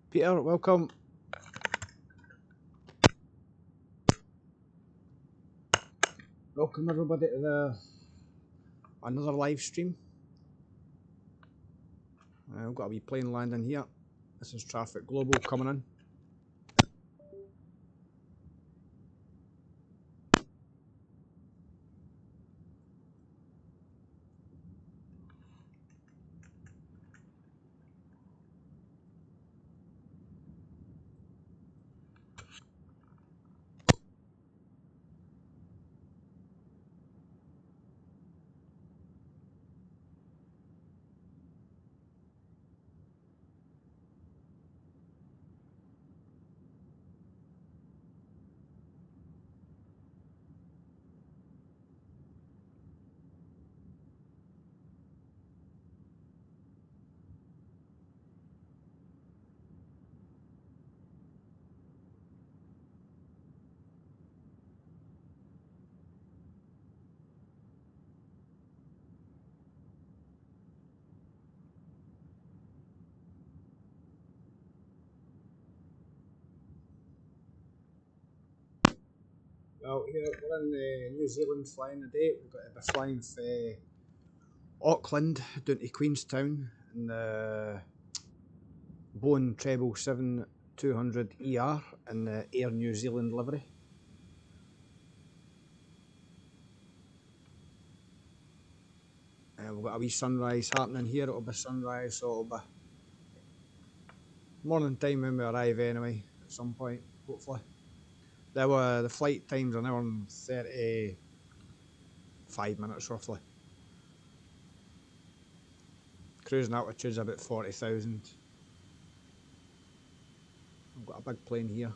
Peter, welcome. Welcome everybody to another live stream. We've got a wee plane landing here. This is Traffic Global coming in. Well, here we're in New Zealand flying today. We've got to be flying from Auckland down to Queenstown in the Boeing 777-200ER in the Air New Zealand livery. We've got a wee sunrise happening here. It'll be sunrise, so it'll be morning time when we arrive anyway, at some point, hopefully. The flight times are now on 35 minutes roughly. Cruising altitude's about 40,000. I've got a big plane here.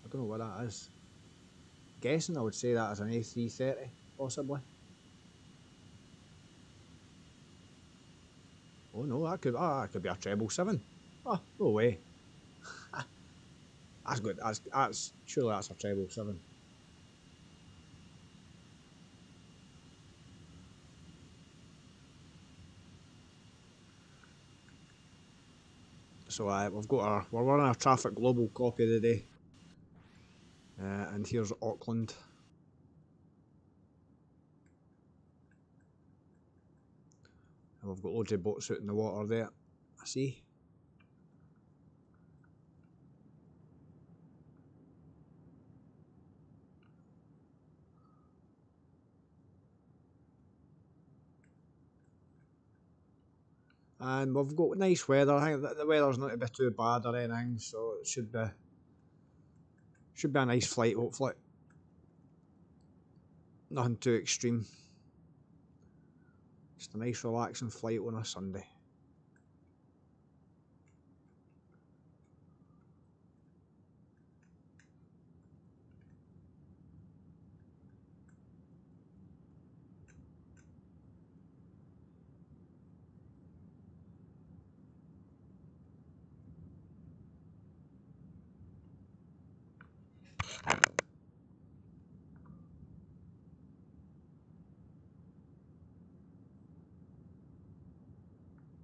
I don't know what that is. Guessing I would say that is an A330, possibly. Oh no, that could be a 777. Oh, no way. That's good. Surely that's a 777. So we're running our Traffic Global copy of the day. And here's Auckland. And we've got loads of boats out in the water there, I see. And we've got nice weather. I think the weather's not to be too bad or anything, so it should be a nice flight, hopefully. Nothing too extreme. Just a nice relaxing flight on a Sunday.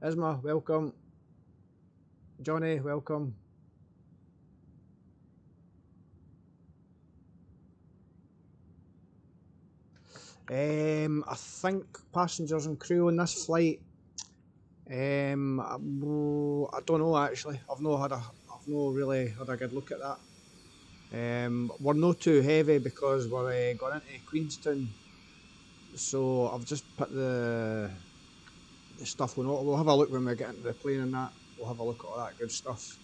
Isma, welcome. Johnny, welcome. I think passengers and crew on this flight. I don't know actually. I've not really had a good look at that. We're not too heavy because we're going into Queenstown, so I've just put the stuff on. We'll have a look when we get into the plane and that. We'll have a look at all that good stuff.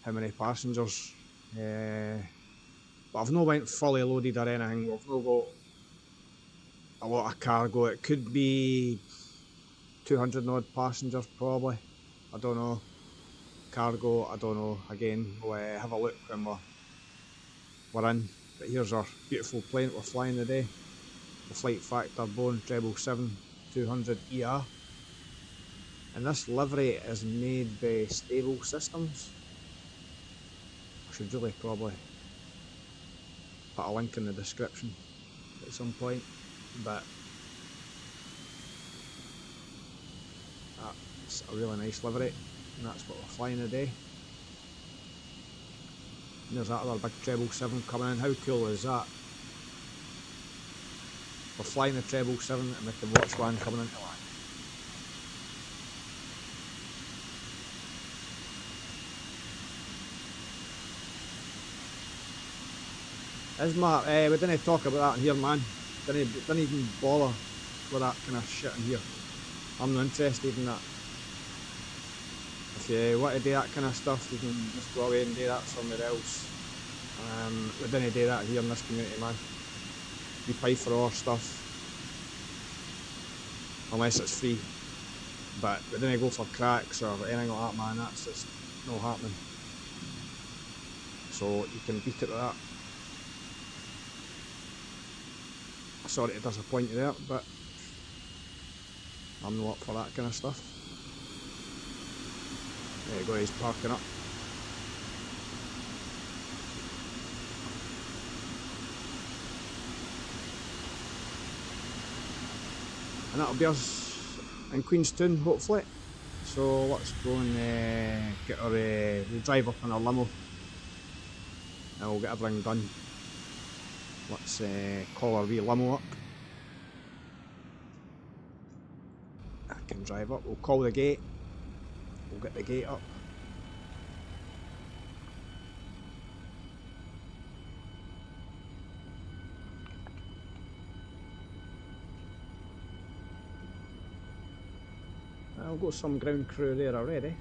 How many passengers? But I've not went fully loaded or anything. We've not got a lot of cargo. It could be 200 odd passengers probably. I don't know. Cargo, I don't know. Again, we'll have a look when we're in. But here's our beautiful plane that we're flying today. The Flight Faxtor Boeing 777-200ER. And this livery is made by Stable Systems. I should really probably put a link in the description at some point, but that's a really nice livery, and that's what we're flying today. And there's that other big treble 7 coming in. How cool is that? We're flying the treble 7 and we can watch one coming into land. We didn't talk about that in here, man. Didn't even bother with that kind of shit in here. I'm not interested in that. If you want to do that kind of stuff, you can just go away and do that somewhere else. We didn't do that here in this community, man. We pay for our stuff, unless it's free. But we didn't go for cracks or anything like that, man. That's just not happening. So you can beat it with that. Sorry to disappoint you there, but I'm not up for that kind of stuff. There you go, he's parking up. And that'll be us in Queenstown, hopefully. So let's go and get our we'll drive up in our limo and we'll get everything done. Let's call our wee limo up. I can drive up, we'll call the gate, we'll get the gate up. I've got some ground crew there already.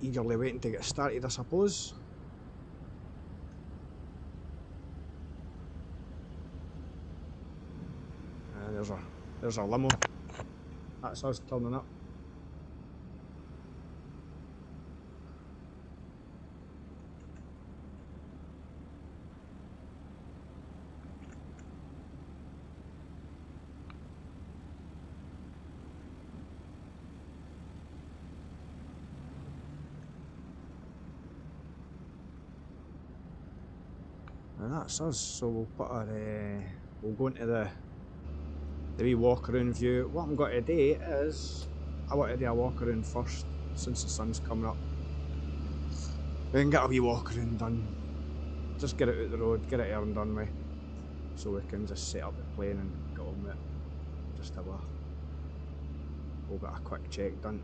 Eagerly waiting to get started, I suppose. There's our limo. That's us turning up. And that's us, so we'll put our, we'll go into the wee walk around view. What I'm going to do is, I want to do a walk around first, since the sun's coming up. We can get a wee walk around done. Just get it out the road, get it here and done with. So we can just set up the plane and get on with it. Just have a, we'll get a quick check done.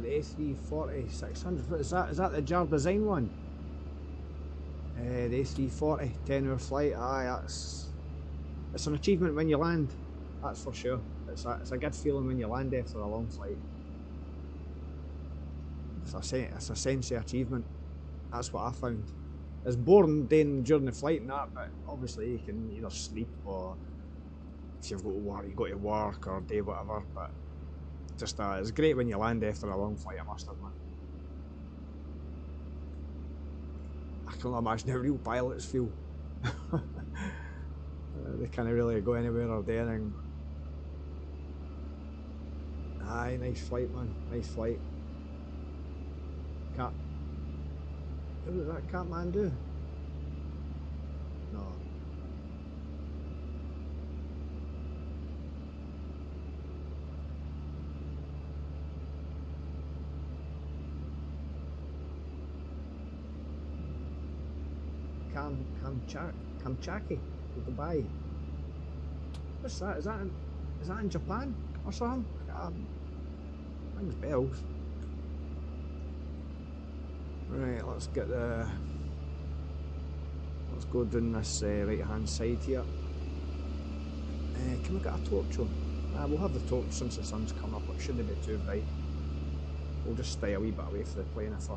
The A340-600, what is that? Is that the JAR design one? The A340, 10-hour flight, aye, it's an achievement when you land, that's for sure. It's a good feeling when you land after a long flight. It's a sense of achievement, that's what I found. It's boring during the flight and that, but obviously you can either sleep or if you've got to work, you go to work or do whatever, but just it's great when you land after a long flight, I must admit. I can't imagine how real pilots feel. They can't really go anywhere or do anything. Aye, nice flight, man, nice flight. What does that Catman do? No. Kamchaki, Dubai. What's that? Is that in Japan or something? Rings bells. Right, let's go down this right hand side here. Can we get a torch on? We'll have the torch since the sun's coming up. It shouldn't be too bright. We'll just stay a wee bit away from the plane if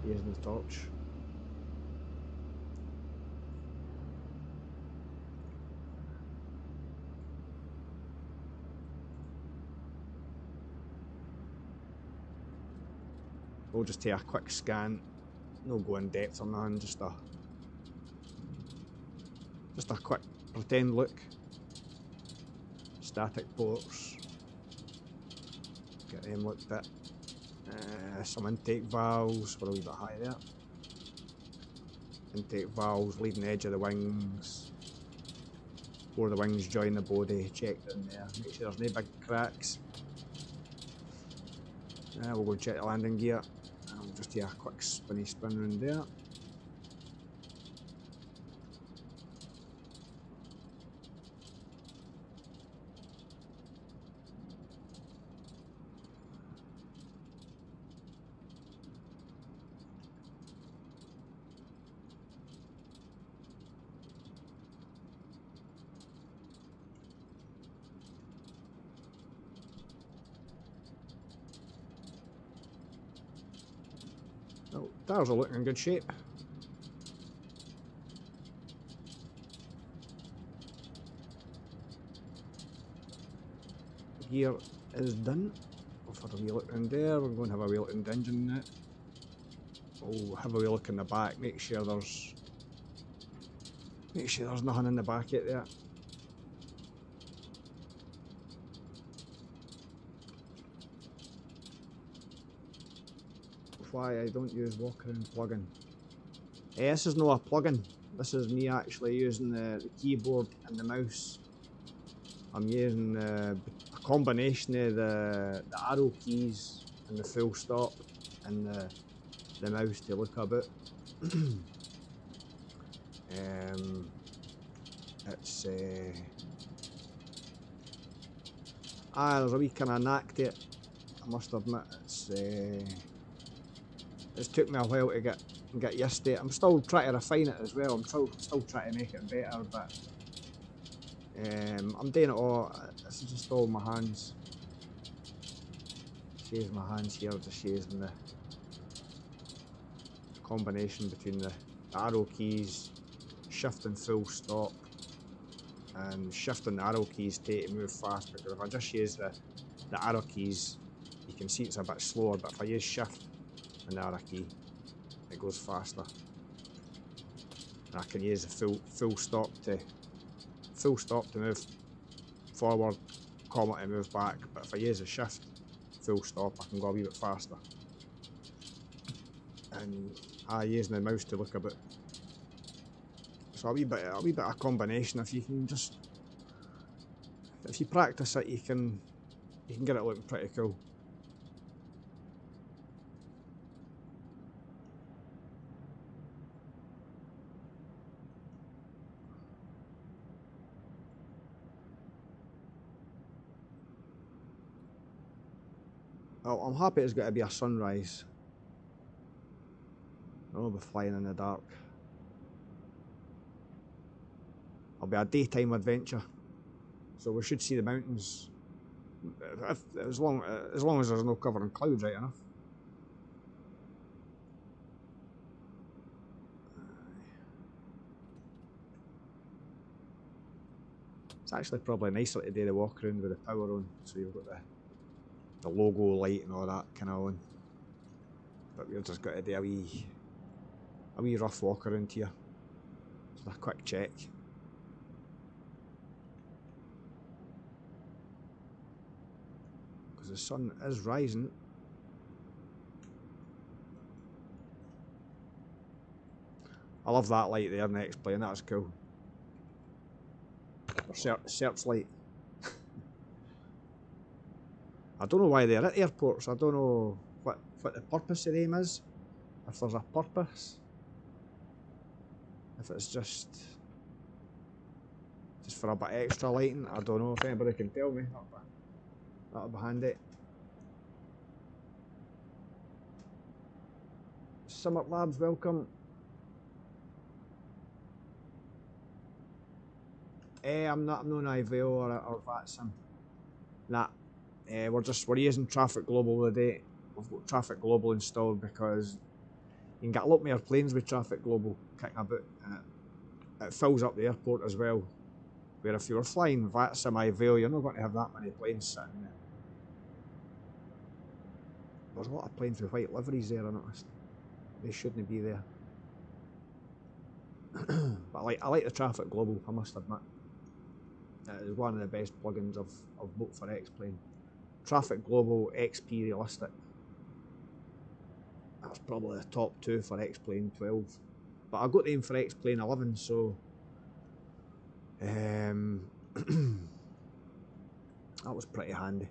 using the torch. We'll just take a quick scan, no go in depth on that, just a quick pretend look. Static ports, get them looked at. Some intake valves, we're a wee bit high there. Intake valves, leading edge of the wings. Before the wings join the body, check in there, make sure there's no big cracks. We'll go check the landing gear. We'll just do a quick spinny spin round there. Oh, tires are looking in good shape. Gear is done. We've had a wee look in there. We're going to have a wee look in the engine now. We'll have a wee look in the back. Make sure there's nothing in the back yet there. Why I don't use walk-around plugin. This is not a plugin. This is me actually using the keyboard and the mouse. I'm using a combination of the arrow keys and the full stop and the mouse to look about. It's there's a wee kind of knack to it. I must admit, it's took me a while to get used to it. I'm still trying to refine it as well. I'm still trying to make it better, but I'm doing it all. This is just all my hands. Use my hands here, just using the combination between the arrow keys, shift and full stop, and shifting the arrow keys to move fast. Because if I just use the arrow keys, you can see it's a bit slower. But if I use shift and the arrow key, it goes faster. And I can use the full stop to move forward, comma to move back. But if I use a shift, full stop, I can go a wee bit faster. And I use the mouse to look a bit. So a wee bit of combination. If you practice it, you can get it looking pretty cool. Well, I'm happy it's got to be a sunrise. I'll be flying in the dark. It'll be a daytime adventure, so we should see the mountains. As long as there's no covering clouds, right enough. It's actually probably nicer to do the walk around with the power on, so you've got the logo light and all that kind of on. But we've just got to do a wee rough walk around here. Just a quick check. Because the sun is rising. I love that light there next plane, that's cool. Searchlight. I don't know why they're at airports. I don't know what the purpose of them is. If there's a purpose. If it's just for a bit extra lighting. I don't know if anybody can tell me. That'll be handy. Summit Labs, welcome. I'm not an IVO or VATSIM. Nah. We're using Traffic Global today. We've got Traffic Global installed because You can get a lot more planes with Traffic Global kicking about, and it fills up the airport as well. Where if you were flying semi-Vale, you're not going to have that many planes sitting there. There's a lot of planes with white liveries there, I noticed. They shouldn't be there. But I like the Traffic Global, I must admit. It is one of the best plugins I've bought for X-Plane. Traffic Global XP Realistic. That's probably the top two for X-Plane 12. But I got them for X-Plane 11, so that was pretty handy.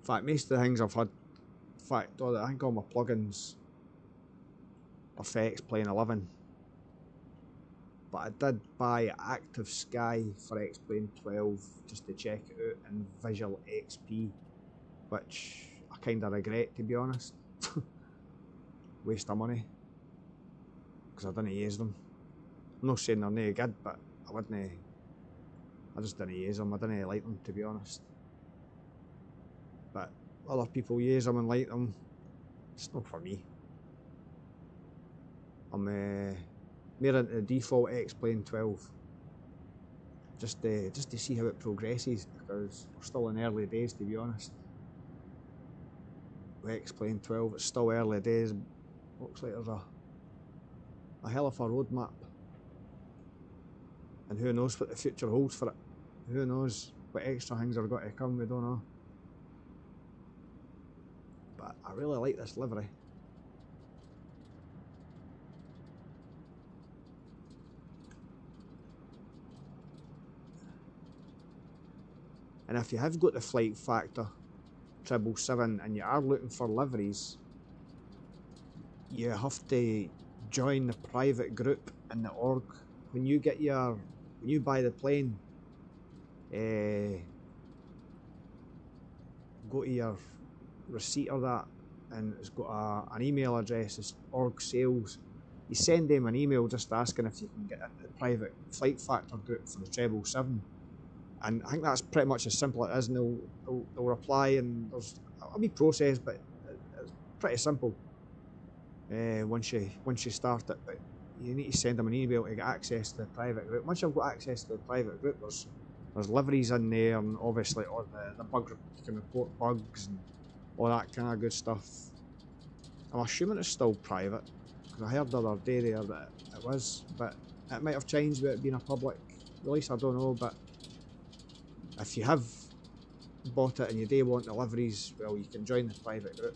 In fact, most of the things I've had, in fact, I think all my plugins are for X-Plane 11. But I did buy Active Sky for X-Plane 12 just to check it out in Visual XP, which I kind of regret, to be honest. Waste of money, because I didn't use them. I'm not saying they're no good, but I just didn't use them. I didn't like them, to be honest. But other people use them and like them. It's not for me. I'm more into the default X-Plane 12. Just to see how it progresses, because we're still in early days, to be honest. With X-Plane 12, it's still early days. Looks like there's a hell of a roadmap. And who knows what the future holds for it. Who knows what extra things are going to come, we don't know. But I really like this livery. And if you have got the Flight Faxtor 777 and you are looking for liveries, you have to join the private group in the org. When you buy the plane, go to your receipt of that, and it's got an email address, it's org sales. You send them an email just asking if you can get into the private Flight Faxtor group for the 777. And I think that's pretty much as simple as it is, and they'll reply, and there's a wee process, but it's pretty simple once you start it. But you need to send them an email to get access to the private group. Once you've got access to the private group, there's liveries in there, and obviously all the bug, you can report bugs and all that kind of good stuff. I'm assuming it's still private, because I heard the other day there that it was, but it might have changed with it being a public release, I don't know. But if you have bought it and you do want the liveries, well, you can join the private group.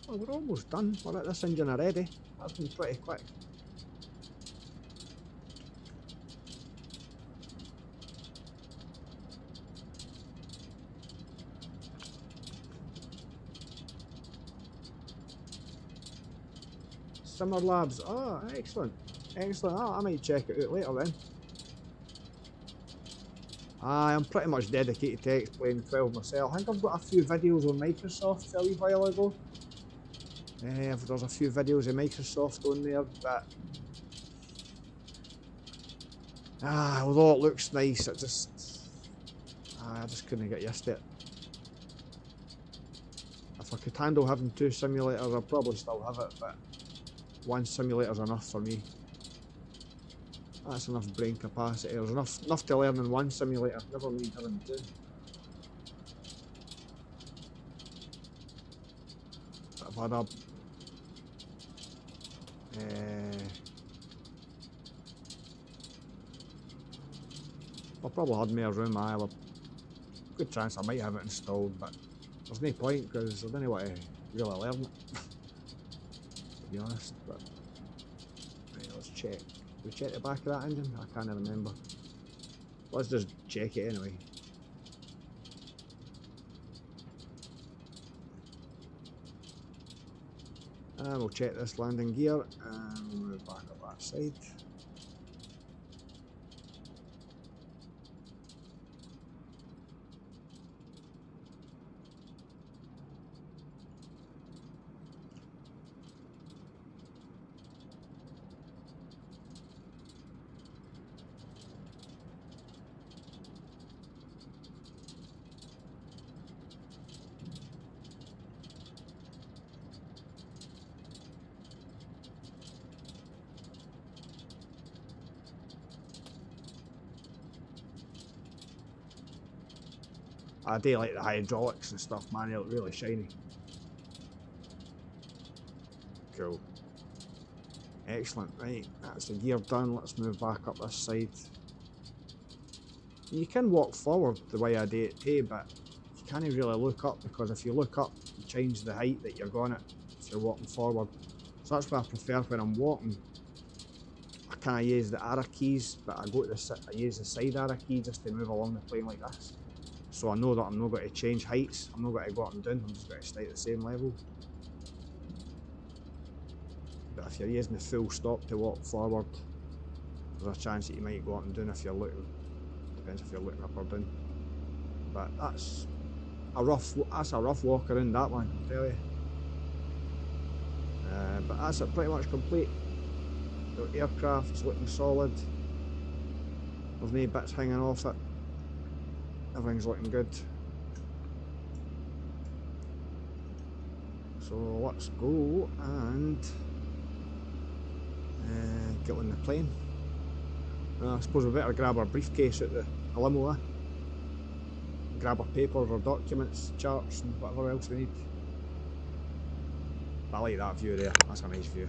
Well, we're almost done. We're at this engine already. That's been pretty quick. Summer Labs. Oh, excellent. Excellent. Oh, I might check it out later then. I'm pretty much dedicated to X-Plane 12 myself. I think I've got a few videos on Microsoft a wee while ago. There's a few videos of Microsoft on there, but although it looks nice, I just couldn't get used to it. If I could handle having two simulators, I'd probably still have it, but one simulator's enough for me. That's enough brain capacity. There's enough to learn in one simulator, never mind having two. I've had a I'll probably had more room. I have a good chance I might have it installed, but there's no point because I don't know what to really learn it, to be honest. But right, let's check. Do we check the back of that engine? I can't remember. Let's just check it anyway. And we'll check this landing gear and we'll move back up that side. I do like the hydraulics and stuff, man, they look really shiny. Cool. Excellent, right, that's the gear done, let's move back up this side. You can walk forward the way I do it too, but you can't really look up, because if you look up, you change the height that you're going at if you're walking forward. So that's what I prefer when I'm walking. I kind of use the arrow keys, but I use the side arrow key just to move along the plane like this. So I know that I'm not going to change heights, I'm not going to go up and down, I'm just going to stay at the same level. But if you're using the full stop to walk forward, there's a chance that you might go up and down if you're looking. Depends if you're looking up or down. But that's a rough walk around that one, I'll tell you. But that's it, pretty much complete. The aircraft is looking solid. There's no bits hanging off it. Everything's looking good. So let's go and get on the plane. I suppose we better grab our briefcase at the limo, grab our papers or documents, charts and whatever else we need. But I like that view there, that's a nice view.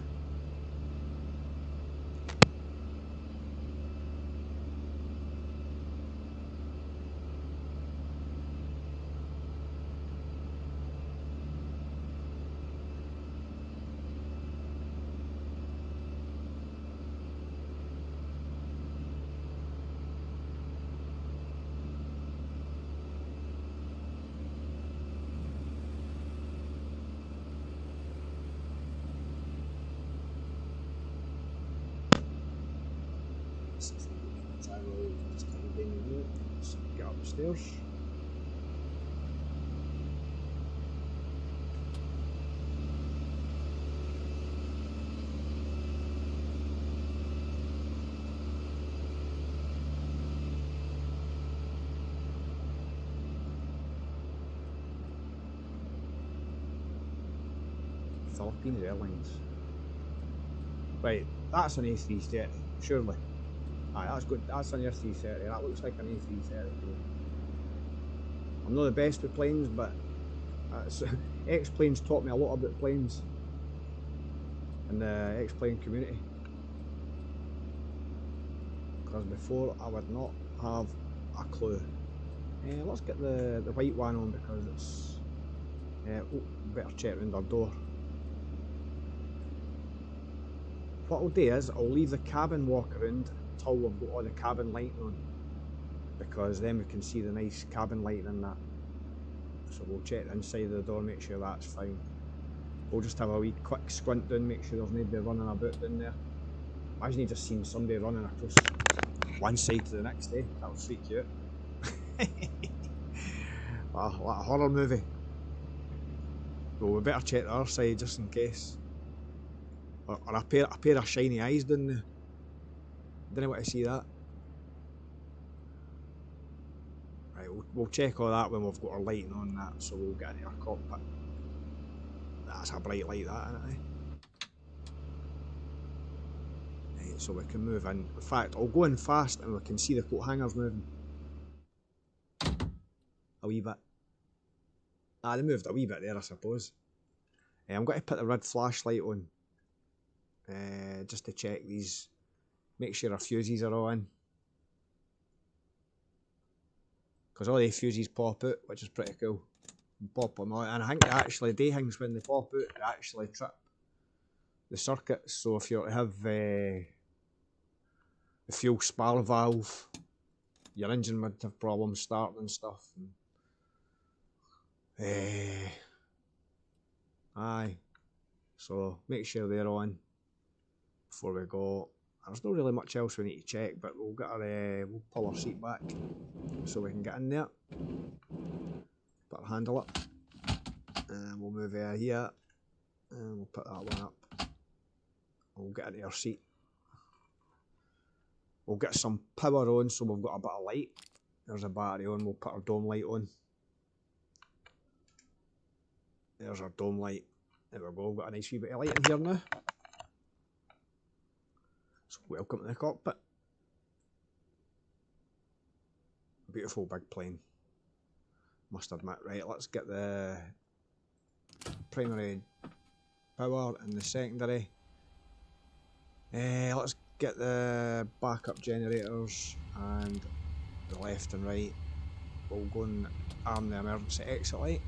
Let's get upstairs. Philippines Airlines. Right, that's an A330, surely. Aye, that's good. That's an A330. That looks like an A330. I'm not the best with planes, but X-Planes taught me a lot about planes in the X-Plane community. Because before I would not have a clue. Let's get the white one on because it's. Oh, better check around our door. What I'll do is I'll leave the cabin walk around until we've got all the cabin lighting on, because then we can see the nice cabin lighting in that. So we'll check the inside of the door, make sure that's fine. We'll just have a wee quick squint down, make sure there's nobody running about down there. Imagine you just seen somebody running across one side to the next, eh? That'll freak you out. Like a horror movie. Well, we better check the other side just in case. Or a pair of shiny eyes down there. Didn't want to see that. Right, we'll check all that when we've got our lighting on that, so we'll get into our cockpit. That's a bright light, that, isn't it? Right, so we can move in. In fact, I'll go in fast and we can see the coat hangers moving. A wee bit. They moved a wee bit there, I suppose. I'm going to put the red flashlight on. Just to check these. Make sure our fuses are all in. Because all the fuses pop out, which is pretty cool. You pop them out, and I think they actually, things when they pop out, they actually trip the circuits. So if you have the fuel spar valve, your engine would have problems starting and stuff. Aye. So make sure they're on before we go. There's not really much else we need to check, but we'll get we'll pull our seat back so we can get in there. Put our handle up, and we'll move here, and we'll put that one up. We'll get into our seat. We'll get some power on, so we've got a bit of light. There's a battery on. We'll put our dome light on. There's our dome light. There we go. We've got a nice wee bit of light in here now. So welcome to the cockpit. Beautiful big plane. Must admit, right, let's get the primary power and the secondary. Let's get the backup generators and the left and right. We'll go and arm the emergency exit light.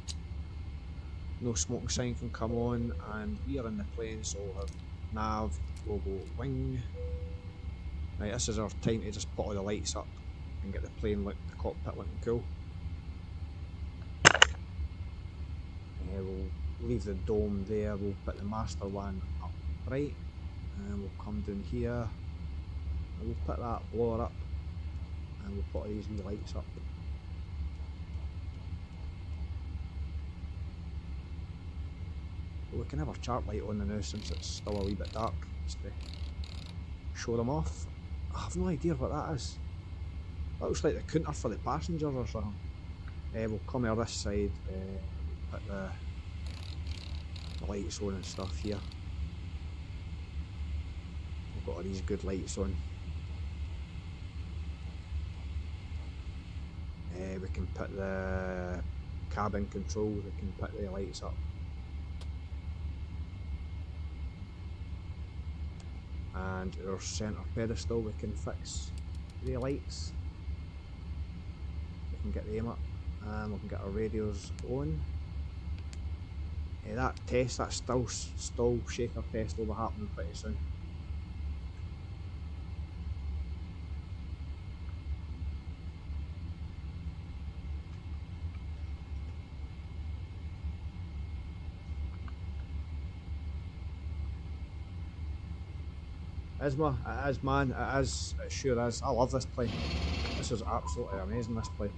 No smoking sign can come on, and we are in the plane, so we'll have nav, logo, wing. Right, this is our time to just put all the lights up and get the plane look, the cockpit looking cool. We'll leave the dome there, we'll put the master one up right, and we'll come down here, and we'll put that blower up, and we'll put all these wee lights up. We can have our chart light on now since it's still a wee bit dark, just to show them off. I have no idea what that is. That looks like the counter for the passengers or something. We'll come over this side, put the lights on and stuff here. We've got all these good lights on. We can put the cabin controls, we can put the lights up. And our centre pedestal, we can fix the lights. We can get them up, and we can get our radios on. That test, that stall shaker test will be happening pretty soon. It is man, it is, it sure is. I love this plane. This is absolutely amazing, this plane.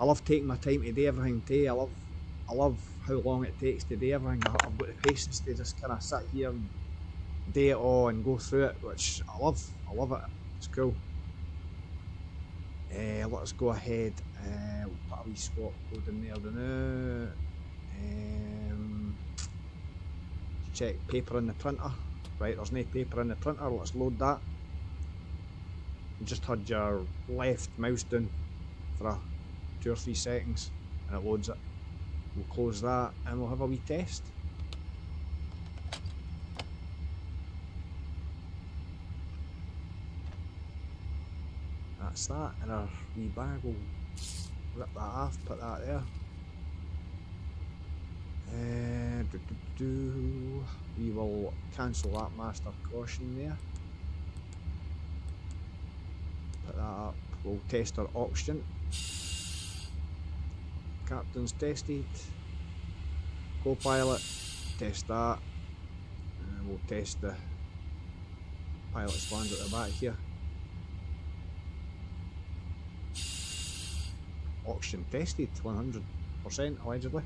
I love taking my time to do everything today. I love how long it takes to do everything. I've got the patience to just kind of sit here and do it all and go through it, which I love it. It's cool. Let's go ahead, we'll put a wee squat code in there now. Check paper in the printer. Right, there's no paper in the printer, let's load that. You just hold your left mouse down for 2 or 3 seconds and it loads it. We'll close that and we'll have a wee test. That's that in our wee bag. We'll rip that off, put that there. We will cancel that master caution there. Put that up. We'll test our oxygen. Captain's tested. Co-pilot, test that. And we'll test the pilot's flange at the back here. Oxygen tested, 100% allegedly.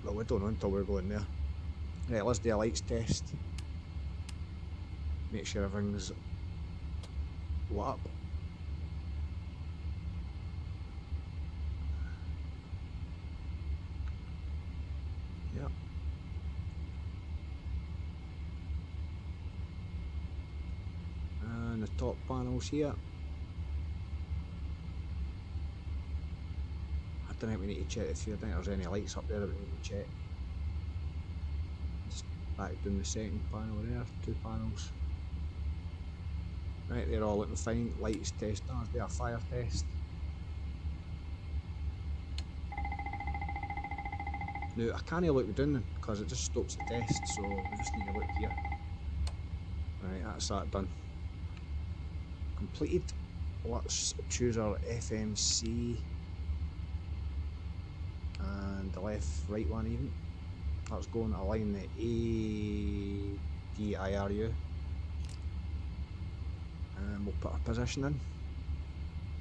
But we don't know until we're going there. Right, let's do a lights test. Make sure everything's lit up. Yep. And the top panels here. I don't think we need to check the few. I think there's any lights up there that we need to check. Just back down the second panel there, 2 panels. Right, they're all looking fine. Lights test, let's do a fire test. Now I can't look down because it just stops the test, so we just need to look here. Right, that's that done. Completed. Let's choose our FMC. And the left right one even. Let's go and align the ADIRU and we'll put our position in.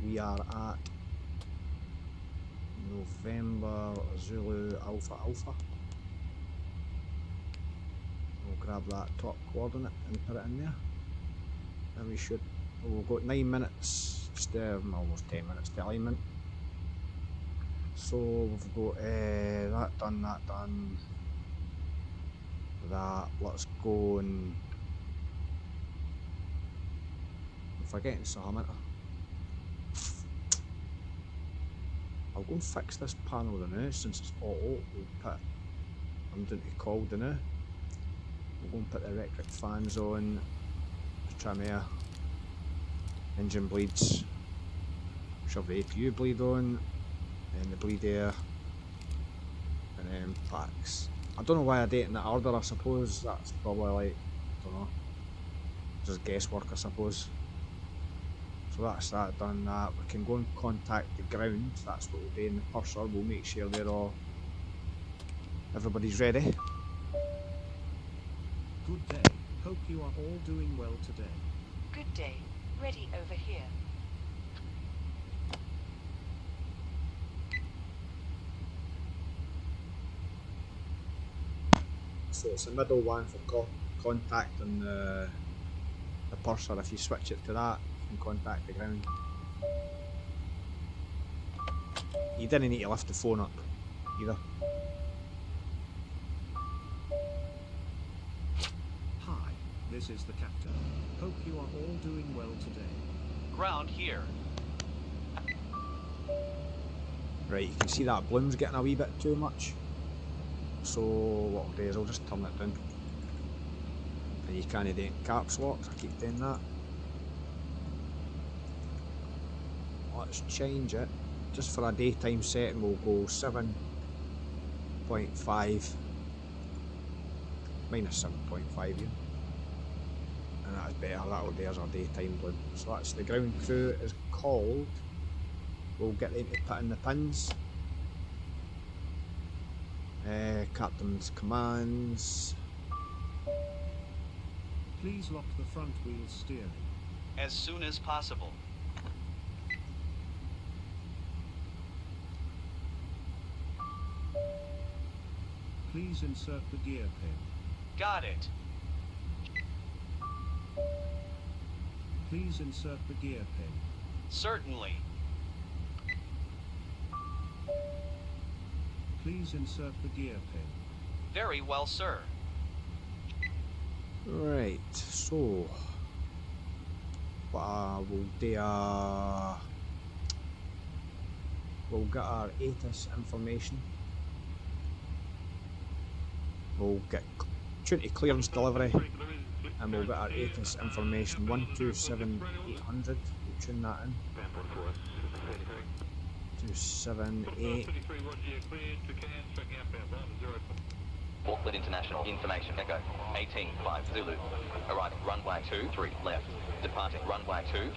We are at November Zulu Alpha Alpha. We'll grab that top coordinate and put it in there, and we should, we've got 9 minutes, just almost 10 minutes to alignment. So we've got that done, that. Let's go and I'm forgetting something. I'll go and fix this panel now since it's auto. We'll put, I'm doing to cold now. We'll go and put the electric fans on, the trim air, engine bleeds, shove the APU bleed on, and the bleed air, and then packs. I don't know why I did it in that order. I suppose that's probably like, I don't know, just guesswork I suppose. So that's that done. That we can go and contact the ground. That's what we'll do in the purser. We'll make sure they're all, everybody's ready. Good day. Hope you are all doing well today. Good day. Ready over here. So it's the middle one for contacting the purser. If you switch it to that, you can contact the ground. You didn't need to lift the phone up either. Hi, this is the captain. Hope you are all doing well today. Ground here. Right, you can see that bloom's getting a wee bit too much. So what I'll do is I'll just turn it down. And you can't do it in caps lock, I keep doing that. Let's change it. Just for a daytime setting we'll go 7.5 minus 7.5 here. And that's better, that'll do as our daytime bloom. So that's the ground crew is called. We'll get them to put in the pins. Captain's commands. Please lock the front wheel steering. As soon as possible. Please insert the gear pin. Got it. Please insert the gear pin. Certainly. Please insert the gear pin. Very well, sir. Right, so we'll do we'll get our ATIS information. We'll get tune to clearance delivery, and we'll get our ATIS information 127800. We'll tune that in. 278. Auckland International Information Echo 185 Zulu. Arriving runway 23 left. Departing runway 2.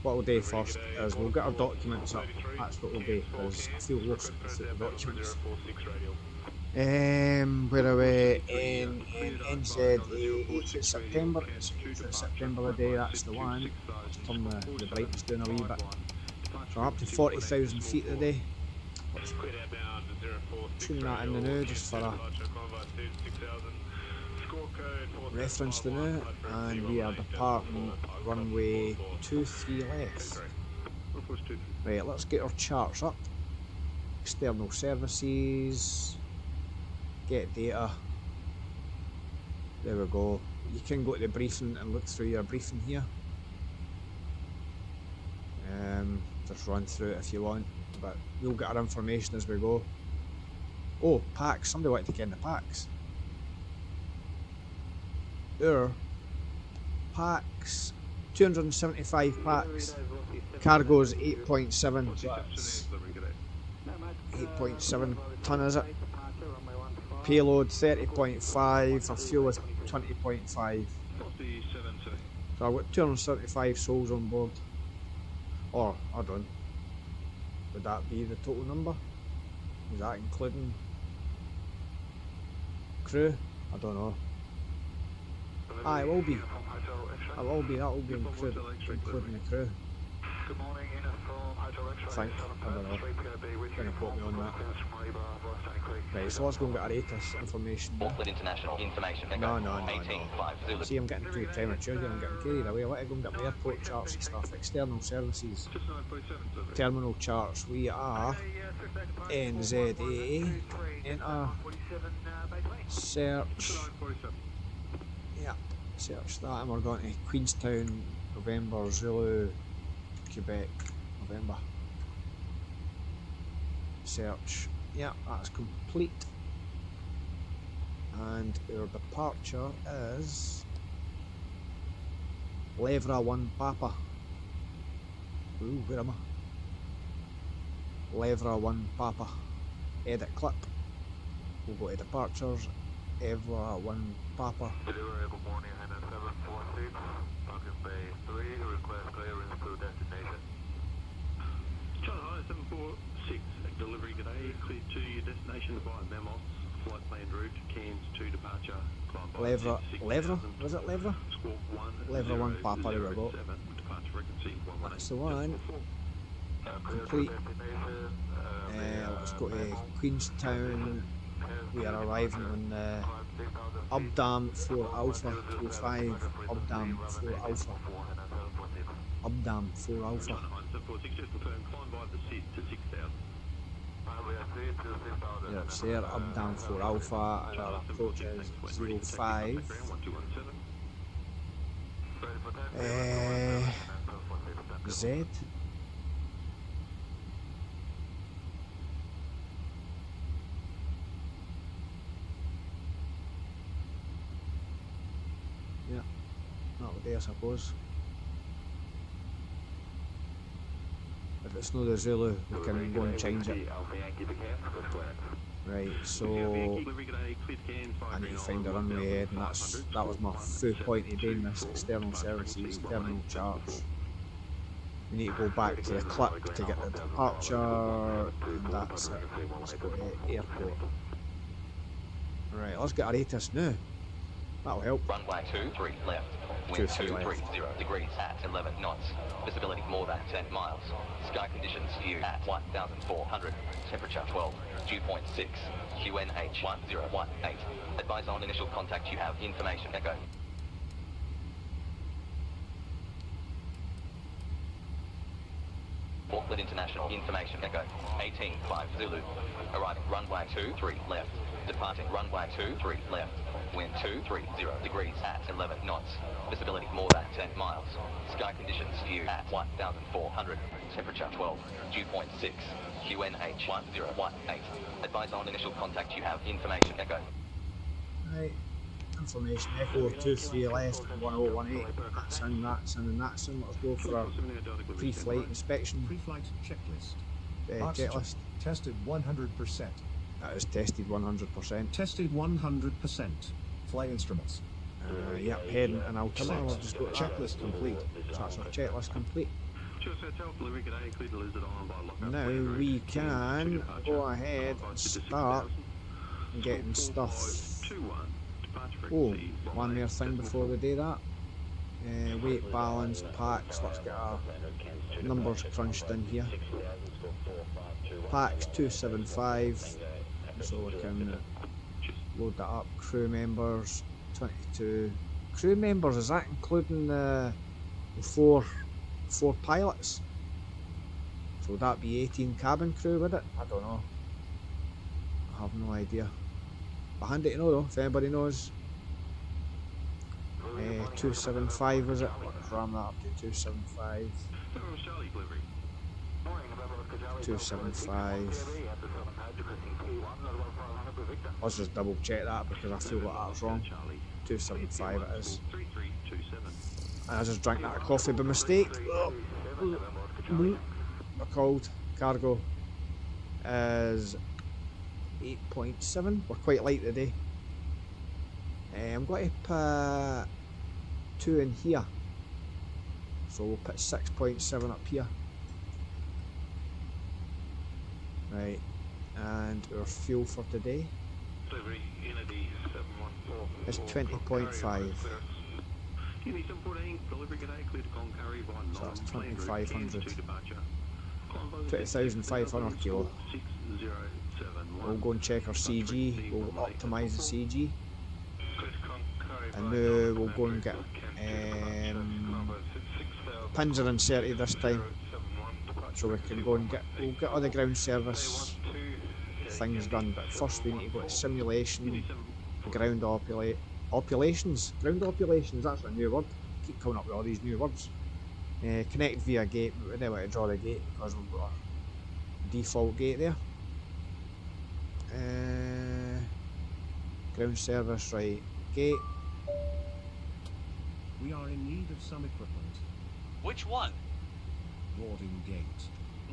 What we'll do first is we'll get our documents up. That's what we'll do, because I feel lost without the documents. Where are we? In NZAA 8th of September. It's 8th of September the day, that's the one. Let's turn the brightness down a wee bit. So up to 40,000 feet a day. Let's tune that in the now just for a reference to now. And we are departing runway 23 left. Right, let's get our charts up. External services. Get data. There we go. You can go to the briefing and look through your briefing here. Just run through it if you want, but we'll get our information as we go. Oh, packs. Somebody wanted to get in the packs. There. Packs. 275 packs. Cargo is 8.7. So that's 8.7 ton, is it? Payload 30.5. For fuel is 20.5. So I've got 275 souls on board. Or, I don't know, would that be the total number? Is that including crew? I don't know. It will be. That will be including the crew. I think. I don't know. Gonna quote me on that. Right, so let's go and get our ATIS information. Auckland International Information Echo No. 185 Zulu. See, I'm getting too premature here, I'm getting carried away. I want to go and get my airport charts and stuff. External services. Terminal charts. We are NZAA. Enter. Search. Yeah, search that, and we're going to Queenstown, November, Zulu, Quebec, November. search. Yeah, that's complete. And our departure is Levra 1 Papa. Ooh, where am I? Levra 1 Papa. Edit clip. We'll go to departures. Levra 1 Papa. Good morning, Hannah 746, Falcon Bay 3, request clearance to destination. China High 746, delivery today, cleared to your destination via Memos, flight planned route, Cairns to departure, climb by Levra, was it Levra? Squawk 1, Levra 1 Papa, there we go. departure frequency 118. That's the one. Complete. Let's go to Queenstown. We are arriving on Updam 4 Alpha 05, Updam 4 Alpha. Updam 4 Alpha. China High 746, just confirm, climb by the seat to 6,000. Yeah, it's there, Updam 4 Alpha, and our approach is 05. Z. Yeah, that'll do, I suppose. If it's not the Zulu, we can go and change it. Right, so I need to find a runway ahead, and that was my full point of doing this. External services, terminal charts. We need to go back to the clip to get the departure, and that's it. Let's go to airport. Right, let's get our ATIS now. That'll help. Runway 23 left. Wind 230 degrees at 11 knots. Visibility more than 10 miles. Sky conditions view at 1,400. Temperature 12. Dew point 6. QNH 1018. Advise on initial contact you have information. Echo. Auckland International information. Echo. 18-5 Zulu. Arriving runway 23 left. Departing runway 23 left. Wind 230 degrees at 11 knots. Visibility more than 10 miles. Sky conditions view at 1,400. Temperature 12. Dew point 6. QNH 1018. Advise on initial contact you have information. Echo. Right. Information Echo 23 left 1018. That's in, that's in, and that's in. Let's go for our pre-flight inspection Pre-flight checklist. checklist. Tested 100%. That is tested 100%. Tested 100%. Flight instruments. Yep, heading and altimeter. We'll just go to that. Checklist complete. So that's our checklist complete. Now Now we can go ahead and start getting stuff. Oh, one more thing before we do that. Weight balance, packs. Let's get our numbers crunched in here. Packs 275. So we can load that up. Crew members 22. Crew members, is that including the four pilots? So would that be 18 cabin crew with it? I don't know. I have no idea. But handy to know though, if anybody knows. 275 is it? Let's ram that up to 275. 275. Let's just double check that because I feel like that's wrong. 275 it is. I just drank that coffee by mistake. We're cold. Cargo is 8.7. We're quite light today. I'm going to put 2 in here. So we'll put 6.7 up here. Right, and our fuel for today is 20.5. So that's 2,500. 20,500 kilo. We'll go and check our CG, we'll optimise the CG. And now we'll go and get pins are inserted this time. So we can go and we'll get all the ground service things done, but first we need to go to simulation, ground operations, that's a new word, keep coming up with all these new words. Connect via gate, but we don't want to draw the gate because we've got a default gate there. Ground service, right. Gate. We are in need of some equipment. Which one? Boarding gate.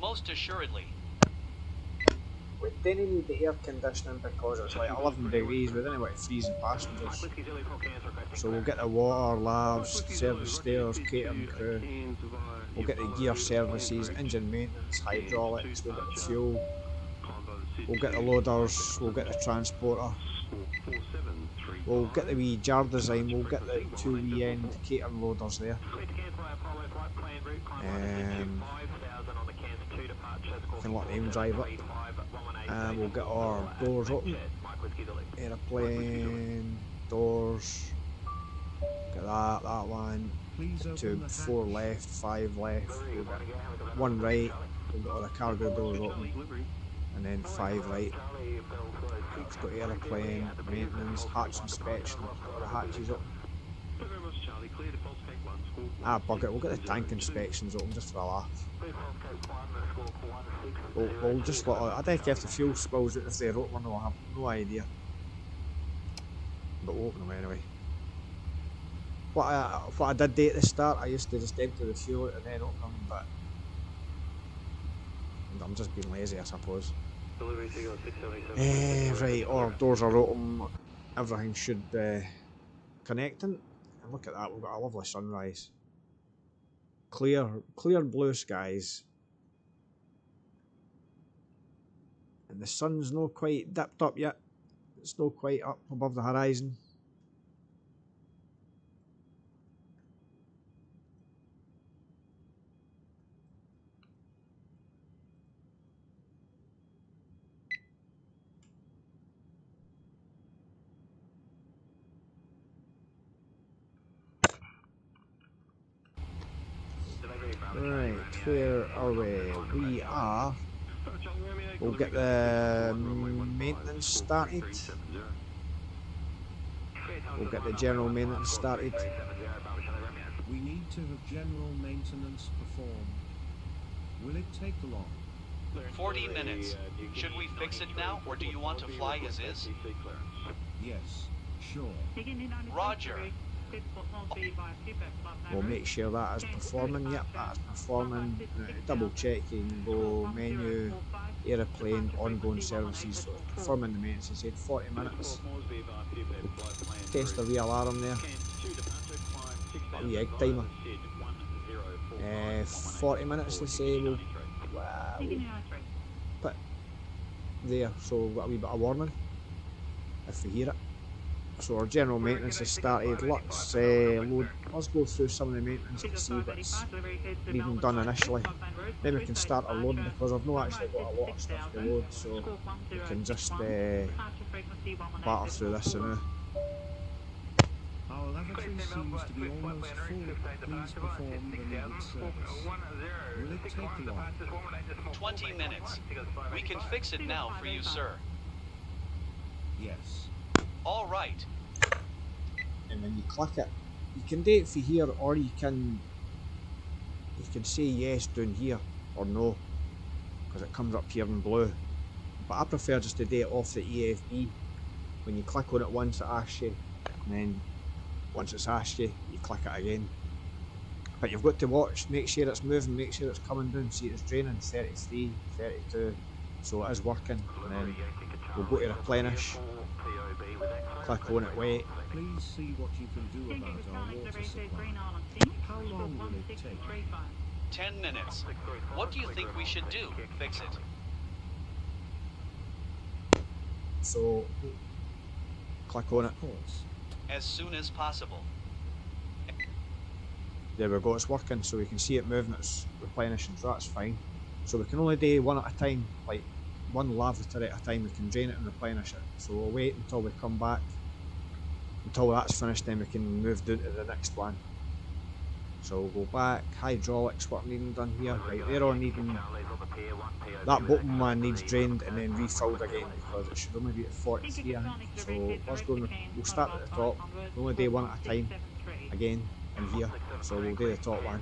Most assuredly. We didn't need the air conditioning because it's like 11 degrees, we didn't want to freeze the passengers. So we'll get the water, labs, service stairs, catering crew. We'll get the gear services, engine maintenance, hydraulics, we'll get the fuel. We'll get the loaders, we'll get the transporter. We'll get the wee jar design, we'll get the 2 wee end catering loaders there. Can let them drive it. And we'll get our doors open. Aeroplane, doors. Get that one. 2, 4 left, 5 left. We'll get 1 right. We'll get all the cargo doors open. And then 5 right. It's got aeroplane, maintenance, hatch inspection, got all the hatches open. Ah, bug it, we'll get the tank inspections open just for a laugh. We'll just let I don't care if the fuel spills out if they're open, I have no idea. But we'll open them anyway. What I did do at the start, I used to just empty the fuel out and then open them, but I'm just being lazy, I suppose. Right, all our doors are open, everything should connecting. And look at that, we've got a lovely sunrise. Clear blue skies. And the sun's not quite dipped up yet. It's not quite up above the horizon. Right, where are we? We are. We'll get the maintenance started. We'll get the general maintenance started. We need to have general maintenance performed. Will it take long? 40 minutes. Should we fix it now, or do you want to fly as is? Yes, sure. Roger. We'll make sure that is performing. Yep, that is performing. Double check, you can go menu, aeroplane, ongoing services. So it's performing the maintenance. It said 40 minutes. Test the wee alarm there. A wee egg timer. 40 minutes, they say. We'll put there, so we've got a wee bit of warning if we hear it. So our general maintenance has started. Let's go through some of the maintenance to see what's been done initially. Then we can start our loading because I've not actually got a lot of stuff to load, so we can just batter through this now. Our lavatory seems to be almost full. Please perform the needed service. Will it take long? 20 minutes. We can fix it now for you, sir. Yes. All right. And when you click it, you can do it for here, or you can say yes down here or no, because it comes up here in blue. But I prefer just to do it off the EFB. When you click on it once, it asks you, and then once it's asked you, you click it again. But you've got to watch, make sure it's moving, make sure it's coming down. See, it's draining 33, 32, so it is working. And then we'll go to replenish. Click on it, wait. Please see what you can do about our water supply. How long will it take? 10 minutes. What do you think we should do? Fix it. So, click on it. Of course. As soon as possible. There we go, it's working, so we can see it moving, it's replenishing, so that's fine. So we can only do one at a time, like one lavatory at a time. We can drain it and replenish it. So we'll wait until we come back. Until that's finished, then we can move down to the next one. So we'll go back, hydraulics, what needing done here. Right, they're all needing, that bottom one needs drained and then refilled again because it should only be at 43. So let's go, we'll start at the top, we'll only do one at a time, again, in here. So we'll do the top one.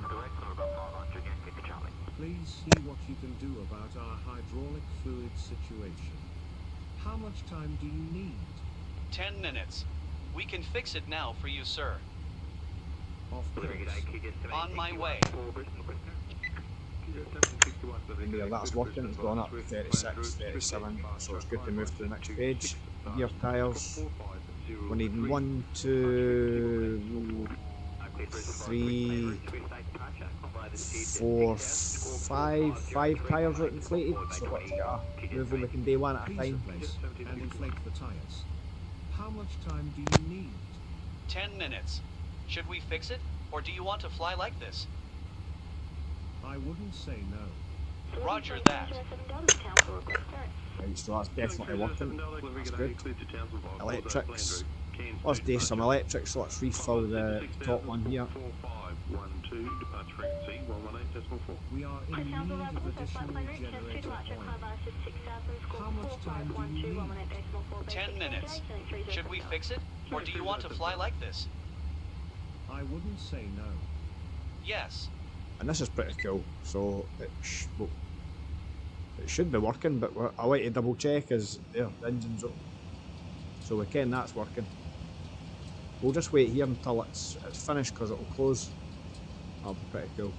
Please see what you can do about our hydraulic fluid situation. How much time do you need? 10 minutes. We can fix it now for you, sir. Of course. On my way. There, that's working, it's gone up to 36, 37, so it's good to move to the next page. Gear tyres. We need 1, 2, 3, 4, 5 tyres are inflated, so let's get a move them, we can do one at a Please time. replace and inflate the tires. How much time do you need? 10 minutes. Should we fix it, or do you want to fly like this? I wouldn't say no. Roger that. Right, so that's definitely working, that's good. Electrics. Let's do some electrics, so let's refill the top one here. We are in need of additional generator oil. How much time do you need? 10 minutes. Should we fix it, or do you want to fly like this? I wouldn't say no. Yes. And this is pretty cool, so it should be working, but I like to double check as the engine's up, so we can that's working. We'll just wait here until it's finished because it'll close. That'll be pretty cool.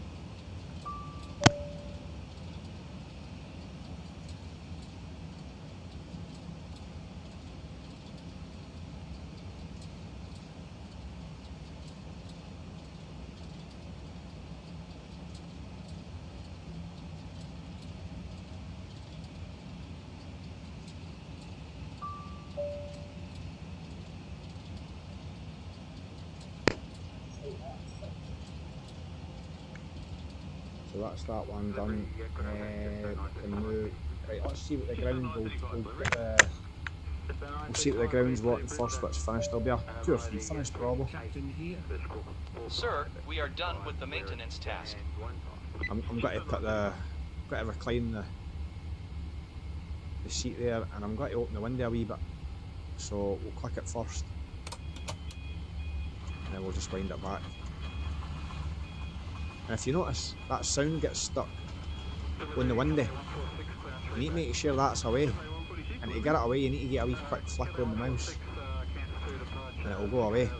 So that's that one done. Can move. Right, let's see what the ground will we'll see what the ground's working first, what's finished. There'll be a 2 or 3 finished probably. Captain here. Sir, we are done with the maintenance task. I'm going to put got to recline the seat there, and I'm going to open the window a wee bit. So we'll click it first, and then we'll just wind it back. And if you notice, that sound gets stuck on the window. You need to make sure that's away. And to get it away, you need to get a wee quick flick on the mouse, and it will go away.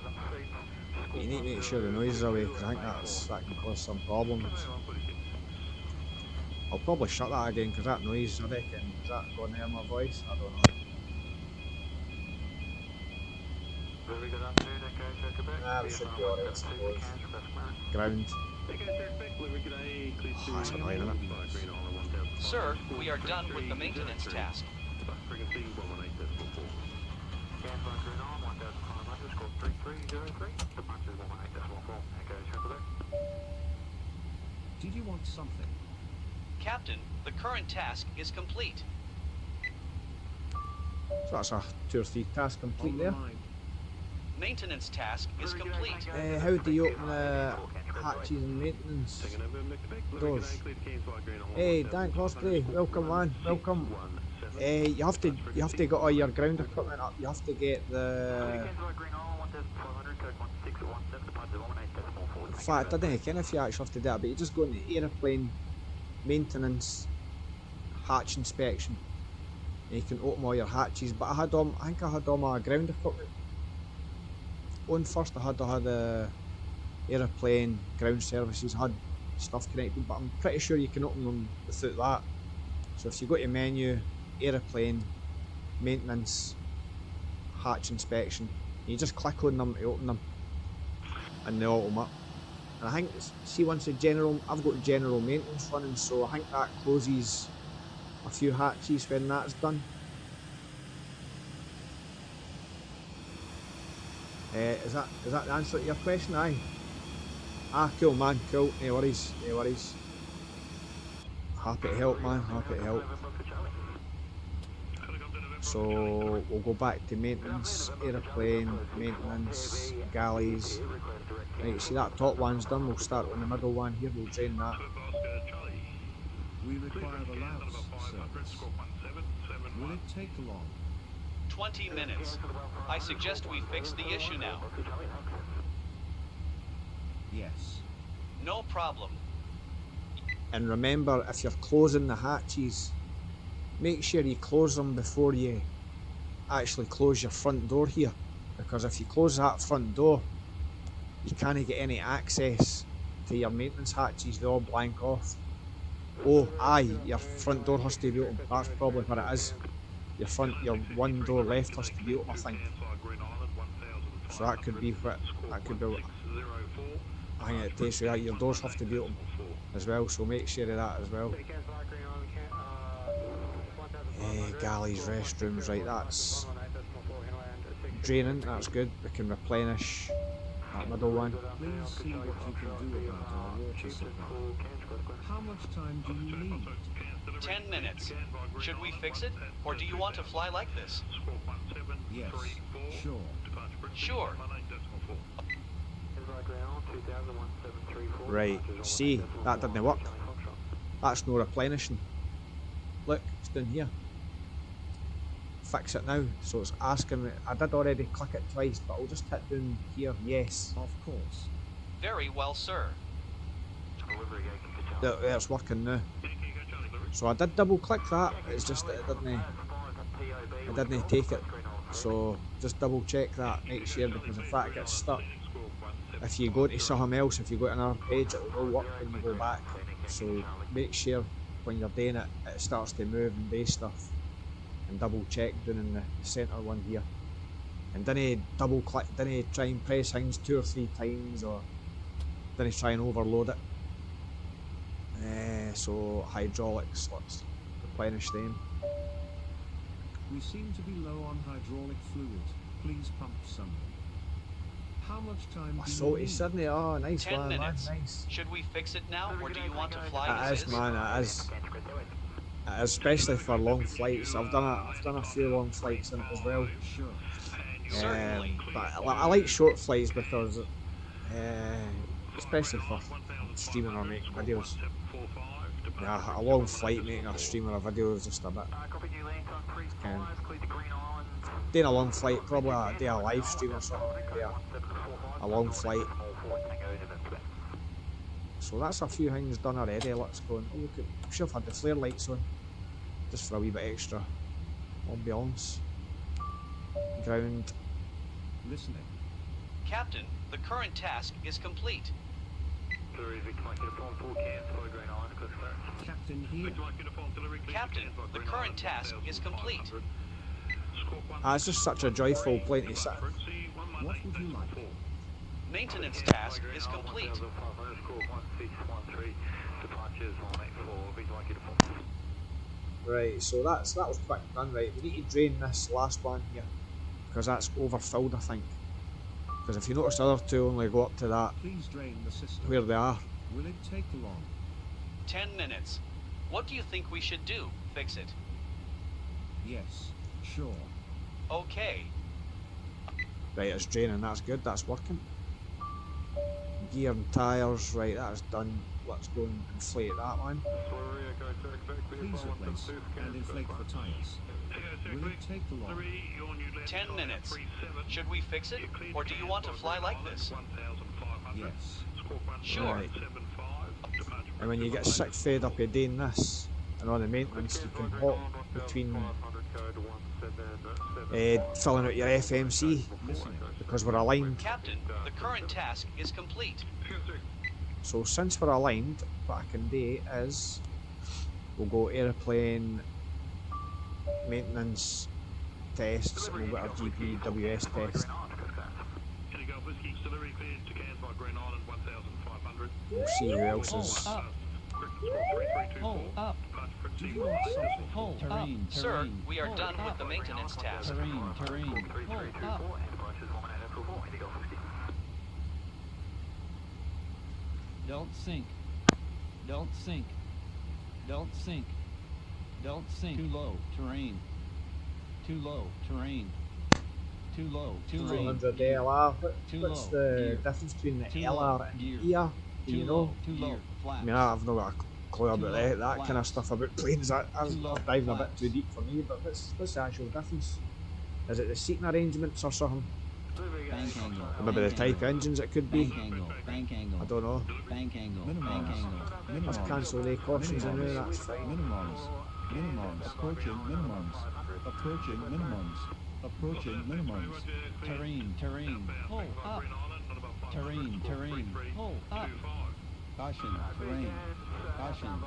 But you need to make sure the noise is away, because I think that can cause some problems. I'll probably shut that again, because that noise, I reckon, is that going to hear my voice? I don't know. We should be alright, I suppose. Ground. Oh, that's annoying, isn't it? Sir, we are done with the maintenance task. Did you want something? Captain, the current task is complete. So that's a 2 or 3 tasks complete On there. the line. Maintenance task is complete. How do you open the hatches and maintenance doors? Hey, Dan Cosplay, welcome man, welcome. You have to get all your ground equipment up. You have to get the. In fact, I don't know if you actually have to do it, but you just go into aeroplane maintenance hatch inspection, and you can open all your hatches. But I think I had all my ground equipment on first. I had the aeroplane ground services, had stuff connected, but I'm pretty sure you can open them without that. So if you go to menu, aeroplane maintenance hatch inspection, you just click on them to open them, and they open up. And I think, see, once the general, I've got general maintenance running, so I think that closes a few hatches when that's done. Is that the answer to your question? Aye. Ah, cool man, cool. No worries, no worries. Happy to help, man. Happy to help. So we'll go back to maintenance, aeroplane, maintenance, galleys. Right, see that top one's done. We'll start on the middle one here. We'll drain that. We require the Laos service. Will it take long? 20 minutes. I suggest we fix the issue now. Yes. No problem. And remember, if you're closing the hatches, make sure you close them before you actually close your front door here, because if you close that front door, you can't get any access to your maintenance hatches, they all blank off. Oh, aye, your front door has to be open, that's probably what it is. Your one door left has to be open, I think. So that could be what, that could be what, I think it takes you out, your doors have to be open as well, so make sure of that as well. Galleys, restrooms, right, that's draining, that's good, we can replenish that middle one. Please see what you can do about our water supply. How much time do you need? 10 minutes. Should we fix it, or do you want to fly like this? Yes, sure. Sure. Right, see, that didn't work. That's no replenishing. Look, it's down here. Fix it now. So it's asking me, I did already click it twice, but I'll just hit down here, yes. Of course. Very well, sir. There, it's working now. So I did double click that, it's just that it didn't take it. So just double check that, make sure, because if that gets stuck, if you go to something else, if you go to another page, it will work when you go back. So make sure when you're doing it, it starts to move and do stuff. And double check down in the centre one here. And then double click, then try and press things 2 or 3 times, or then try and overload it. So hydraulics, let's replenish them. We seem to be low on hydraulic fluid. Please pump some. How much time do you Salty need? Sydney, oh nice 10 one, man, minutes. nice. Should we fix it now, or do you want to fly It as is, man, it is. It is, especially for long flights. I've done a few long flights in it as well. Sure. Certainly. But I like short flights because, especially for streaming or making videos. Yeah, a long flight making a stream or a video is just a bit. Doing a long flight, probably do a live stream or something. Yeah, a long flight. So that's a few things done already. Let's go and look at. We should have had the flare lights on, just for a wee bit extra ambiance. Ground. Listening. Captain, the current task is complete. Captain here. Captain, the current task is complete. It's just such a joyful plane to sit. What would you like? Maintenance task is complete. Right, so that was quick done. Right, we need to drain this last one here because that's overfilled, I think. Because if you notice, the other two only go up to that Please drain the system. where they are. Will it take long? 10 minutes. What do you think we should do? Fix it. Yes, sure. Okay. Right, it's draining. That's good. That's working. Gear and tyres. Right, that's done. Let's go and inflate that one. Please replace and inflate the tires. Will it take long? 10 minutes. Should we fix it, or do you want to fly like this? Yes. Sure. Right. And when you get sick fed up of doing this and on the maintenance, you can hop between filling out your FMC because we're aligned. Captain, the current task is complete. So since we're aligned, what I can do is we'll go airplane maintenance tests and we'll get our GPWS test. We'll see who else is. Hold up. Do you want something? Hold up. Terrain, Sir, terrain. we are done with the maintenance task. Terrain, terrain. Hold up. Don't sink. Don't sink. Don't sink. Don't sink. Too low. Terrain. Too low. Terrain. Too low. Too low. 300 LR. Too What's low. the Gear. difference between the Too LR low. and Gear. ER? Do Too you low. know? Too low. Gear. I Flaps. mean, I've not got a clue about Too that low. kind of stuff about planes. That's Too low. diving a bit Flaps. too deep for me, but what's the actual difference? Is it the seating arrangements or something? Bank angle. Or maybe the Bank type of angle. engines it could be? Bank angle. Bank angle. I don't know. Bank angle. Minimums. Bank angle. Let's Minimums. cancel the cautions and that's fine. Minimums. Minimums. Approaching minimums. Approaching minimums. Approaching minimums. Terrain. Pull up. Terrain. Pull up. Caution. Terrain. Caution.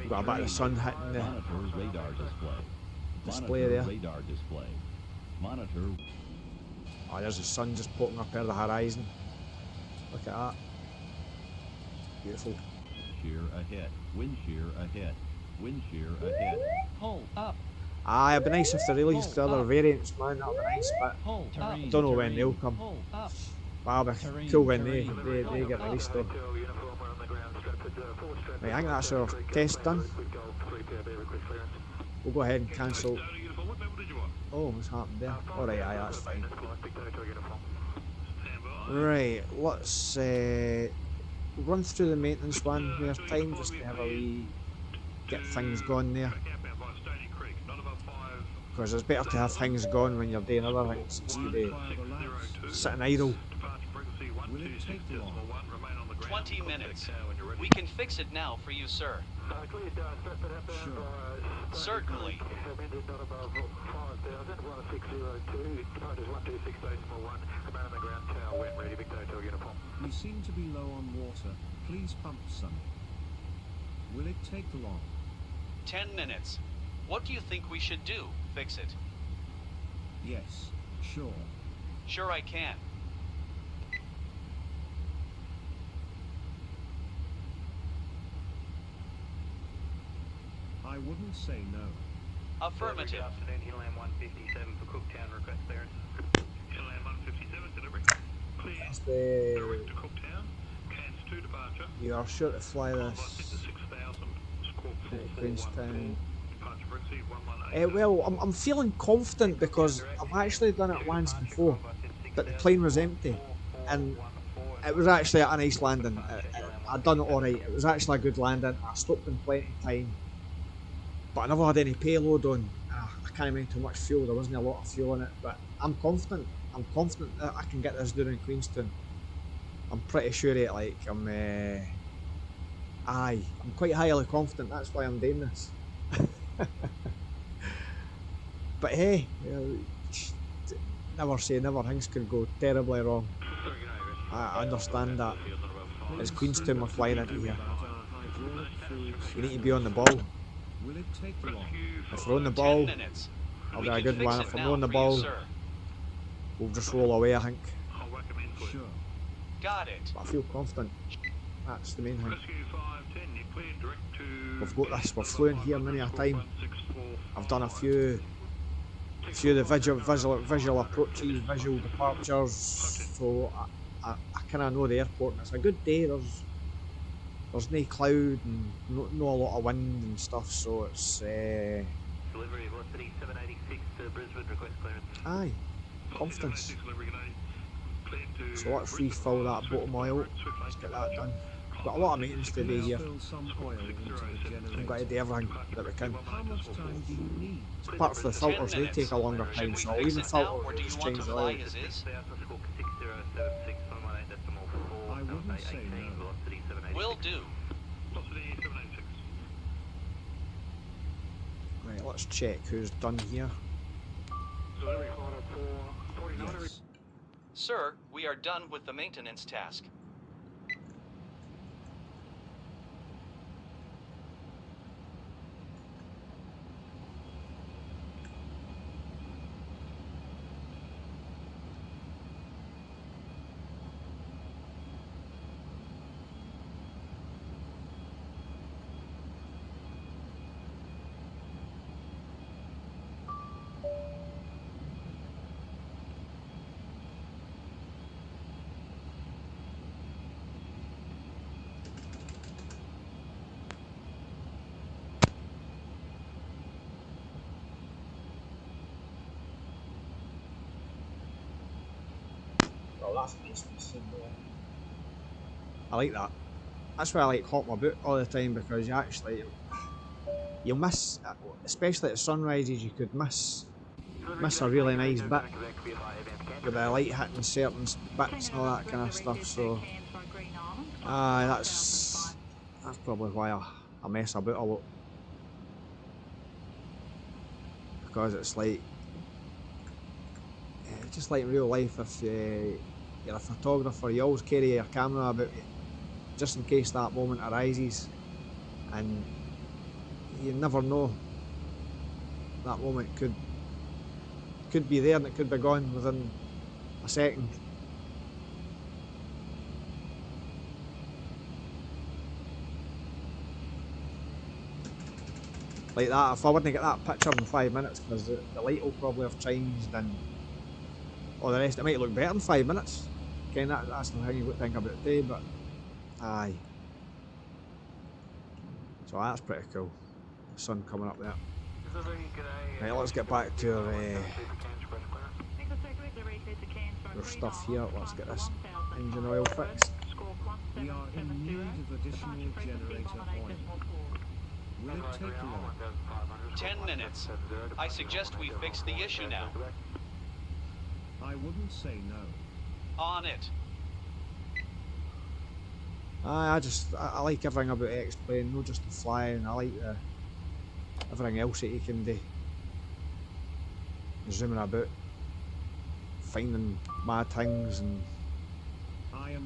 Got a bit of the sun hitting the Monitor radar display. display there. Radar display. Monitor. Oh, there's the sun just poking up over the horizon. Look at that. Beautiful. Shear ahead. Wind shear ahead. Wind shear ahead. Pull up. Aye, it'd be nice if they released the other variants, man. That'd be nice, but I don't know when they'll come. Well, it'll be cool when they get released though. Right, I think that's our test done. We'll go ahead and cancel. Oh, what's happened there? Alright, aye, that's fine. Right, let's run through the maintenance one. We have time just to have a wee get things going there. Because it's better to have things going when you're doing other things instead of sitting idle. 20 minutes. We can fix it now for you, sir. Certainly. We seem to be low on water. Please pump some. Will it take long? 10 minutes. What do you think we should do? Fix it? Yes, sure. Sure I can. I wouldn't say no. Affirmative. Good afternoon, Inland 157 for Cooktown, request clearance. Inland 157, delivery. Clear. That's the... Direct to Cooktown. Cairns 2 departure. You are sure to fly this. 6,000. Squawk Queenstown. Departure frequency 118. Well, I'm feeling confident because I've actually done it once before, but the plane was empty, and it was actually a nice landing. I done it alright. It was actually a good landing. I stopped in plenty of time, but I never had any payload on. I can't remember too much fuel. There wasn't a lot of fuel in it, but I'm confident. I'm confident that I can get this done in Queenstown. I'm pretty sure it. Like I'm quite highly confident. That's why I'm doing this. But hey, never say never. Things could go terribly wrong. I understand that. It's Queenstown we're flying into here. We need to be on the ball. Will it take long? If we're on the ball, 10 minutes. I'll We be a can good fix one. it If we're now not on the for you, ball, sir. we'll just roll away, I think. I'll whack 'em in for you. Sure. Got it. But I feel confident. That's the main thing. Rescue 510, you're cleared direct to... We've got this. We've flown here many a time. I've done a few of the visual approaches, visual departures, so I kind of know the airport, and it's a good day. There's no cloud and no a lot of wind and stuff, so it's Delivery velocity 786 to Brisbane, request clearance. aye, confidence. So let's refill that bottom oil. Let's get that done. Got a lot of maintenance to do here. Fill some oil into the We've got to generator. do everything that we can. How much time do you need? Apart from the 10 filters, they minutes. take a longer Should time, we so I'll fix leave the it now, or filters do and you just want change to the fly oil. as is? 6076, Sunlight, decimal 4, I wouldn't say 18, no. velocity 786. Will do. Velocity 786. Right, let's check who's done here. Delivery 449. Yes. Sir, we are done with the maintenance task. Oh, that's nice. I like that. That's why I like hot my boot all the time, because you'll miss, especially at sunrises, you could miss a really nice bit with the light hitting certain bits and all that kind of stuff. So, that's probably why I mess about a lot. because it's like, just like in real life, if you're a photographer, you always carry your camera about you, just in case that moment arises, and you never know, that moment could be there and it could be gone within a second. Like that, if I wouldn't get that picture in 5 minutes, because the light will probably have changed and all the rest, it might look better in 5 minutes. Again, that's the thing you would think about today, but aye. So that's pretty cool. The sun coming up there. Right, let's get back to our stuff here. Let's get this engine oil fixed. We are in need of additional generator oil. Will it take long? 10 minutes. I suggest we fix the issue now. I wouldn't say no. On it. I like everything about X-Plane, not just the flying. I like everything else that you can do. Zooming about, finding mad things, and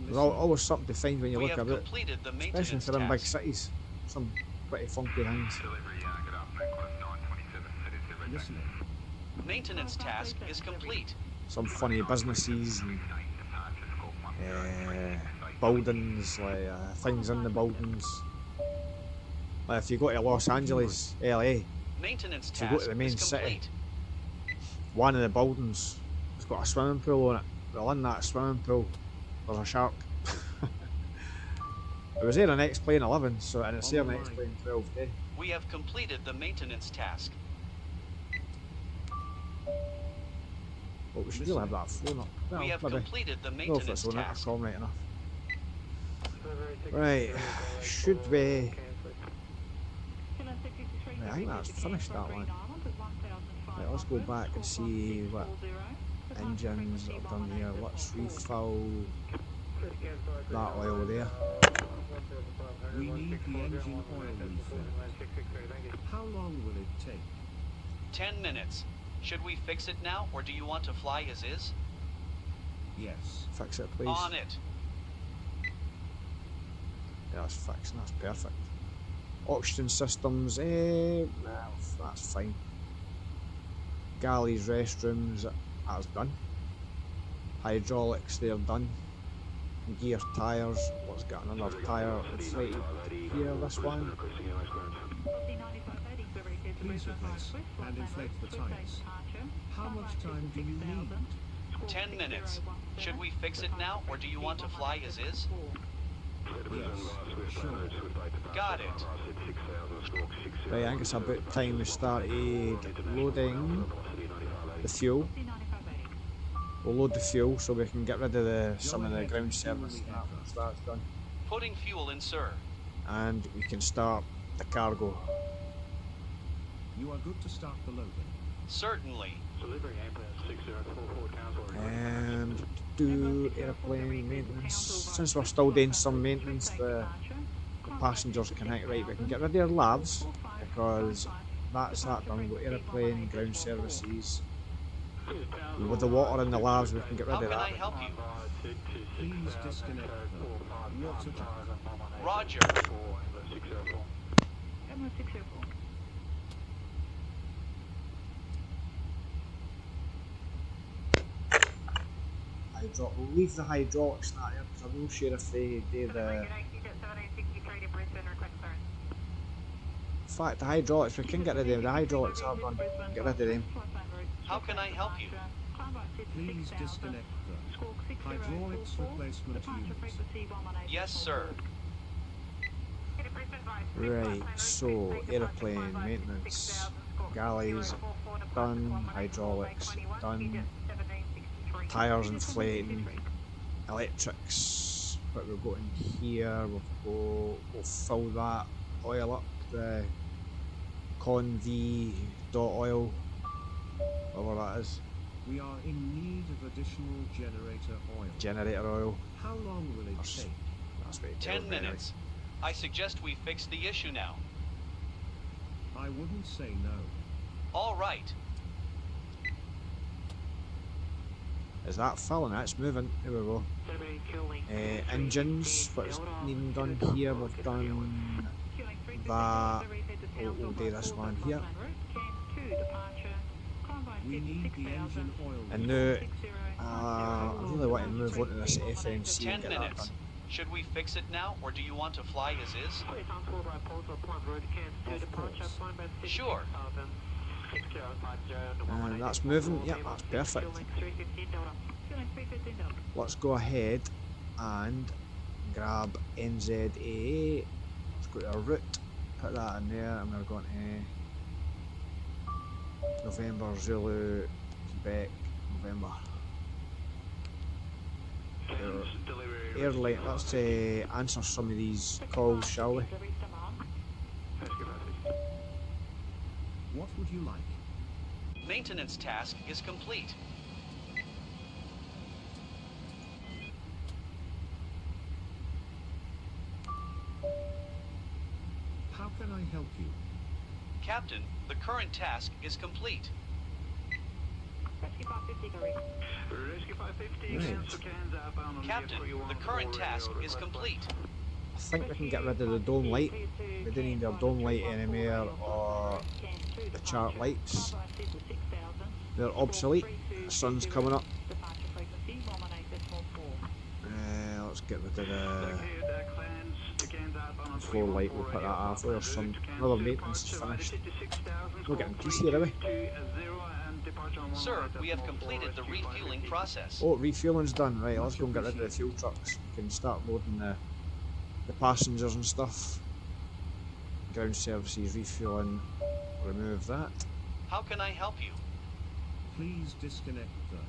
there's always something to find when you look about, especially if they're in big cities. Some pretty funky things. Maintenance task is complete. Some funny businesses and buildings, like things in the buildings. Like if you go to Los Angeles, LA, Maintenance if you go to the main city, one of the buildings has got a swimming pool on it. Well, in that swimming pool, there's a shark. It was there in X-Plane 11, so, and it's there in X-Plane 12 today. We have completed the maintenance task. But we should really have that phone up. Well, We have maybe. completed the I don't know if maintenance it's on task. intercom right enough. Right, should we... Right, I think that's finished that one. Right, let's go back and see what engines are done here. Let's refill that oil there. We need the engine oil refill. How long will it take? 10 minutes. Should we fix it now, or do you want to fly as is? Yes. Fix it, please. On it. Yeah, that's fixed. That's perfect. Oxygen systems, that's fine. Galleys, restrooms, that's done. Hydraulics, they're done. Gear tyres, let's get another tyre inflated here, this one. Please replace and inflate the tires. How much time do you need? 10 minutes. Should we fix it now, or do you want to fly as is? Yes, sure. Got it. Right, I think it's about time we started loading the fuel. We'll load the fuel so we can get rid of some of the ground service and that once that's done. Putting fuel in, sir. And we can start the cargo. You are good to start the loading. Certainly. And do airplane maintenance. Since we're still doing some maintenance, the passengers can hang right. We can get rid of their labs because that's that done. We've got airplane, ground services. With the water in the labs, we can get rid How of can I that. help you? Please disconnect them. Lots of Roger. We'll leave the hydraulics not here because I'm not sure if they do the... In fact, the hydraulics, we can get rid of them. The hydraulics are done. Get rid of them. How can I help you? Please disconnect them. Hydraulics replacement unit. Yes, sir. Right, so airplane maintenance, galleys done, hydraulics done, tyres inflating, electrics, but we'll go in here, we'll fill that oil up, the conv dot oil, whatever that is. We are in need of additional generator oil. Generator oil. How long will it take? That's what it 10 tells me, minutes. I suggest we fix the issue now. I wouldn't say no. All right. Is that filling? That's moving. Here we go. Engines, what's needing done here? We've done that. We'll do this one here. We need the engine oil. And now, I really want to move on to this FMC and 10 get that minutes. done. Should we fix it now, or do you want to fly as is? Sure. And that's moving. Yep, that's perfect. Let's go ahead and grab NZAA. Let's go to our route, put that in there, and we're going to November, Zulu, Quebec, November. Airline, let's answer some of these calls, shall we? What would you like? Maintenance task is complete. How can I help you? Captain, the current task is complete. Rescue 550, Right. cancel cans outbound on Captain, the current task is complete. I think we can get rid of the dome light. We don't need our dome light anymore, or the chart lights. They're obsolete. The sun's coming up. Let's get rid of the floor light. We'll put that after. There's some another maintenance is finished. We're getting peace here, are we? Sir, we have completed the refueling process. Oh, refueling's done. Right, let's go and get rid of the fuel trucks. We can start loading the passengers and stuff. Ground services, refueling. Remove that. How can I help you? Please disconnect the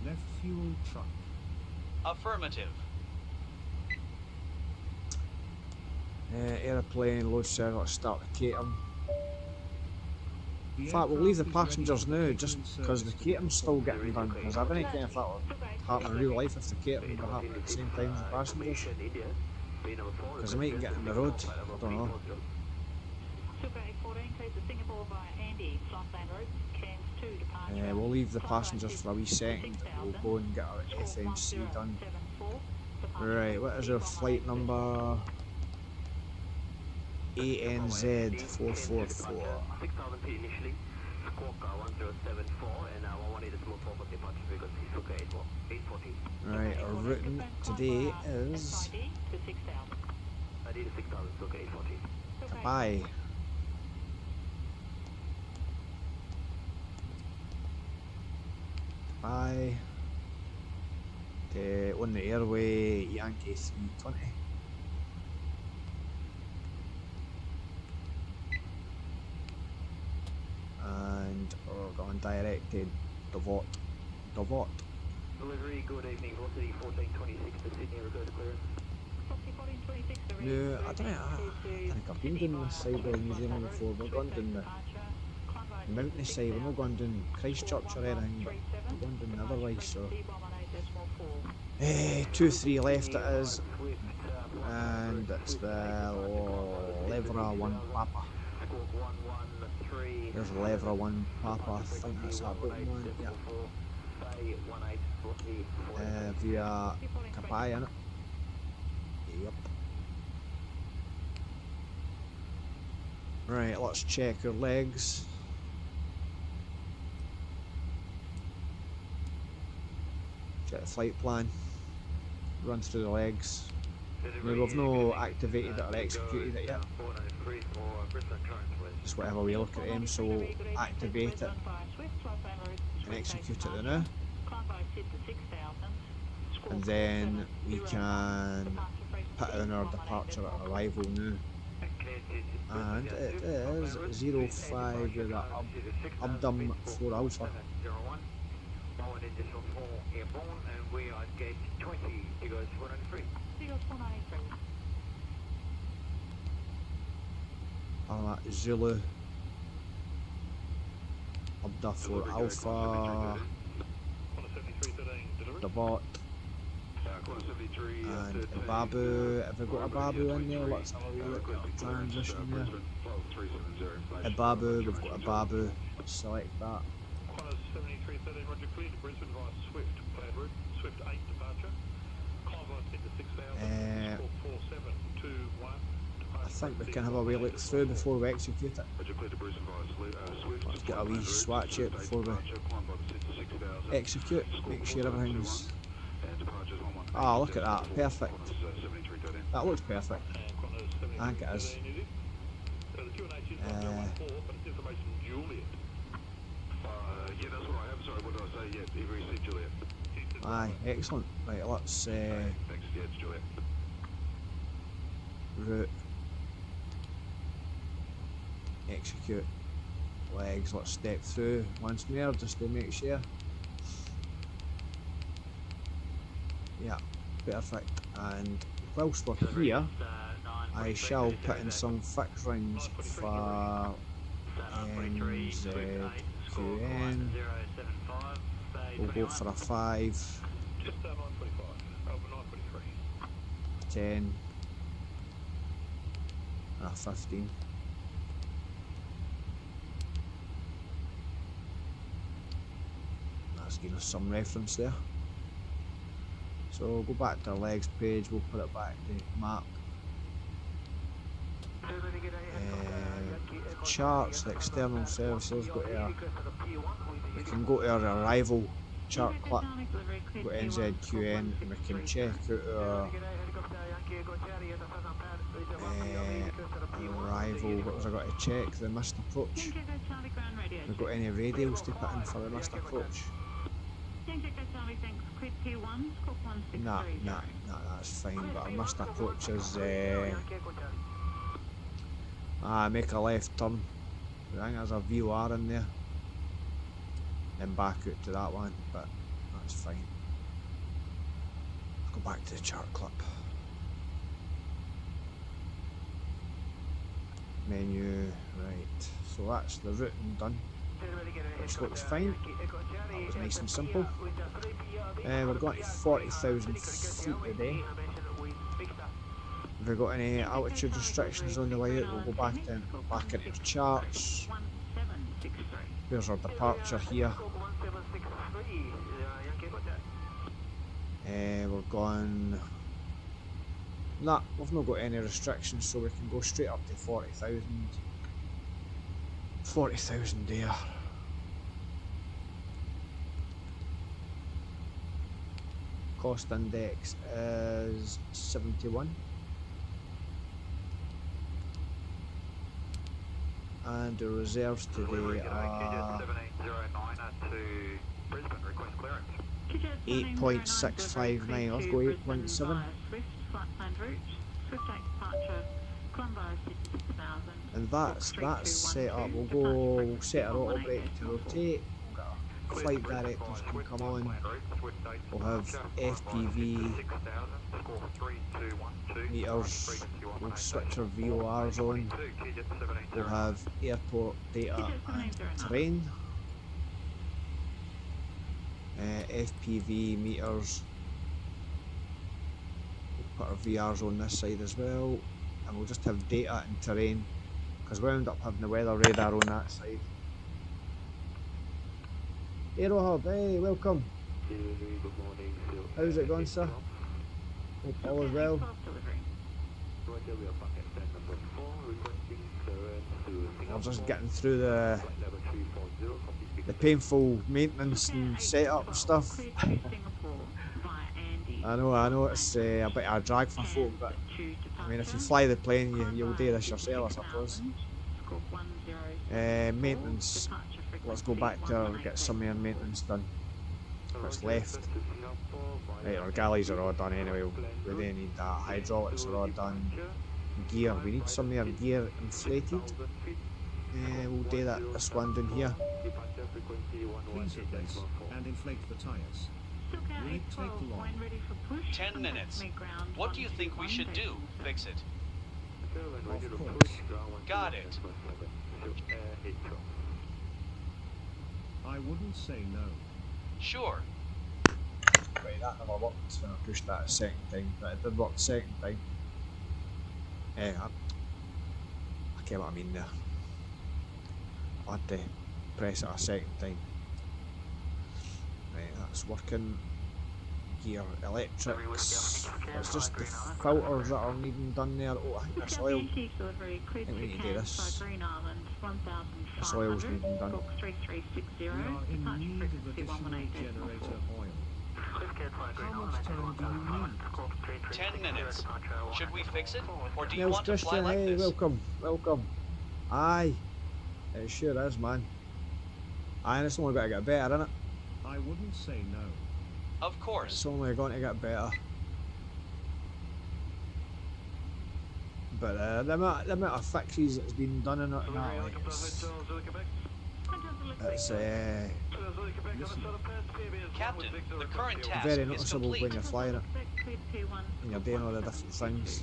left fuel truck. Affirmative. Airplane, load service, let's start the catering. In fact, we'll leave the passengers now, just because the catering's still getting done. Because I don't care if that would happen in real life if the catering would happen at the same time as the passengers. Because they might get in the road, I don't know. We'll leave the passengers for a wee second. We'll go and get our FMC done. Right, what is our flight number? ANZ 444. 6000 feet initially, squawk 1074, and 118 is more forward departure frequency, Suka 840. Right, our routing today is ID to 6000, Suka 840. KAPAI. KAPAI. On the airway, Yankee 320. And we're going direct to DOVOT. DOVOT. Delivery, good evening, velocity 1426 to Sydney, we're good to clearance. No, I don't think I've been down this side of New Zealand before. We're going down the mountain side, we're not going down Christchurch or anything, but we're going down the other way, so... 2-3 left it is, and it's the Levra 1 Papa. There's Levra 1 Papa, I think that's that bottom one, yeah. Via KAPAI, innit? Yep. Right, let's check our legs. Check the flight plan. Run through the legs. Now we've no activated it or executed it yet. Just whatever we look at them, so we'll activate it and execute it now. And then we can put in our departure at arrival now. And it is 05 with a Abdum 4 Alpha. Zulu Abda 4 Alpha, DOVOT, and a Babu. Have we got a Babu in there? Let's have a wee look at the transition there. A Babu, we've got a Babu. Select that. Qantas 7313, roger, clear to Brisbane via Swift, planned route, Swift 8 departure. Climb velocity to 6,000, score 4721. I think we can have a wee look through before we execute it. Roger, clear to Brisbane via Swift. Let's get a wee swatch out before we execute. Make sure everything's... Ah, look at that, perfect. That looks perfect. I think it is. Yeah, that's what I have. Sorry, what did I say? Yeah, every seat Juliet. Aye, excellent. Right, let's Thanks, yeah, it's Juliet. route, execute, legs. Let's step through once more just to make sure. Yeah, perfect. And whilst we're here, I shall put in some fixed rings for NZQN. We'll go for a 5, Just 925, over 923. 10, and a 15. That's giving us some reference there. So we'll go back to our legs page, we'll put it back to map. Charts, the external services, go to our, we can go to our arrival chart clip, go to NZQN, and we can check out our arrival. What was I got to check? The missed approach. We've got any radials to put in for the missed approach? Nah, that's fine, but our missed approach is make a left turn. I think there's a VOR in there. Then back out to that one, but that's fine. I'll go back to the chart clip. Menu, right. So that's the routing done, which looks fine. That was nice and simple. We're going to 40,000 feet a day. If we've got any altitude restrictions on the way out, we'll go back into the charts. There's our departure here. We're going... Nah, we've not got any restrictions, so we can go straight up to 40,000. 40,000 there. Cost index is 71. And the reserves today are 8.659. Let's go 8.7. And that's set up. We'll set our auto brake to rotate. Flight directors can come on. We'll have FPV meters. We'll switch our VORs on. We'll have airport data and terrain. FPV meters. We'll put our VRs on this side as well. And we'll just have data and terrain, because we end up having the weather radar on that side. Aero Hub, hey, welcome. How's it going, sir? Hope all is well. I'm just getting through the painful maintenance and setup stuff. I know it's a bit of a drag for folk, but I mean, if you fly the plane, you'll do this yourself, I suppose. Maintenance. Let's go back to get some of our maintenance done. What's left? Right, our galleys are all done anyway. We don't need that. Hydraulics are all done. Gear. We need some of our gear inflated. We'll do that. This one down here. Please replace and inflate the tires. Will it take long? 10 minutes. What do you think we should do? Fix it. Of course. Got it. I wouldn't say no. Sure. Right, that never worked when I pushed that a second time, but it did work the second time. I get what I mean there. I had to press it a second time. that's working. Gear electrics. It's just the filters that are needing done there. Oh, I think this oil. I think we need to do this. This oil's needing done. We are in need of additional generator oil. How much time do you need? 10 minutes. Should we fix it, or do you Nels want to fly Christian, like hey, this? welcome. Aye. It sure is, man. Aye, and it's only got to get better, innit? I wouldn't say no. Of course. It's only going to get better. But the amount of fixes that's been done in it now, like, it's Captain, the current task very is noticeable complete. when you're flying it. And you're doing all the different things.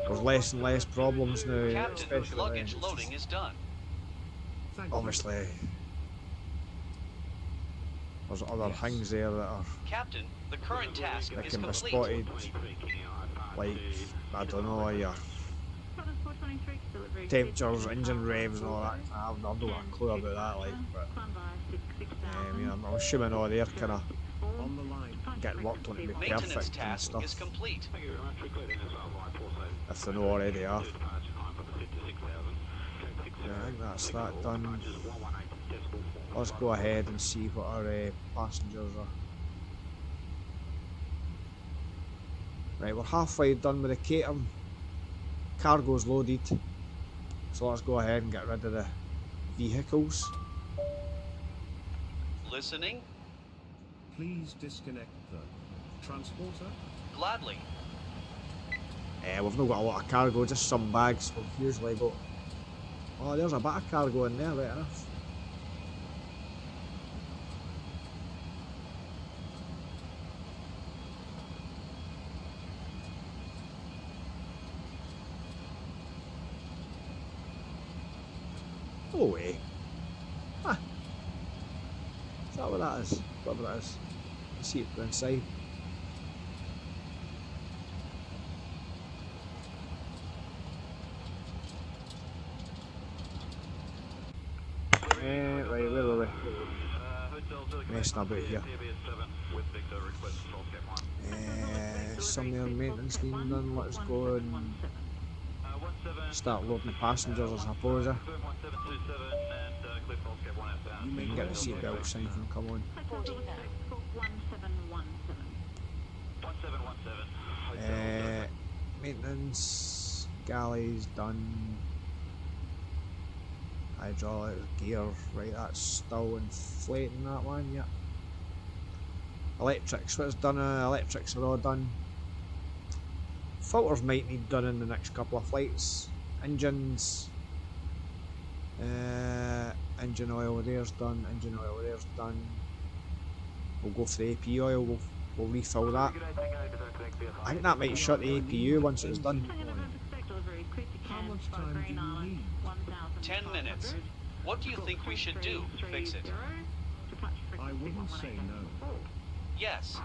There's less and less problems now, Captain, especially luggage loading is done. Thank you. obviously. There's other things there that are Captain, the current task that is can be complete. spotted, like, I don't know, your temperatures, engine revs and all that. I've not got a clue about that, like, but you know, I'm assuming all they're kind of On the line. getting worked on to be Maintenance perfect and task stuff, is complete. if they know already are. Yeah, I think that's that done. Let's go ahead and see what our passengers are. Right, we're halfway done with the catering. Cargo's loaded. So let's go ahead and get rid of the vehicles. Listening? Please disconnect the transporter. Gladly. We've not got a lot of cargo, just some bags. We've usually got... Oh, there's a bit of cargo in there, right enough. No way. Huh. Is that what that is? Whatever that is. Let's see it go inside. Right, where were we? Messing about here. Somewhere maintenance being done. Let's go and start loading passengers, I suppose. You can get the seatbelt sign from come on. Maintenance, galleys done. Hydraulic gear, right, that's still inflating that one, yeah. Electrics, what's done? Electrics are all done. Filters might need done in the next couple of flights. Engines, engine oil there's done, engine oil there's done. We'll go for the AP oil, we'll refill that. I think that might shut the APU once it's done. How much time do you need? 10 minutes. What do you think we should do? Fix it? I wouldn't say no. Yes.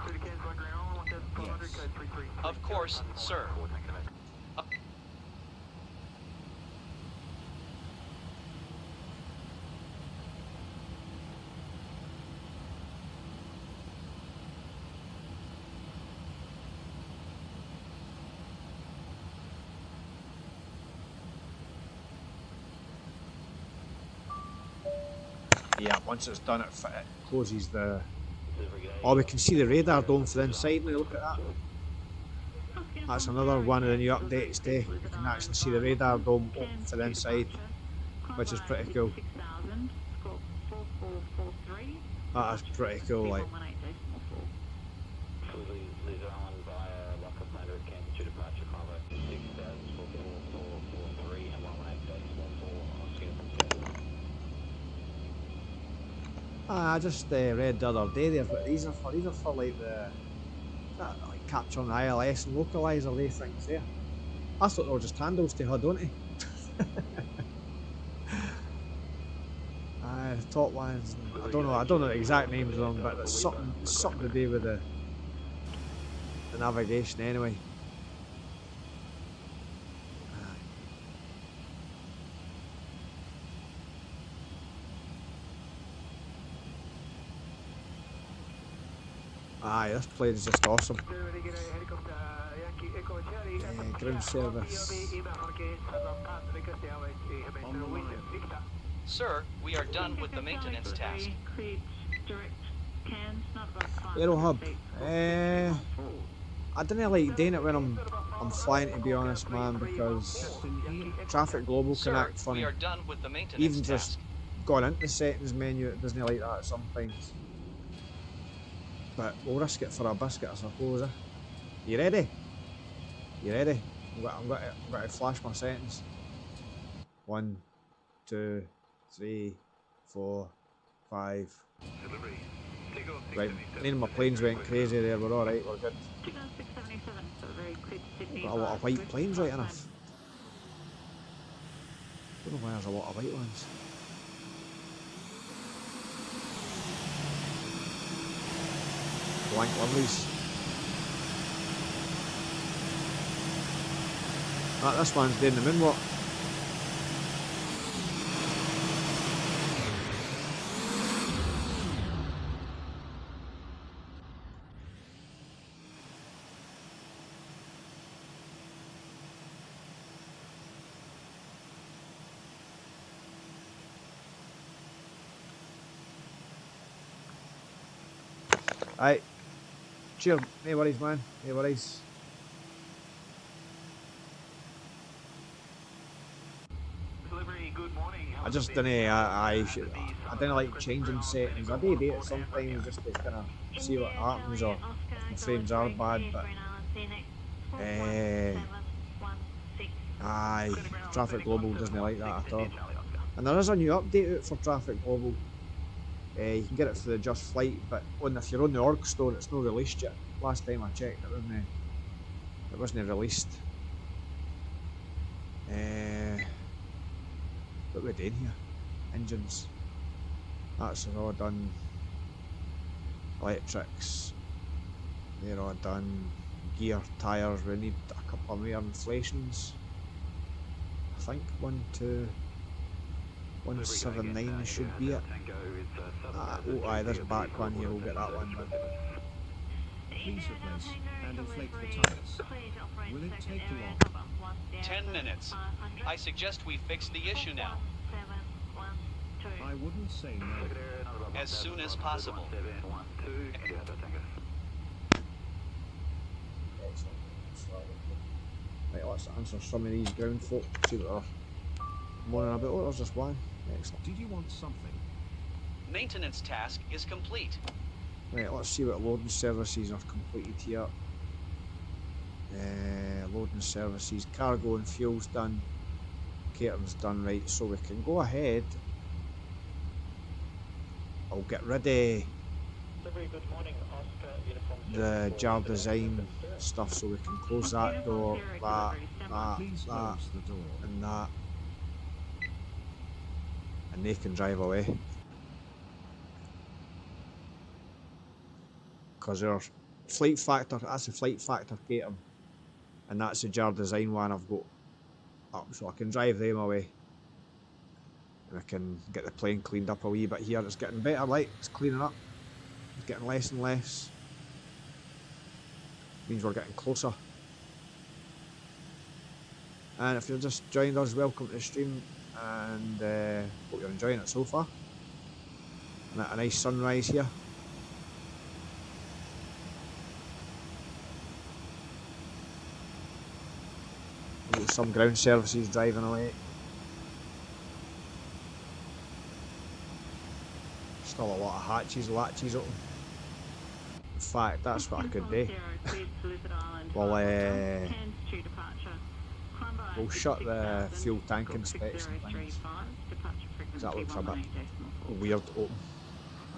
Yes. Of course, sir. Yeah, once it's done, it closes the... Oh, we can see the radar dome for the inside now, look at that. That's another one of the new updates today. You can actually see the radar dome open for the inside, which is pretty cool. That is pretty cool, like. I just read the other day there, but these are for like the like capturing the ILS and localizer they things there. I thought they were just handles to HUD, don't they? The top ones, I don't know the exact names of them, but it's something to do with the navigation anyway. Aye, this plane is just awesome. Ground service. Sir, we are done with the maintenance task. Aero hub. I don't like doing it when I'm flying, to be honest, man, because Traffic Global can act Sir, funny. we are done with the maintenance Even task. just going into the settings menu, it doesn't like that sometimes. But we'll risk it for a biscuit, I suppose. You ready? You ready? I'm going to flash my settings. 1, 2, 3, 4, 5. Right, none of my planes went crazy there, we're alright, we're good. Got a lot of white planes, right enough. Don't know why there's a lot of white ones. Blank liveries. Ah, this one's doing the moonwalk. Aye. Cheers, no worries, man, no worries. I just didn't, I didn't like changing settings. I do it sometimes just to kind of see what happens, or if my frames are bad, but aye, Traffic Global doesn't like that at all. And there is a new update out for Traffic Global. You can get it for the Just Flight, but if you're on the org store, it's not released yet. Last time I checked, it wasn't released. What are we doing here? Engines. That's all done. Electrics. They're all done. Gear, tyres. We need a couple more inflations. I think 179 should be it. Oh aye, this back one here, we'll get that one done. Please replace and inflate the tires. Will it take long? 10 minutes. I suggest we fix the issue now. I wouldn't say no. As soon as possible. Right, let's answer some of these ground folk, see what they're moaning about. Oh, there's just one. Excellent. Did you want something? Maintenance task is complete. Right, let's see what loading services are completed here. Loading services, cargo and fuel's done, catering's done. Right, so we can go ahead. I'll get rid of the jar design stuff, so we can close that door, that, Please close the door. and that, and they can drive away. Because there's flight factor, that's the flight factor catering, and that's the jar design one I've got up, so I can drive them away. And I can get the plane cleaned up a wee bit here. It's getting better, like, it's cleaning up. It's getting less and less. Means we're getting closer. And if you're just joined us, welcome to the stream, and hope you're enjoying it so far. And a nice sunrise here. Some ground services driving away. Still a lot of latches open. In fact, that's what I could do. Well, we'll shut the fuel tank inspection things. Because that looks a bit weird open.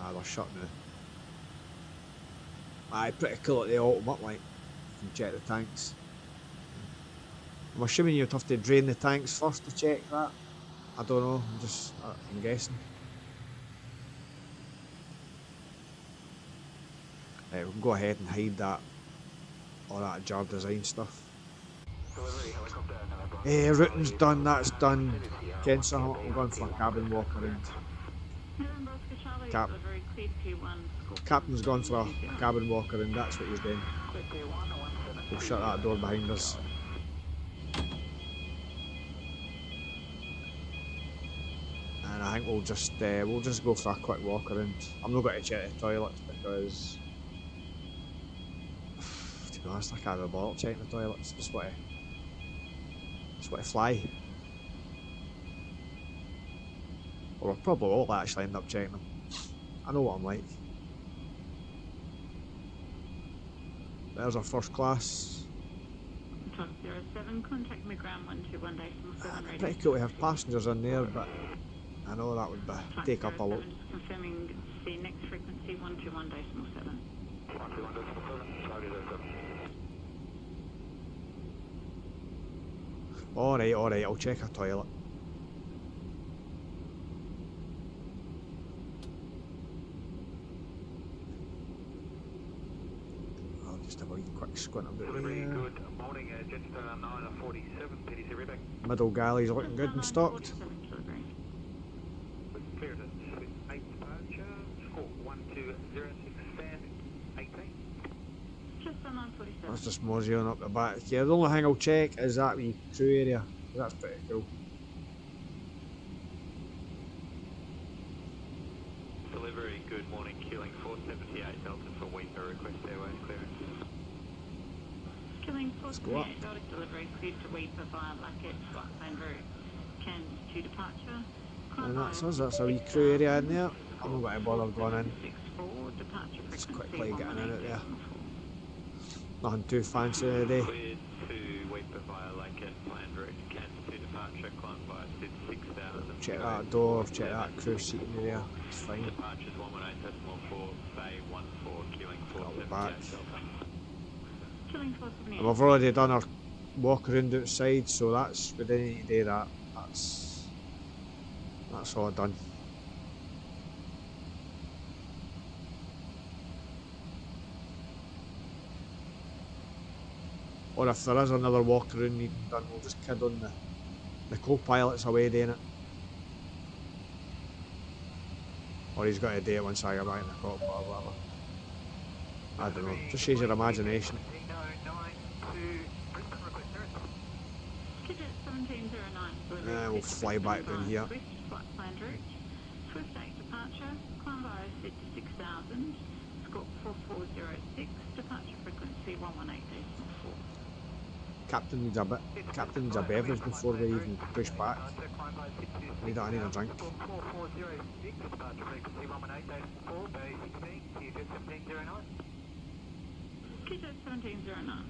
Ah, they're shut now. Aye, pretty cool that they all open up, like. You can check the tanks. I'm assuming you'd have to drain the tanks first to check that. I don't know, I'm guessing. Right, we can go ahead and hide that, all that jar design stuff. Routing's done, that's done. Kensa, I'm going for a cabin walk around. Cap. Captain's gone for a cabin walker and that's what he's doing. We'll shut that door behind us. And I think we'll just go for a quick walk around. I'm not going to check the toilets because, to be honest, I can't be bothered checking the toilets. Just want to fly. Or we'll probably all actually end up checking them. I know what I'm like. There's our first class. Talk 07, contact me ground 121.7. Pretty cool to have passengers in there, but I know that would take up a lot. Just confirming the next frequency 121.7. Alright, I'll check a toilet. I'll just have a wee quick squint about Good there. morning, Jetstone 947, PDC Reback. Middle galley's looking good and stocked. Clearance with 8 departure, score 1206, stand 18. Just on 947. That's just moseying up the back here. The only thing I'll check is that wee crew area. That's pretty cool. Delivery, good morning, Killing 478 Delta for Weeper, request airways clearance. Killing Let's go up. 478 Delta delivery cleared to Weeper via Blackhead flight plan route. Cairns to departure. And that's us, that's a wee crew area in there. I'm not going to bother going in. 64 departure Just frequency quickly getting in and out there. 118.4. Nothing too fancy today. Cleared to Weeper via Lakehead planned route, Cairns to departure, climb by SID 6000. Check that door, check that crew seating area. It's fine. Departures 118.4, Bay 14, Killing back. 478 Delta. Killing 478. And we've already done our walk around outside, so we didn't need to do that. That's all done. Or if there is another walk around needing done, we'll just kid on the co-pilot's away doing it. Or he's got to do it once I get back in the cockpit or whatever. I don't know, just use your imagination. Digit 1709. We'll fly back down here. Swift flight planned route. Swift 8 departure. Climb by SID 6000. Score 4406. Departure frequency 118.4. Captain needs a beverage before we even push back. I need a drink. Digit 1709.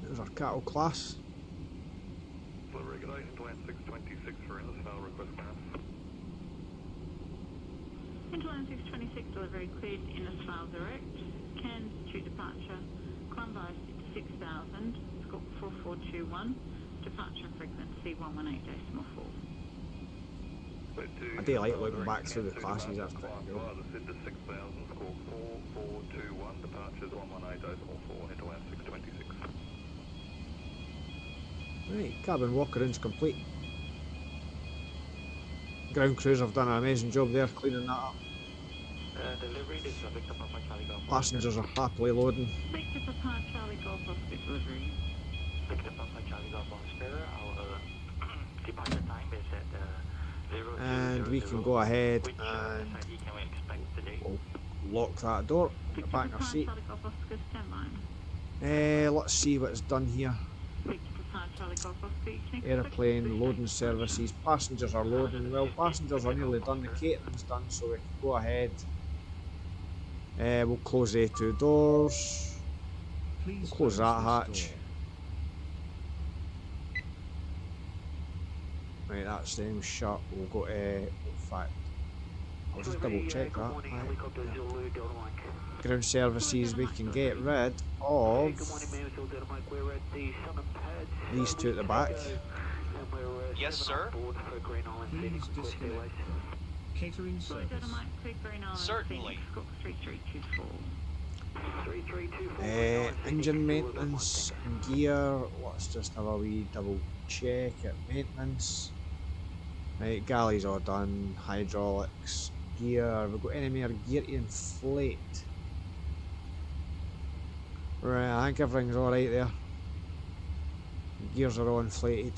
There's our cattle class. Delivery, good day, Interland 626 for Innisfail, request clearance. Interland 626 delivery cleared Innisfail direct. Cairns to departure. Climb by 6000. Score 4421. Departure frequency 118.4. I do like looking back through the classes, that's pretty cool. SID to 6000, score 4421, departures 118.4, Interland 626. Right, cabin walk around's complete. Ground crews have done an amazing job there cleaning that up. Delivery, this is Victor Papa Charlie Golf. Passengers are happily loading. Victor Papa Charlie Golf Oscar delivery. Victor Papa Charlie Golf Oscar, our departure time is at 0. And we can go ahead Which and SID can we expect today? we'll lock that door, get back in our seat. Charlie Golf Oscar standby. Let's see what's done here. Victor Papa Charlie Golf Oscar. Airplane, loading services, passengers are loading. Well, passengers are nearly done, the catering's done, so we can go ahead. We'll close the A2 doors. We'll close that hatch. Right, that's them shut. We'll go to, in fact, I'll just double check that. Right. Ground services, we can get rid of these two at the back. Yes, sir. Please disconnect. Catering service. Certainly. Engine maintenance, gear, let's just have a wee double check at maintenance. Right, galleys all done, hydraulics, gear, we've got any more gear to inflate. Right, I think everything's alright there. Gears are all inflated.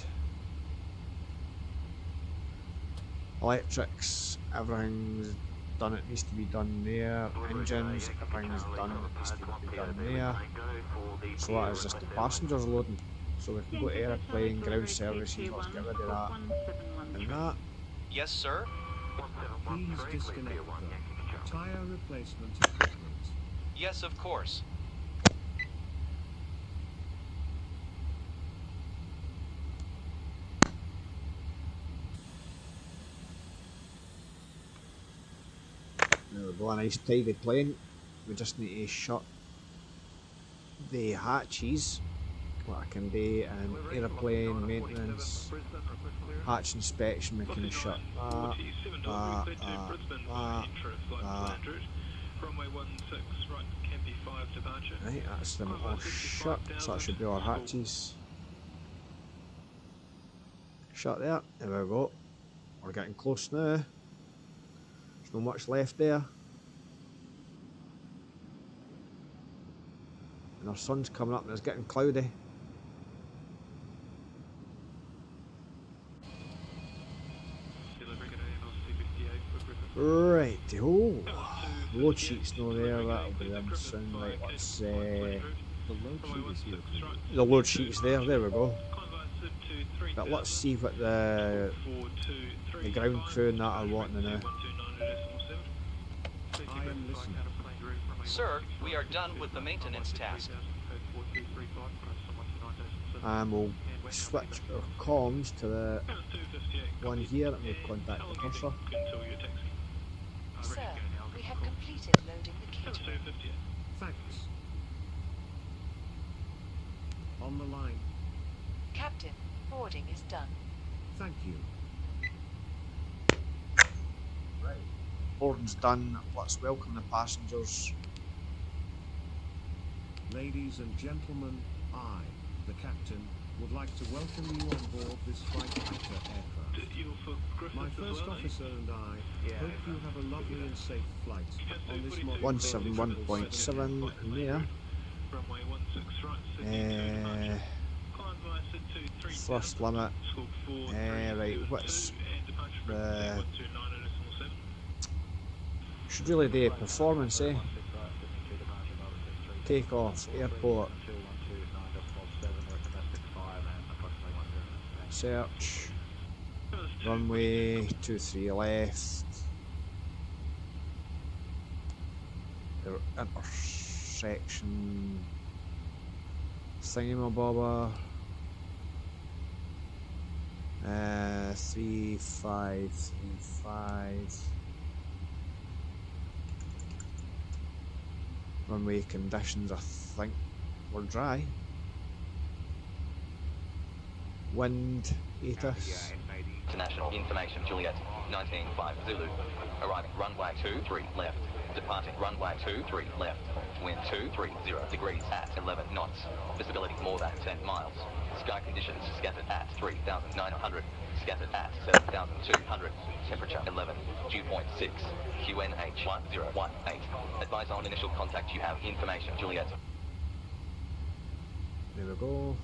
Electrics, everything's done, it needs to be done there. Engines, everything's done, it needs to be done there. So that is just the passengers loading. So we can go to airplane, ground services, let's get rid of that. And that. Yes, sir. Please disconnect the tire replacement equipment. Yes, of course. There we go, a nice tidy plane. We just need to shut the hatches. What I can do, and aeroplane maintenance, hatch inspection, we can shut that. Right, that's them all shut, so that should be our hatches. Shut there, there we go. We're getting close now. There's not much left there. And our sun's coming up and it's getting cloudy. Right, oh, load sheet's no there, that'll be them soon. Right, let's the load sheet's there we go. But let's see what the ground crew and that are wanting now. I am listening. Sir, we are done with the maintenance task. And we'll switch our comms to the one here that we've contacted the purser. Sir, we have completed loading the catering. Thanks. On the line. Captain, boarding is done. Thank you. Right, boarding's done. Let's welcome the passengers. Ladies and gentlemen, I, the captain, would like to welcome you on board this flight fighter aircraft. My first officer and I hope you have a lovely and safe flight on this model 171.7 in there. Thrust limit. Right, what's the... Should really do a performance, eh? Takeoff, airport. Search. Runway 23 left. The intersection thingamabobber. 3535. Runway conditions, I think we're dry. Wind 8 us. International information, Juliet, 19-5 Zulu. Arriving runway 23 left. Departing runway 23 left. Wind 230 degrees at 11 knots. Visibility more than 10 miles. Sky conditions scattered at 3,900. Scattered at 7,200. Temperature 11. Dew point 6. QNH 1018. Advise on initial contact. You have information, Juliet. There we go.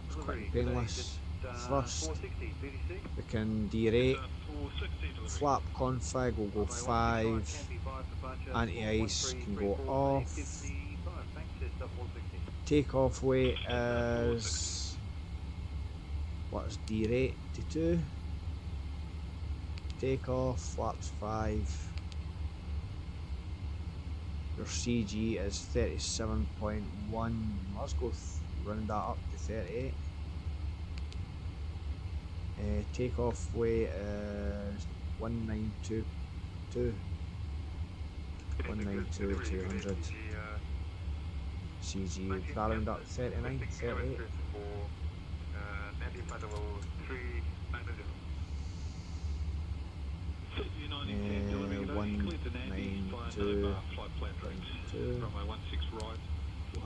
It's quite painless. Thrust. We can derate. Flap config will go 5. Anti-ice can go off. Takeoff weight is... What's derate to 2? Takeoff, flaps 5. Your CG is 37.1. Let's go round that up to 38. Takeoff weight is 1922. 192,200. CG, would that round up to 39, 38?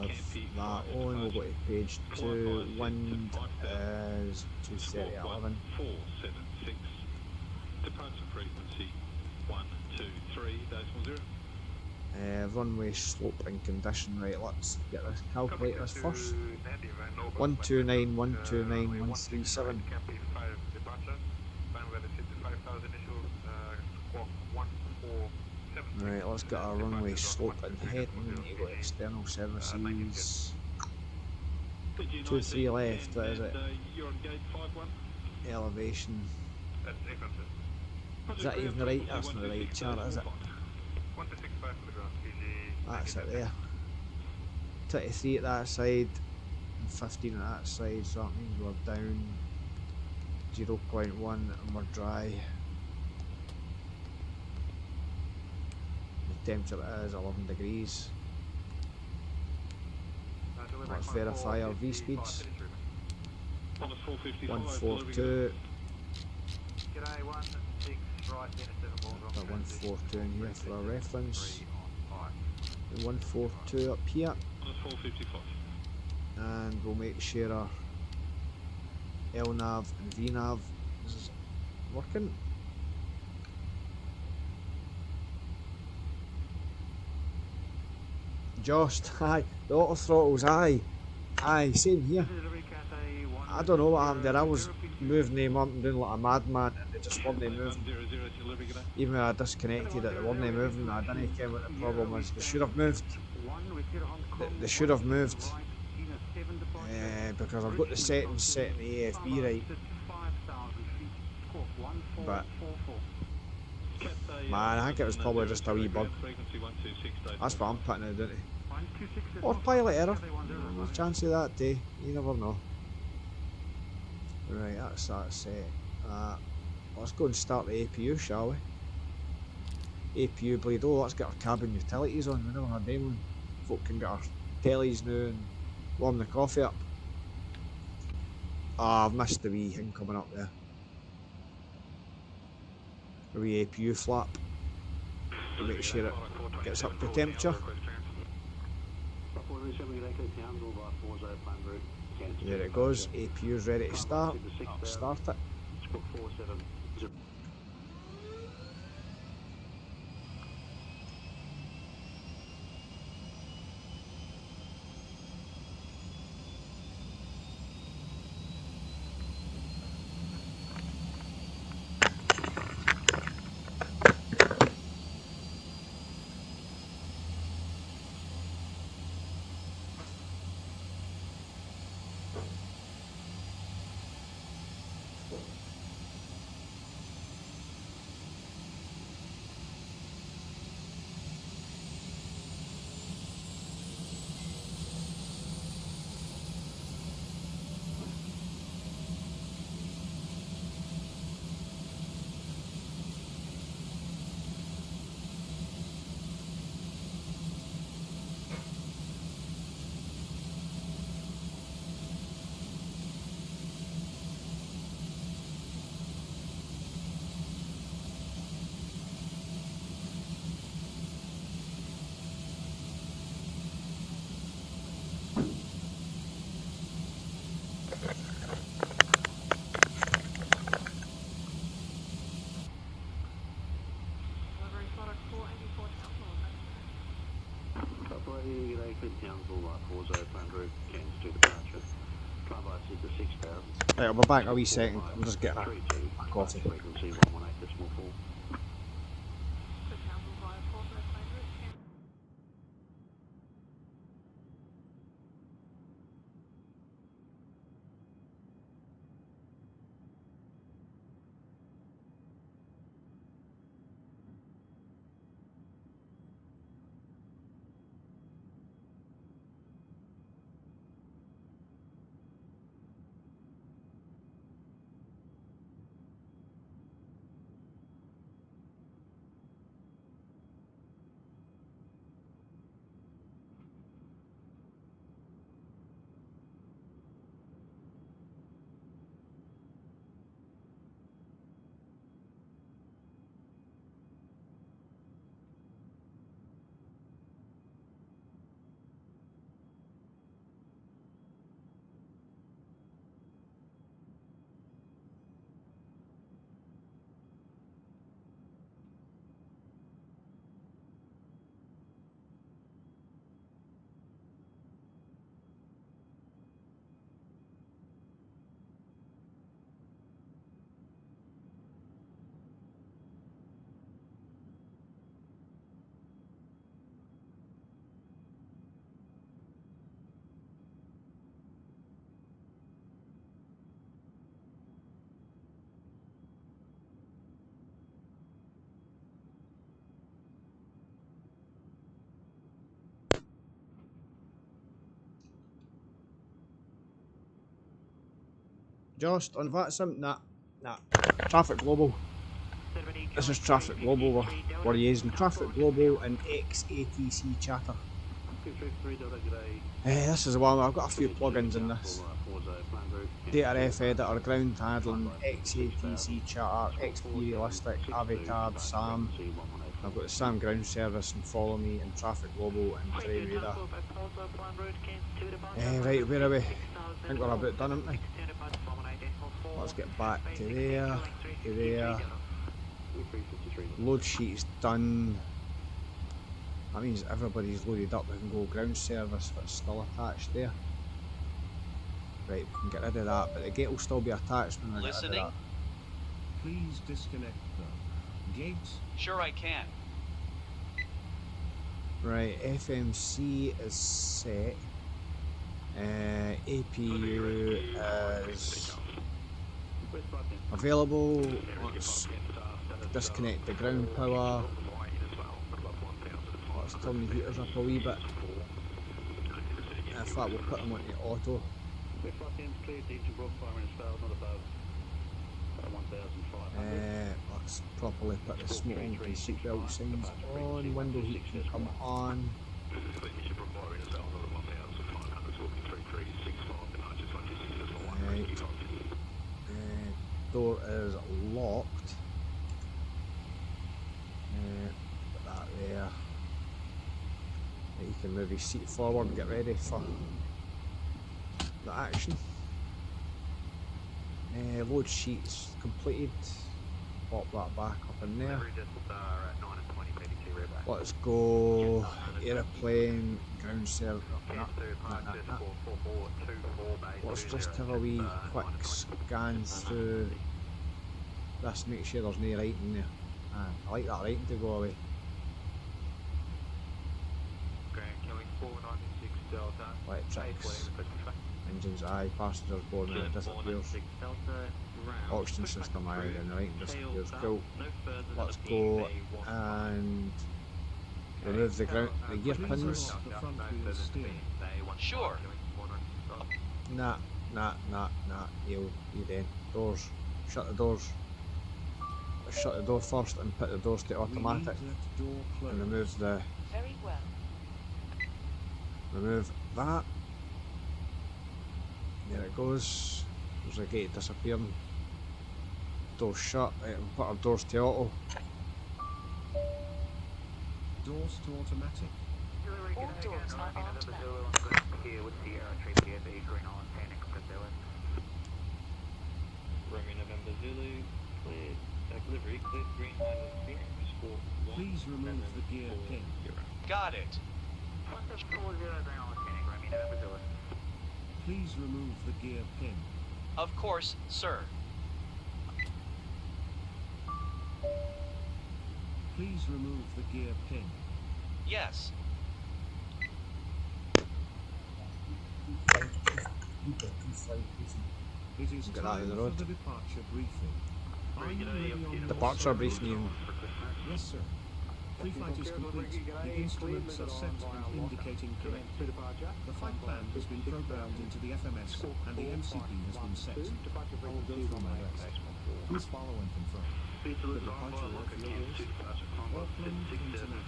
have that on. We'll go to page 2. Wind is 230 at 11. 476. Departure frequency 123.0. Runway slope and condition. Right, let's get this, calculate this first. 129, 129, 137. Right, let's get our runway slope and heading. You got external services. 23 left, what is it? Elevation. Is that even the right? That's not the right chart, is it? That's it there. 23 at that side and 15 at that side, so that means we're down 0.1 and we're dry. The temperature is 11 degrees. Let's verify our V speeds. 142. G'day, 16 right, 142 in here for our reference. 142 up here. 455. And we'll make sure our LNAV and VNAV is working. Just, aye, the auto throttles, aye, same here. I don't know what happened there, I was moving them up and doing like a madman and they just weren't moving. Even when I disconnected it, they weren't moving. I didn't care what the problem was. They should have moved. They should have moved. Because I've got the settings set in the AFB right. But man, I think it was probably just a wee bug. That's what I'm putting it down to. Or pilot error. There's a chance of that day. You never know. Right, that's that set. Let's go and start the APU, shall we? APU bleed. Oh, let's get our cabin utilities on. We never had them on. Folk can get our tellies now and warm the coffee up. Ah, I've missed the wee thing coming up there. The wee APU flap. To make sure it gets up to temperature. There it goes. APU's ready to start. I'll start it. Right, I'll be back a wee second. I'm just getting a coffee. Just on VATSIM? Nah. Traffic Global. This is Traffic Global. We're using Traffic Global and XATC Chatter. This is the one. I've got a few plugins in this. DRF Editor, Ground Handling, XATC Chatter, XP Realistic, Avitab, SAM. I've got the SAM Ground Service and Follow Me and Traffic Global and Terrain Radar. Right, where are we? I think we're about done, aren't we? Let's get back to there, to there. Load sheet's done. That means everybody's loaded up. We can go ground service, but it's still attached there. Right, we can get rid of that, but the gate will still be attached when I get rid of that. Please disconnect the gate. Sure I can. Right, FMC is set. APU is available. Let's disconnect the ground power. Let's turn the heaters up a wee bit. In fact, we'll put them onto auto. Let's properly put the smoke and seatbelt signs on. Window heat can come on. Right. Door is locked. Put that there. You can move your seat forward and get ready for the action. Load sheets completed. Pop that back up in there. Let's go aeroplane, ground service. Let's just have a wee quick scan through this, make sure there's no writing there. I like that writing to go away. Electrics, engines aye, passengers board and it disappears. Oxygen system aye, and the writing disappears. Cool. Let's go and remove the gear pins. Sure. Nah. You then. Doors. Shut the doors. Let's shut the door first and put the doors to automatic. And remove the. Very well. Remove that. There it goes. There's a gate disappearing. Doors shut. Right, we'll put our doors to auto. Doors to automatic. All doors are armed now. Romeo November Zulu, cleared. Delivery, cleared green line with bearings for 1. Please remove the gear pin. Got it. Please remove the gear pin. Of course, sir. Please remove the gear pin. Yes. It is Get out of time the for road. the departure briefing. Are you ready on Departure board? briefing. Yes, sir. Pre-flight is complete. The instruments are set and indicating correct. The flight plan has been programmed into the FMS and the MCP has been set. I will go through my list. Please follow and confirm. The departure airfield is Auckland-Queenstown.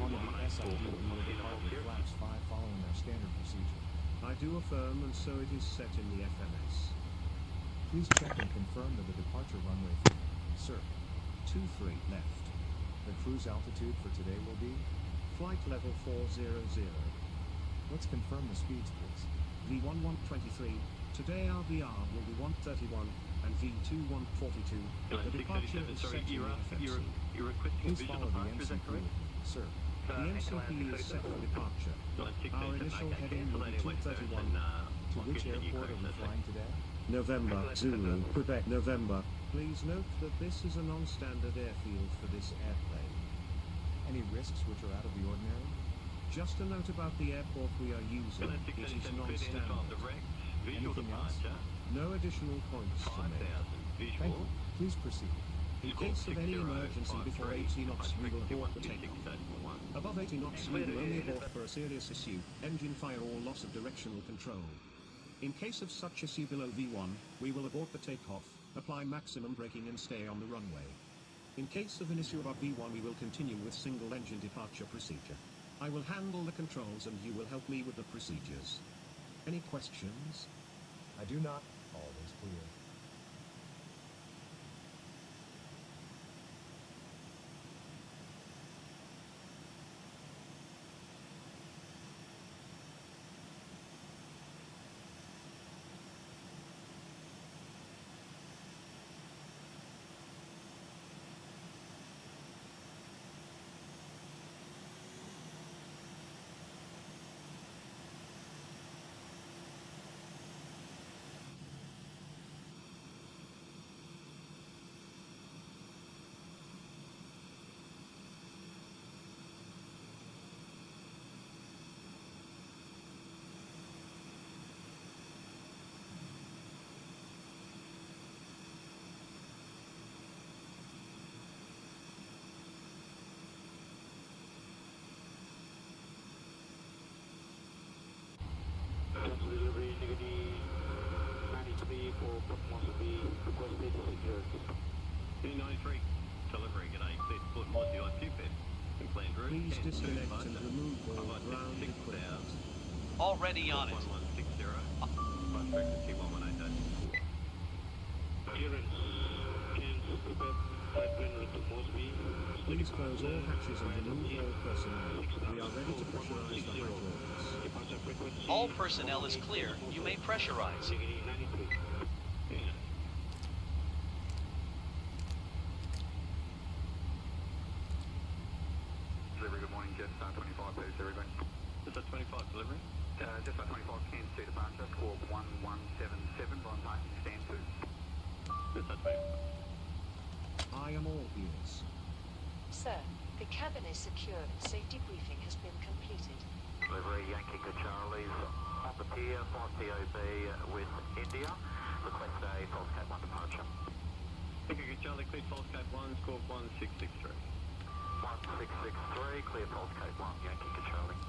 On the SID, we will depart with flaps 5 following our standard procedure. I do affirm, and so it is set in the FMS. Please check and confirm that the departure runway, sir, 23 left. The cruise altitude for today will be flight level 400. Let's confirm the speeds, please. V1123, today RVR will be 131 and V2 142. The departure is set in the FMC. Please follow the MCP, sir. The MCP is set for departure. Our initial heading will be 231. To which airport are we flying today? November, Zulu, Quebec, November. Please note that this is a non-standard airfield for this airplane. Any risks which are out of the ordinary? Just a note about the airport we are using. It is non-standard. Anything else? No additional points to make. Thank you. Please proceed. In case of any emergency before 80 knots, we will abort takeoff. Above 80 knots, we will only abort for a serious issue, engine fire or loss of directional control. In case of such issue below V1, we will abort the takeoff, apply maximum braking and stay on the runway. In case of an issue above V1, we will continue with single engine departure procedure. I will handle the controls and you will help me with the procedures. Any questions? I do not. All is clear. Cancel delivery, negative 93 for Port Moresby, requested 6 93, delivery, g'day, clear to Port Moresby on Cockpit. Planned route. Please Cairns disconnect 2 and remove all ground equipment. Already on it. 1160, bus frequency 118. Clearance, Cairns, prepare flight plan route to Moresby. Please close all hatches and remove all personnel. We are ready to pressurize the hydraulics. Departure frequency. All personnel is clear. You may pressurize. Negative 93. Delivery, good morning, Jet 25, please, everybody. Is that 25 delivery? Jet 25, Cairns 2 departure, squawk 1177, Ron Parking, stand 2. Is that 25? I am all ears. Sir, the cabin is secure. Safety briefing has been completed. Delivery, Yankee to Charlie's on the pier, 5TOB with India. Request a False Cape 1 departure. Yankee to Charlie, cleared False Cape 1, squawk 1663. 1663, clear False Cape 1, Yankee to Charlie.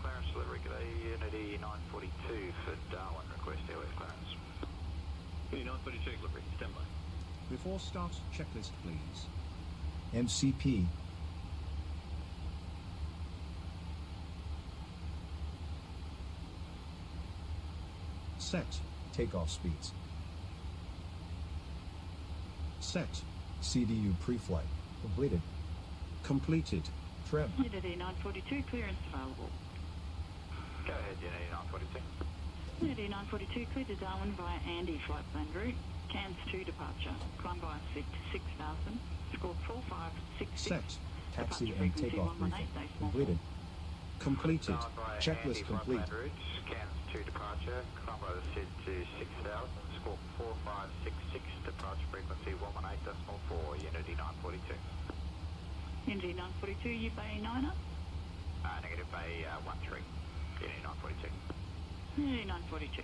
Clearance delivery, g'day, Unity 942 for Darwin, request airways clearance. 942 delivery, stand by. Before start, checklist please. MCP. Set. Takeoff speeds. Set. CDU pre-flight. Completed. Completed. Trim. Unity 942, clearance available. Go ahead, Unity 942. Unity 942, clear to Darwin via Andy flight plan route. Cairns 2 departure. Climb by 6000. Score 4566. Set. Taxi Departure and frequency takeoff 118, briefing. day small Completed. Completed. Checklist complete. Cairns 2 departure, climb by the SID to 6000, score 4566, departure frequency 118.4, Unity 942. Unity 942, you Bay 9er. Negative Bay 13, Unity 942. Unity 942.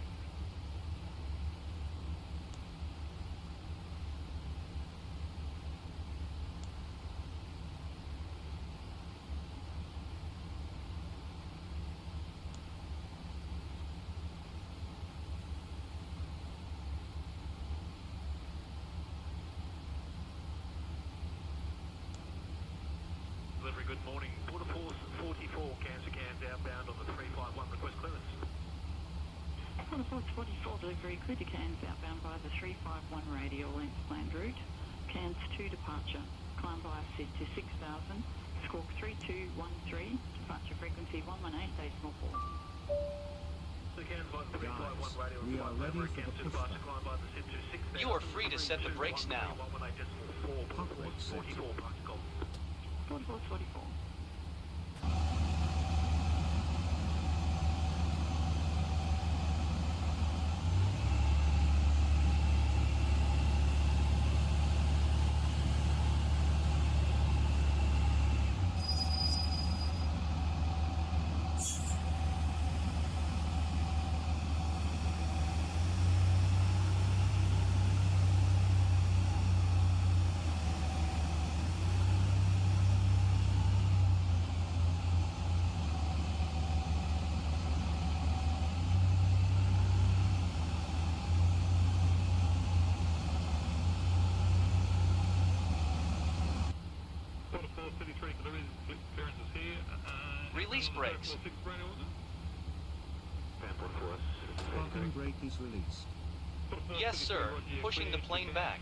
Delivery, good morning. Border Force 44, Cairns to Cairns outbound on the 351, request clearance. Border Force 44 delivery, clear to Cairns outbound by the 351 radial length planned route. Cairns 2 departure. Climb by SID to 6000. Squawk 3213. Departure frequency 118, decimal 4. The Cairns by the 351 radio we are ready for the departure, pushback. climb by the SID to 6000. You are free to set the brakes now. 118.4, Border Force 44, practical. Border Force 44. Release brakes. Parking brake is released. Yes, sir. Pushing the plane back.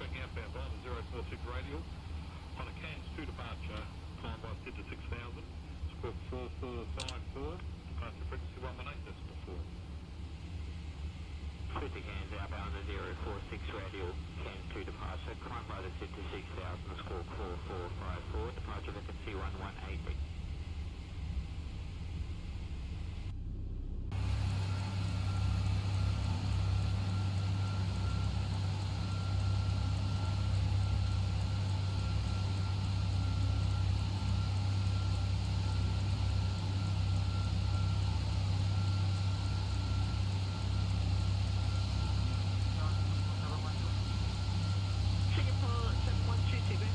On a Cairns 2 departure, climb by SID to 6000, squawk 4454, departure frequency 118.4. Switching hands outbound to 046 radial, Cairns 2 departure, climb by the SID to 6000, squawk 4454, departure frequency 118. Singapore 7122.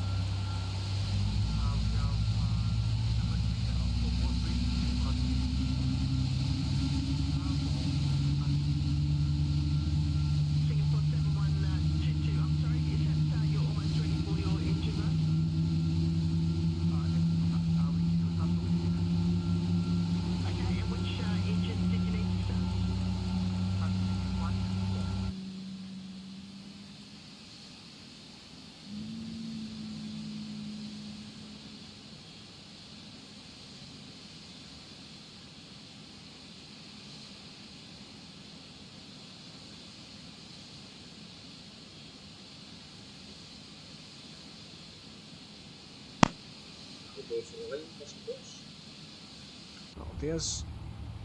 Singapore 7122. I'm sorry, is that you're almost ready for your engine run? Okay, and which engine did you need to start? Go for the line, I suppose. That'll do us.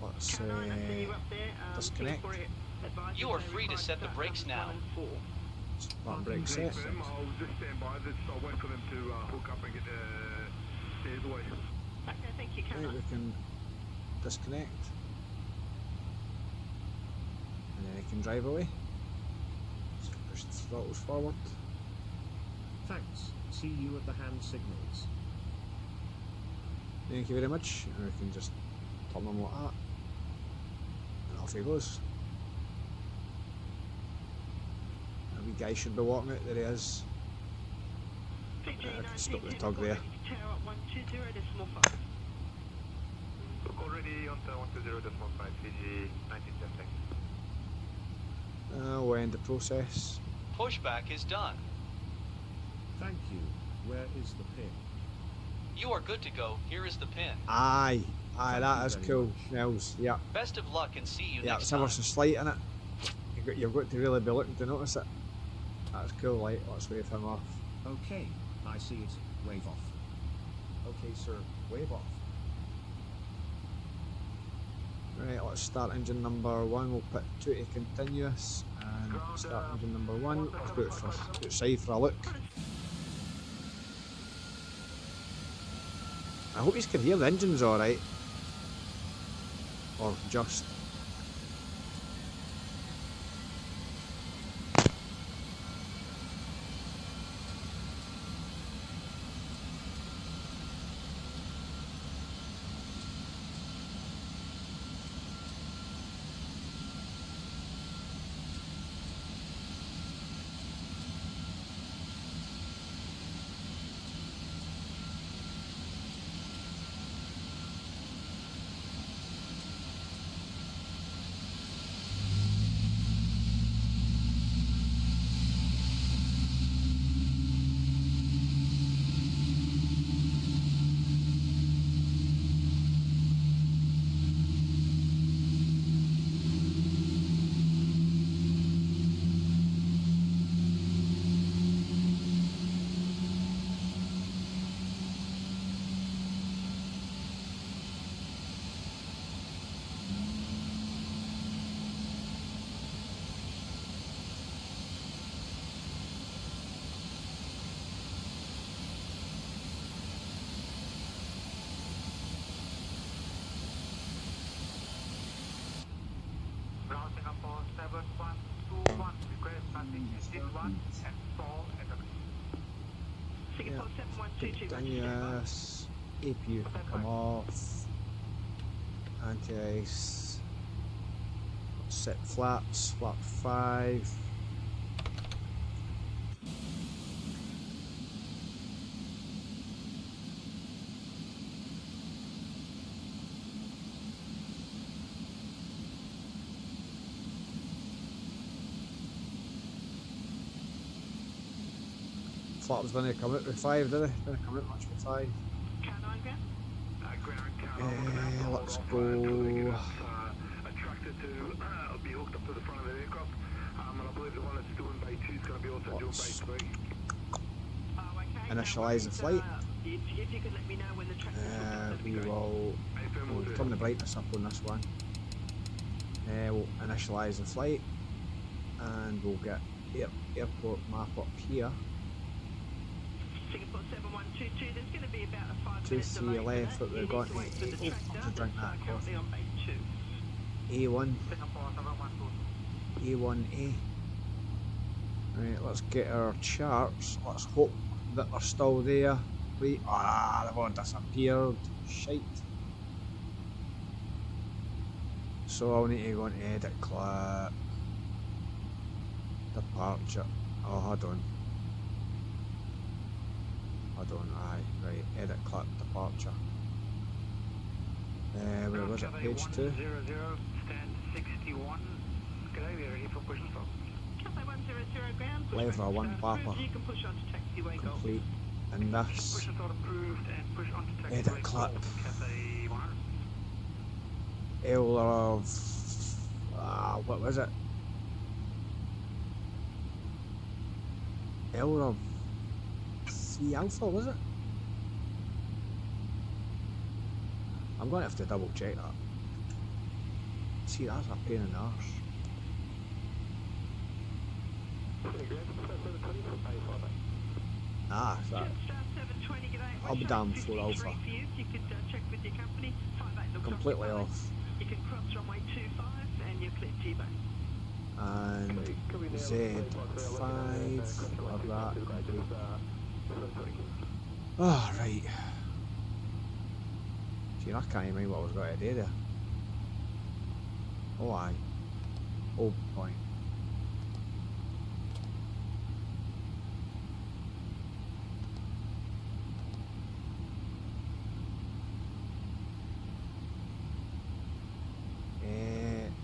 Let's Caroline, I see you up there. disconnect. Singapore advises You are they free to require set the start brakes numbers now. 1 and 4. Parking brake set. I'll just stand by this. I'll wait for them to hook up and get the stairs away. Okay, thank you, Right, Caroline. we can disconnect. And then I can drive away. So push the throttles forward. Thanks. See you at the hand signals. Thank you very much. And we can just turn them like that. And off he goes. A wee guy should be walking out. There he is. I can stop the tug there. Tower 120.5. Look already on the 120.5, Fiji 1970. We'll end the process. Pushback is done. Thank you. Where is the pin? You are good to go. Here is the pin. Aye, Thank that you is very cool, much. Nels. Yeah, Best of luck and see you yeah, next it's ever time. so slight in it. You've got to really be looking to notice it. That's cool, like, let's wave him off. Okay, I see it. Wave off. Okay, sir. Wave off. Right, let's start engine number 1. We'll put 2 to continuous and start engine number 1. Let's go outside for a look. I hope you can hear the engines alright. Or just. Ground Singapore 7121, request passing exit 1 and 4 at the Singapore 7122. Continuous. APU come off. Anti-ice. Set flaps. Flap 5. flaps didn't come out with 5, did they? Didn't come out much with 5. Let's go. Initialise the flight. We will turn the brightness up on this one. We'll initialise the flight and we'll get airport map up here. Singapore 7122, there's going to be about a 5 To minute delay. the left that we've got to drink that coffee. A1. A1A. Right, let's get our charts. Let's hope that they're still there. They've all disappeared. Shite. So I'll need to go into edit clip. Departure. Oh, hold on. Aye, right, edit clip, departure. Where was it? Page 2? 00, stand 61. G'day, we are ready for push and stop. KAPAI 100 ground. Lever 1 Papa. You can push onto taxiway golf. Complete. And this. Push and start approved and push onto taxiway Edit clip. KAPAI 1. L of... what was it? L of... 3 Alpha, was it? I'm going to have to double check that. See, that's a pain in the arse. That. I'll be damned for Alpha. Completely off. You can cross runway 25 and you're clear T-base. And Z5 of that. Oh, right. See, I can't even remember what I was going to do there. Oh, aye. Oh, point.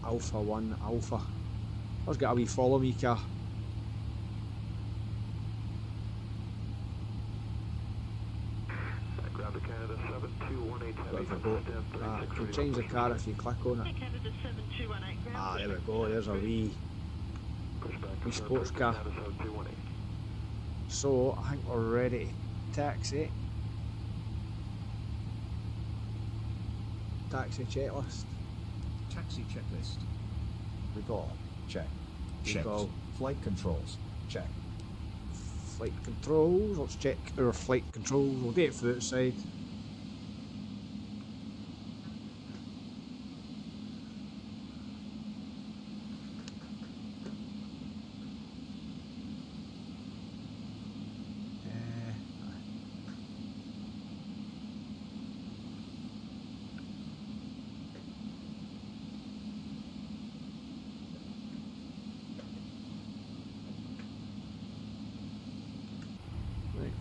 Alpha 1, Alpha. Let's get a wee follow me car. You can change the car if you click on it. There we go, there's a wee sports car. So, I think we're ready to taxi. Taxi checklist. Taxi checklist. We got Check. We Checked. go. Flight controls. Check. Flight controls. Let's check our flight controls. We'll do it from the outside.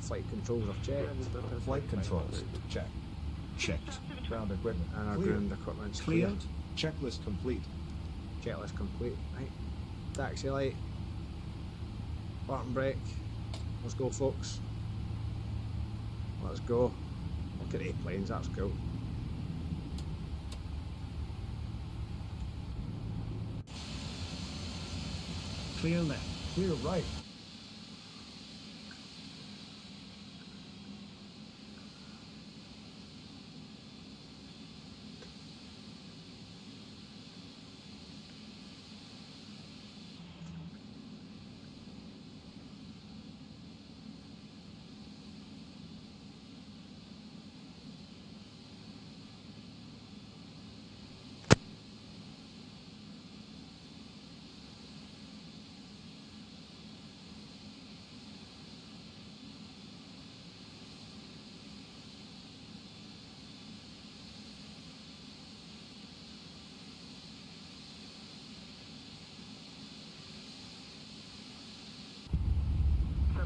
Flight controls are checked. Flight controls. Check. Checked. Ground equipment. And our Cleared. ground equipment's clear. Cleared. Checklist complete. Checklist complete. Right. Taxi light. Parking brake. Let's go, folks. Let's go. Look at the planes, that's cool. Clear left. Clear right.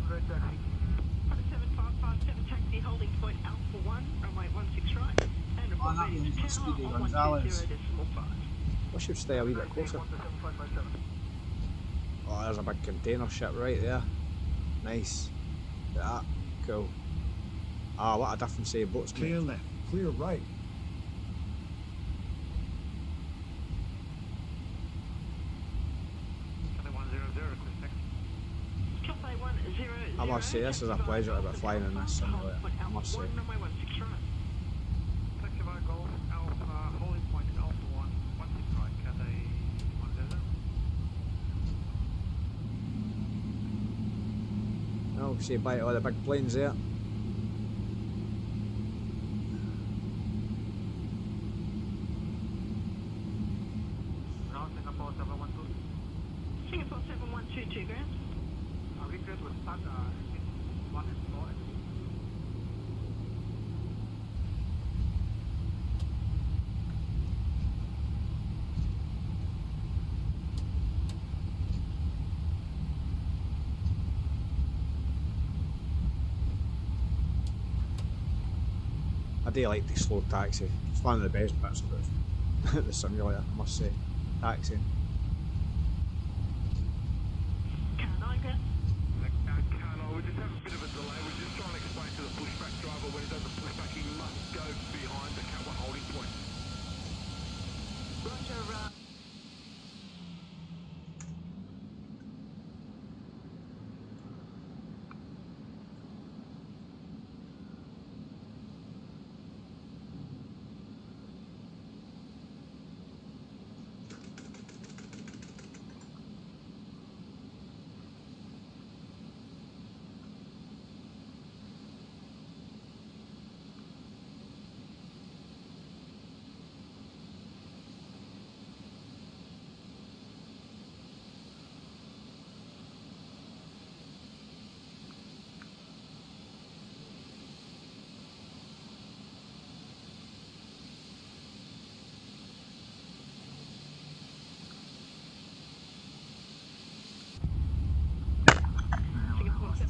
Road taxi. 7557 taxi holding point Alpha 1, runway 16 right. And report ready to Speedy tower on Gonzalez. 120.5. We should stay a wee bit closer. Oh, there's a big container ship right there. Nice. That, cool. Ah, what a difference say boats make. Clear left, clear right. I must say, this is a pleasure to be flying in this simulator, I must say. Oh, say bye to all the big planes there. Singapore 7122 ground. I do like the slow taxi. It's one of the best bits about the simulator, I must say. Taxiing. We just have a bit of a delay. We're just trying to explain to the pushback driver when he does a pushback, he must go behind the Cat 1 holding point. Roger,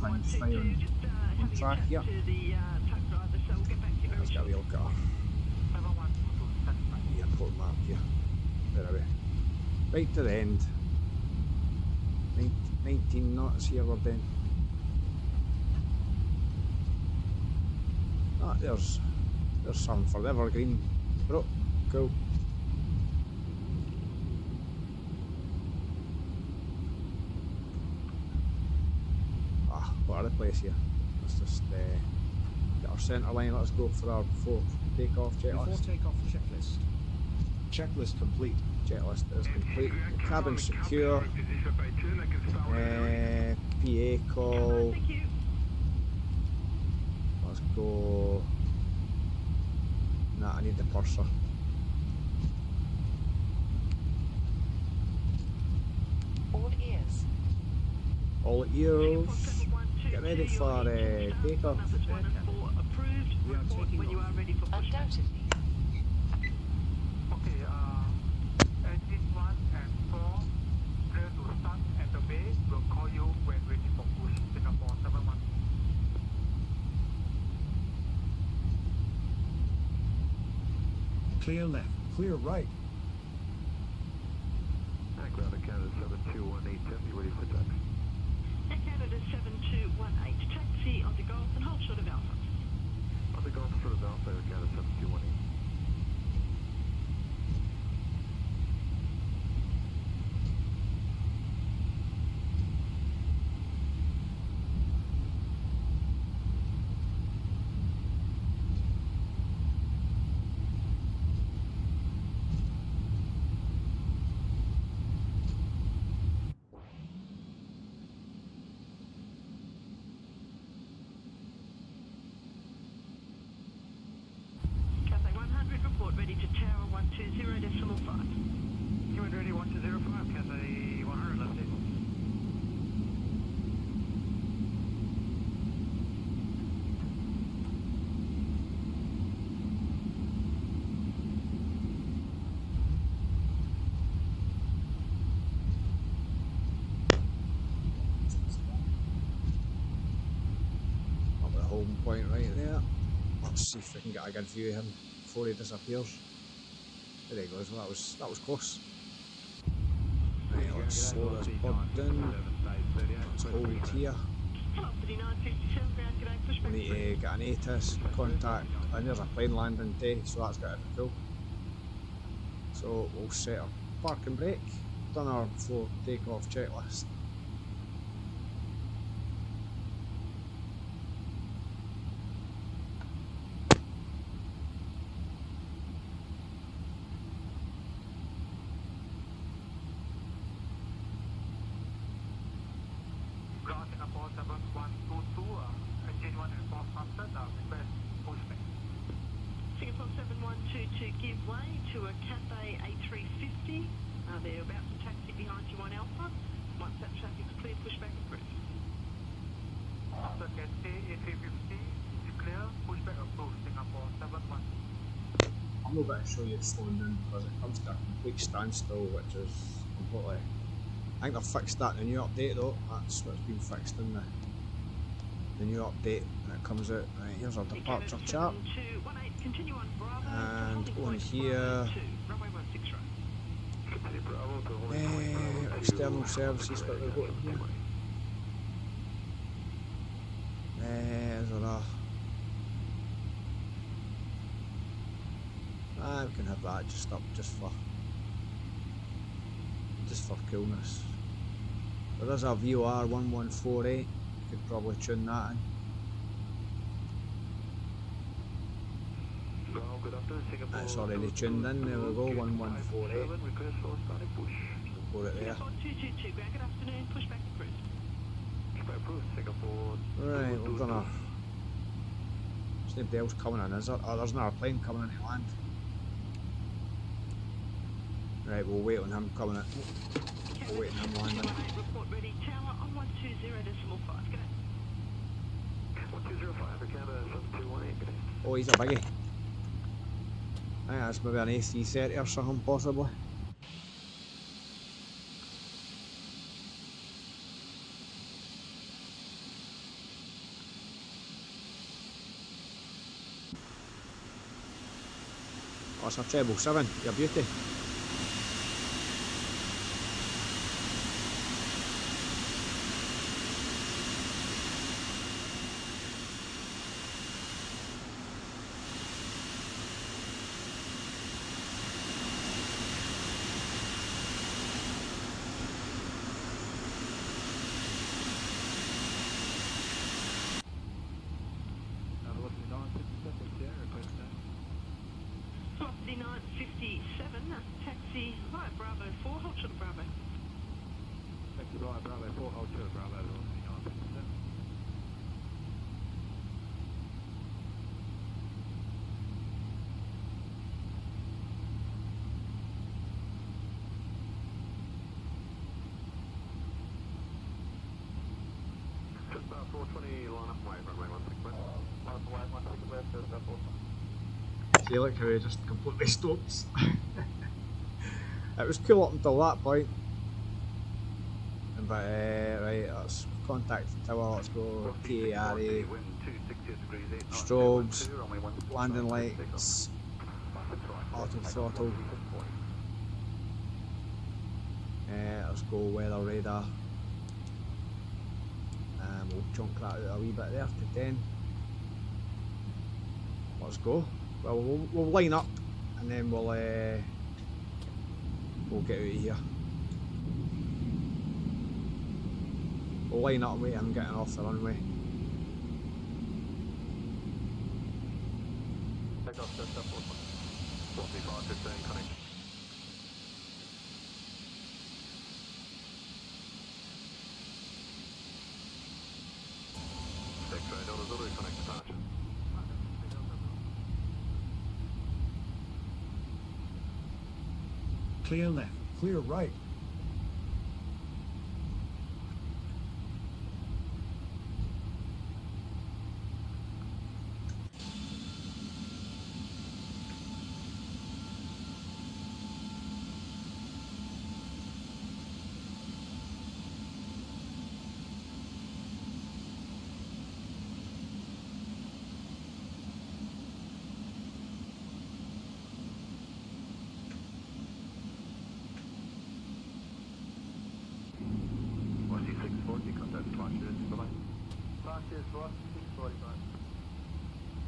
On track here. Let's get a wheel car. The airport map here. Where are we? Right to the end. 19 knots here we're doing. Ah, there's some for the evergreen. Bro, cool. What a place here. Let's just get our centre line. Let's go for our before takeoff checklist. Before takeoff checklist. Checklist complete. Checklist is complete. The cabin secure. PA call. Let's go. Nah, I need the purser. All ears. All ears. Get ready for takeoff. We are taking when you are ready for pushback. Undoubtedly. Okay, engine 1 and 4, clear to start at the base. We'll call you when ready for push. Singapore 71. Clear left, clear right. Ground Canada 721 be ready for taxi. Canada 7218, taxi on the Golf and hold short of Alpha. On the Golf short of Alpha, Canada 7218. Ready to tower 120.5. Human ready 1205, Cathay 100, left it. Up at the home point right there. Let's see if we can get a good view of him before he disappears. There he goes. Well, that was close. Right, let's slow this bird down. Let's hold here. We need to get an ATIS contact, and there's a plane landing too, so that's got to be cool. So we'll set up park and brake, done our before takeoff checklist. Singapore 7122, engine 1 and 4 faster, request pushback. Singapore 7122, give way to a KAPAI A350. They're about to taxi behind you on Alpha. Once that traffic's clear, pushback approved. So KAPAI A350 is clear, pushback approved, Singapore 71. I'm not going to show you it slowing down because it comes to a complete standstill, which is completely... I think they've fixed that in the new update though. That's what's been fixed in the new update, and it comes out. Right, here's our departure chart. And on here, external services, what we've got in here. Is there a... we can have that just up just for coolness. There is a VOR 1148, you could probably tune that in. That's already tuned in, there we go, 1148. We'll put it there. Right, we've done our... There's nobody else coming in, is there? Oh, there's another plane coming in to land. Right, we'll wait on him coming in. We'll wait on him landing. Report ready, tower on 120.5. Good 120.5 for Canada 7218. Oh, he's a biggie. I think that's maybe an AC30 or something, possibly. Oh, it's a 777, your beauty. Taxi via Bravo 4, hold short of Bravo. Taxi via Bravo 4, hold short of Bravo, velocity 957. Just about 420, line up wide, runway 16 west. Line up wide, 16 west, just about 420. See, look how he just completely stops. It was cool up until that point. But right, let's contact the tower, let's go KARA, strobes, landing lights, auto throttle. Let's go weather radar. We'll chunk that out a wee bit there to 10. Let's go. Well, we'll line up and then we'll get out of here. We'll line up and wait him getting off the runway. Take off just up 45, 15, connect. X-ray Delta Zulu, connect departure. Clear left, clear right.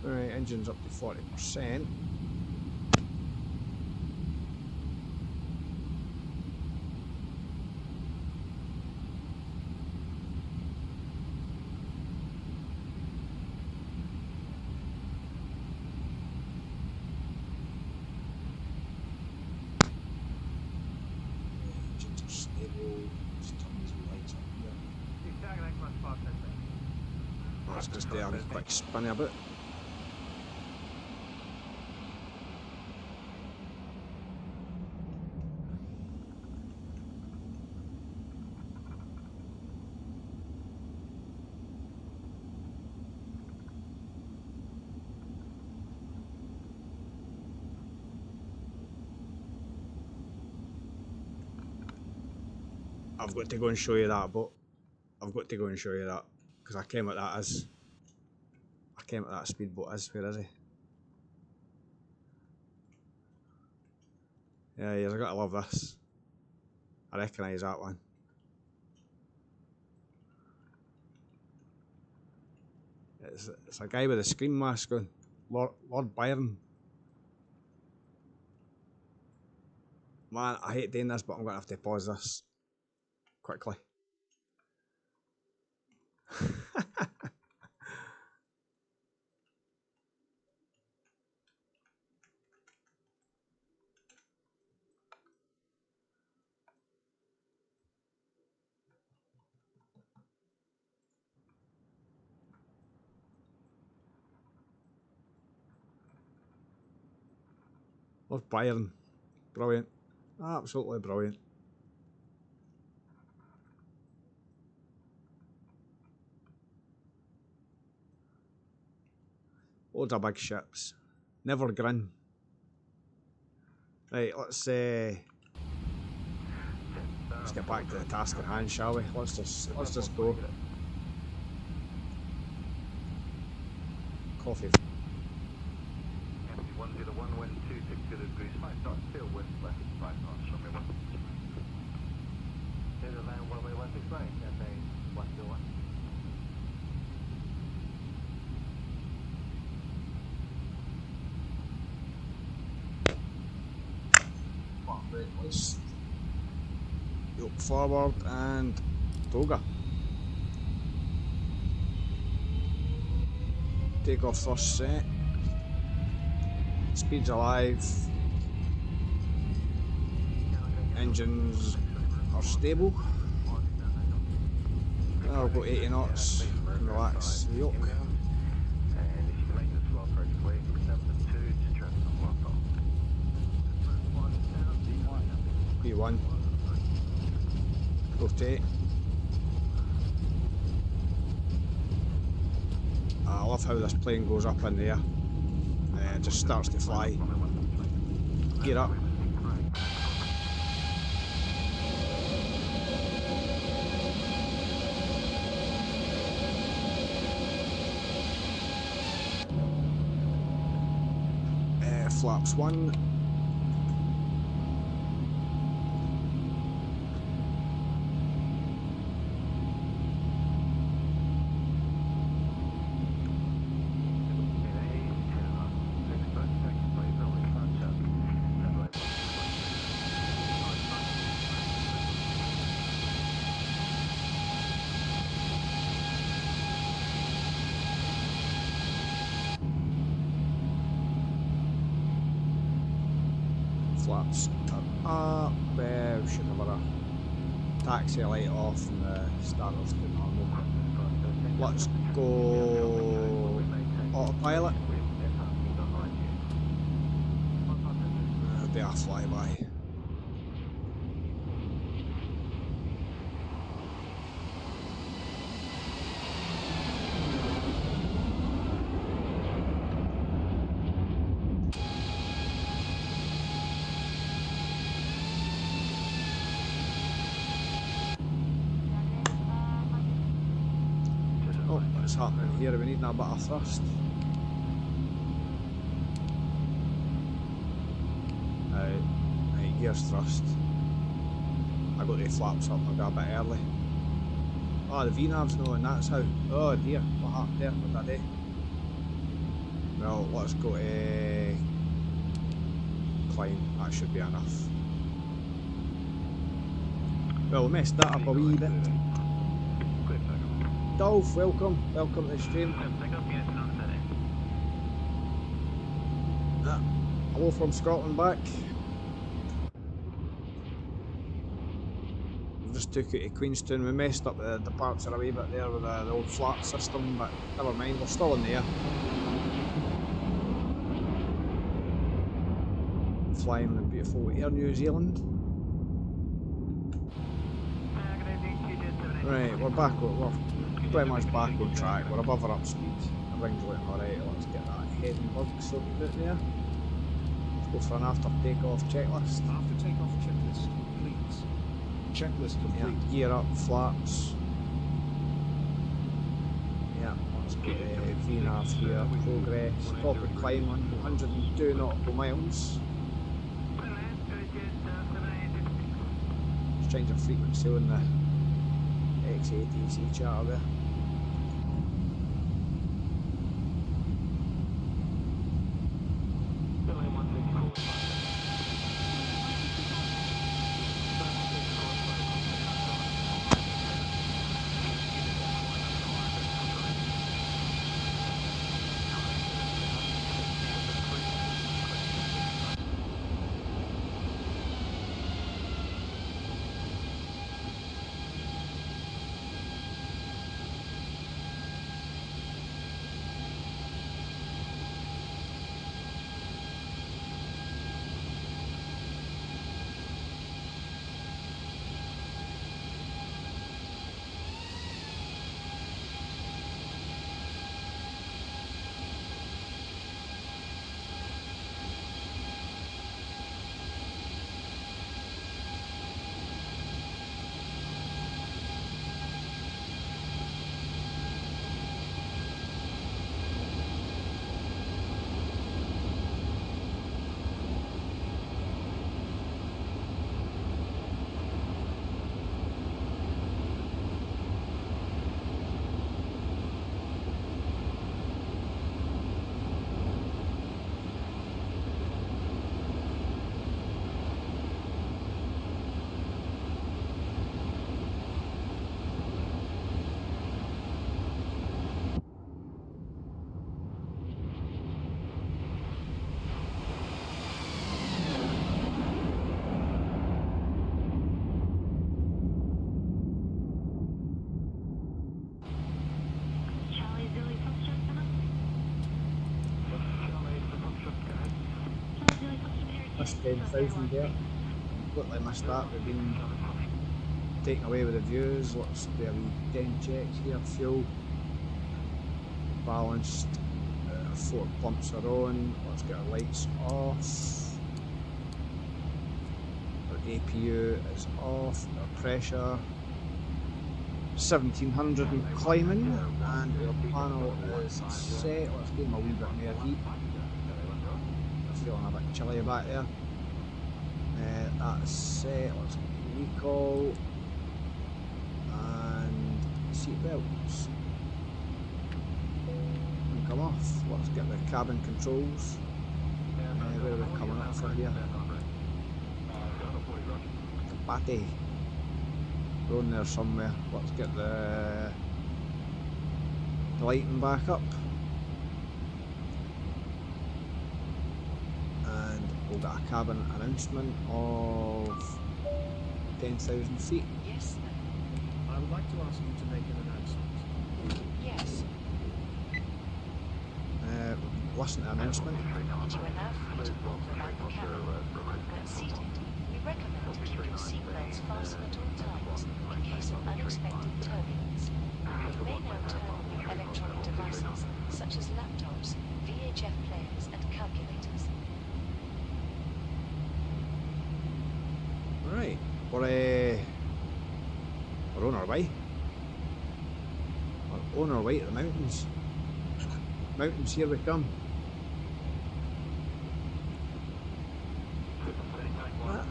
Alright, engine's up to 40%. Engines are stable. Just turn these lights up here. That's just there, a quick spin a bit. I've got to go and show you that, but I've got to go and show you that because I came at that as speedboat as. Where is he? Yeah, he is. I gotta love this. I recognise that one. It's a guy with a screen mask on. Lord Byron. Man, I hate doing this, but I'm gonna have to pause this quickly. Lord Byron, brilliant, absolutely brilliant. Loads of big ships, never grin. Right, let's get back to the task at hand, shall we? Let's just go. Coffee. 101, wind 260 degrees, 5 knots, tail wind, left 5 knots, runway 1. There's a land runway 169, FA 101. Yoke forward and toga. Take off first set. Speed's alive. Engines are stable. I'll go 80 knots and relax the yoke. B1. Rotate. I love how this plane goes up in the air. It just starts to fly. Gear up. Flaps 1. Flaps up, should have a taxi light off and the starters to normal. Let's go autopilot. There'll be a flyby. What's happening here? We need a bit of thrust. Right, gears thrust. I got the flaps up, I got a bit early. Oh, the VNav's no, and that's how. Oh dear, what happened there? What did I do? Well, let's go to climb. That should be enough. Well, we messed that up a wee bit. Dolph, welcome. Welcome to the stream. Hello from Scotland back. We just took it to Queenstown. We messed up the departure a wee bit there with the old flat system, but never mind, we're still in the air. Flying the beautiful Air New Zealand. Right, we're back, we're pretty much back on track, we're above our up speed. Everything's looking alright, let's get that head and bug sorted out there. Let's go for an after takeoff checklist. After takeoff checklist complete. Checklist complete. Yeah, gear up, flaps. Yeah, let's go to VNav here, progress, Cockpit climbing, 102 nautical miles. Let's change our frequency on the XATC chart there. Missed 10,000 there. Completely missed that. We've been taken away with the views. Let's do a wee 10 checks here. Fuel balanced. 4 pumps are on. Let's get our lights off. Our APU is off. Our pressure 1700 and climbing, and our panel is set. Let's give them a wee bit more heat. Feeling a bit chilly back there. That's set. Let's recall and seat belts. And come off. Let's get the cabin controls. Where are we coming up from here? KAPAI. We're on there somewhere. Let's get the lighting back up. We'll get a cabin announcement of 10,000 feet. Yes, sir. I would like to ask you to make an announcement. Yes. Listen to the announcement. You are now free to walk around the cabin. When seated, we recommend to keep your seatbelts fastened at all times in case of unexpected turbulence. You may now turn on your electronic devices such as laptops, VHF players and calculators. Right, we're on our way. We're on our way to the mountains. Mountains, here we come.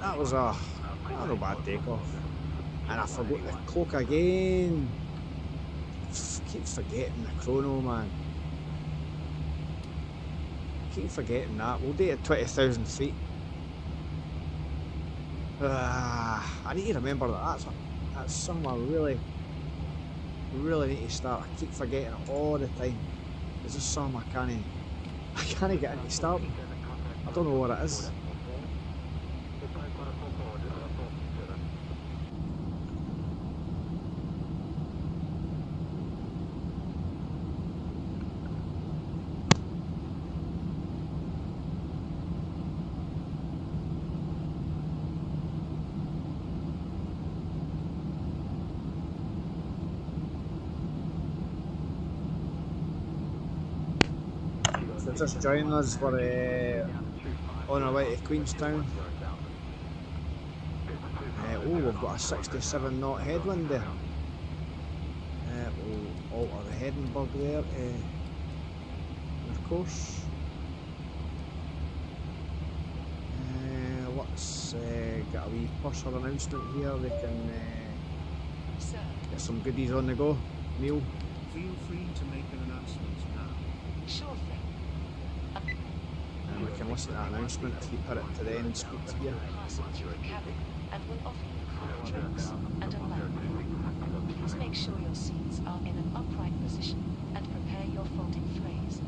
That was a not a bad takeoff. And I forgot the cloak again. keep forgetting the chrono, man. Keep forgetting that. We'll do it at 20,000 feet. I need to remember that. That's something I really need to start. I keep forgetting it all the time. It's just something I can't get into start. I don't know what it is. Just joining us, we're on our way to Queenstown. Oh, we've got a 67 knot headwind there. We'll alter the heading bug there. Of course. Let's get a wee pusher announcement here. We can get some goodies on the go. Neil. Feel free to make an announcement now. Sure thing. And we can listen to that announcement if you put it to the end speaks here. Passing through the cabin and will offer you cool drinks and a lamp. Please make sure your seats are in an upright position and prepare your folding trays.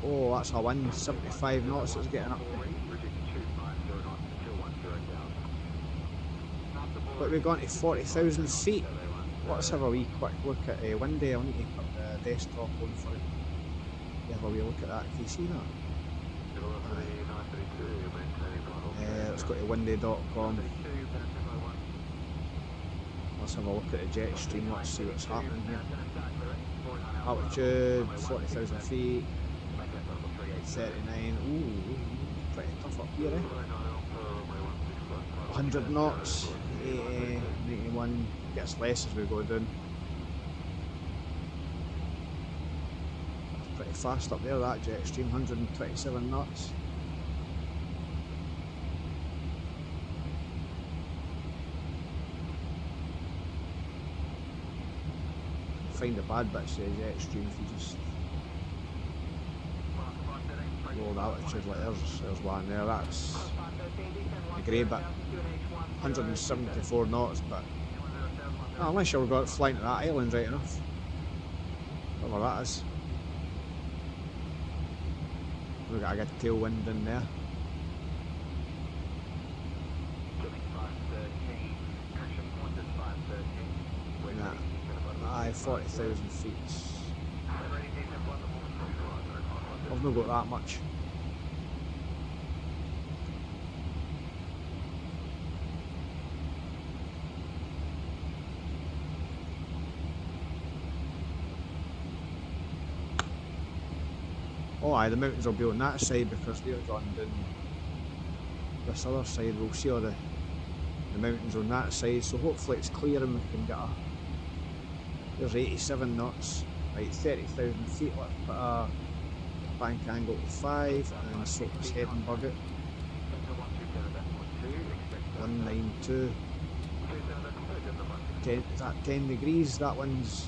Oh, that's a wind, 75 knots it's getting up to. But we've gone to 40,000 feet. Let's have a wee quick look at Windy. I'll need to put the desktop on for it. Have a wee look at that. Can you see that? Let's go to windy.com. Let's have a look at the jet stream. Let's see what's happening here. Altitude 40,000 feet. 39. Ooh, pretty tough up here, eh? 100 knots. 80, 91. Gets less as we go down. That's pretty fast up there, that jet stream. 127 knots. Find the bad bits of the jet stream if you just low altitude. Like there's one there, that's a grey bit. 174 knots, but unless you've got flying to that island right enough, whatever that is. We've got a good tailwind in there. Aye, 40,000 feet. I've not got that much. Oh aye, the mountains will be on that side because they're going down this other side. We'll see all the mountains on that side, so hopefully it's clear and we can get a... There's 87 knots, right, 30,000 feet. Let's put a bank angle to 5 and sort this heading bug out. 192. 10, is that 10 degrees? That one's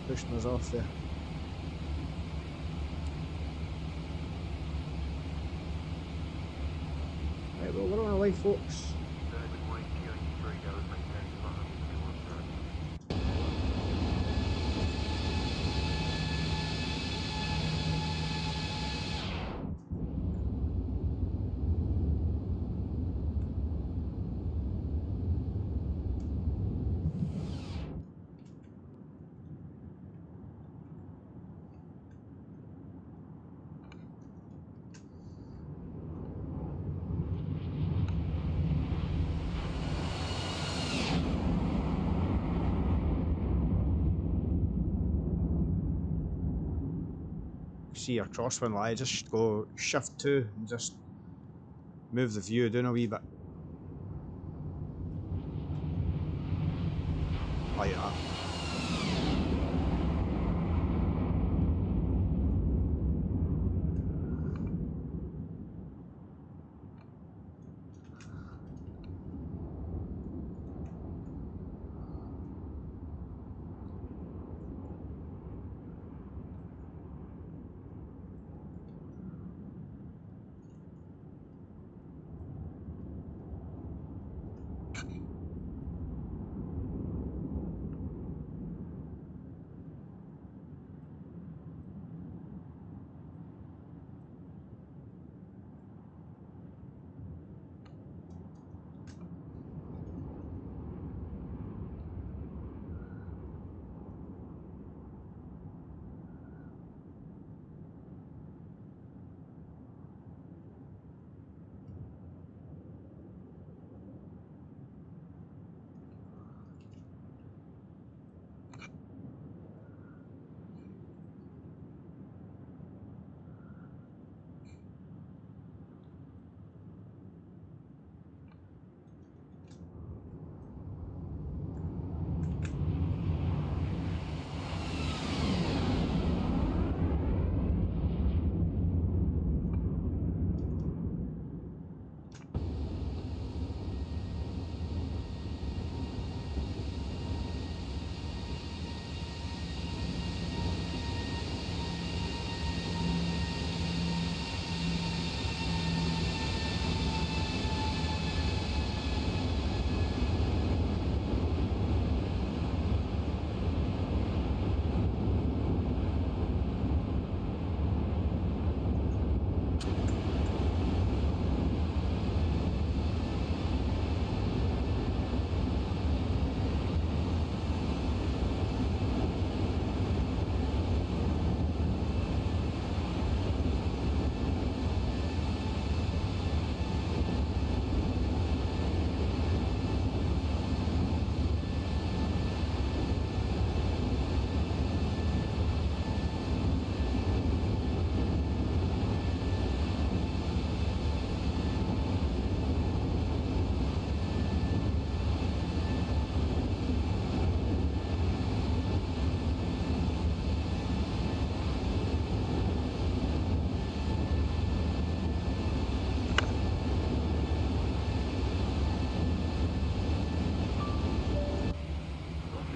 pushing us off there. Right, well, we're on our way, folks. see your crosswind lie, just go shift 2 and just move the view down a wee bit. Like that.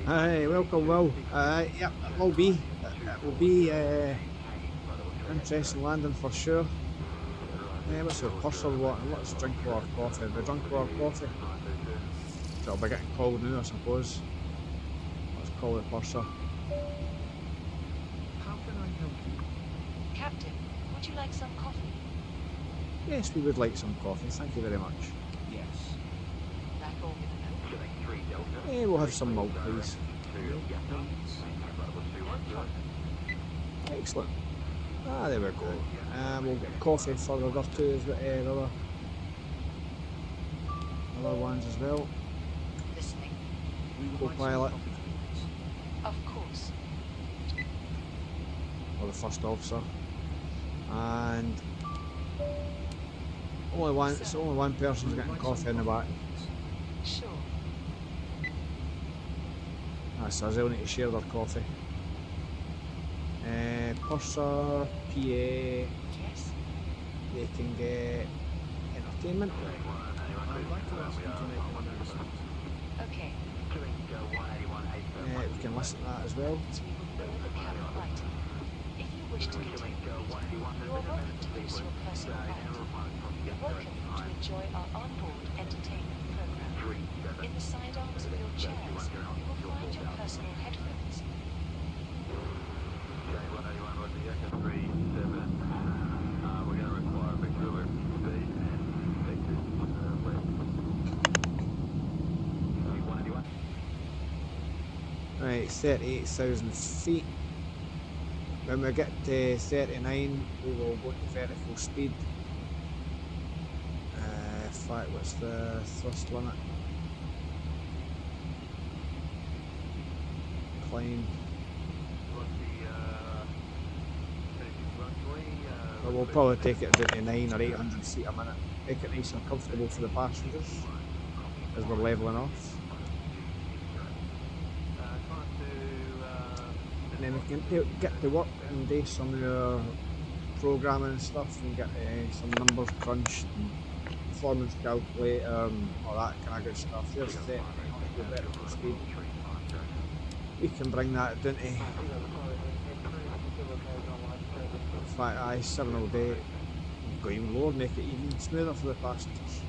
Hi, welcome Will. Yep, it will be. It will be interesting landing for sure. What's your purser wanting? Let's drink our coffee. We drunk our coffee. It'll be getting cold now, I suppose. Let's call it purser. How can I help you? Captain, would you like some coffee? Yes, we would like some coffee. Thank you very much. Yes. Black organ and oat? We'll have some milk, please. Excellent. Ah, there we go. We'll get coffee for the other two as well. Other ones as well. Listening. Co-pilot. Of course. Or the first officer. And it's only one person's getting coffee in the back. Sure. So they'll need to share their coffee. Purser, PA, Yes. they can get entertainment. I'd like to ask you to make an announcement. Okay. We can listen to that as well. So we will build the cabin lighting. If you wish to continue reading, you are welcome to use your personal light. You're welcome to enjoy our onboard entertainment program. In the side arms of your chairs, you will find your personal headphones. Right, 38,000 feet. When we get to 39, we will go to vertical speed. What's the thrust limit? Climb. we'll probably take it down to 9 or 800 feet a minute. Make it nice and comfortable for the passengers as we're levelling off. And then we can get to work and do some of our programming and stuff and get some numbers crunched and performance calculator and all that kind of good stuff. There's the better speed. We can bring that down to 708. Go even lower, make it even smoother for the passengers.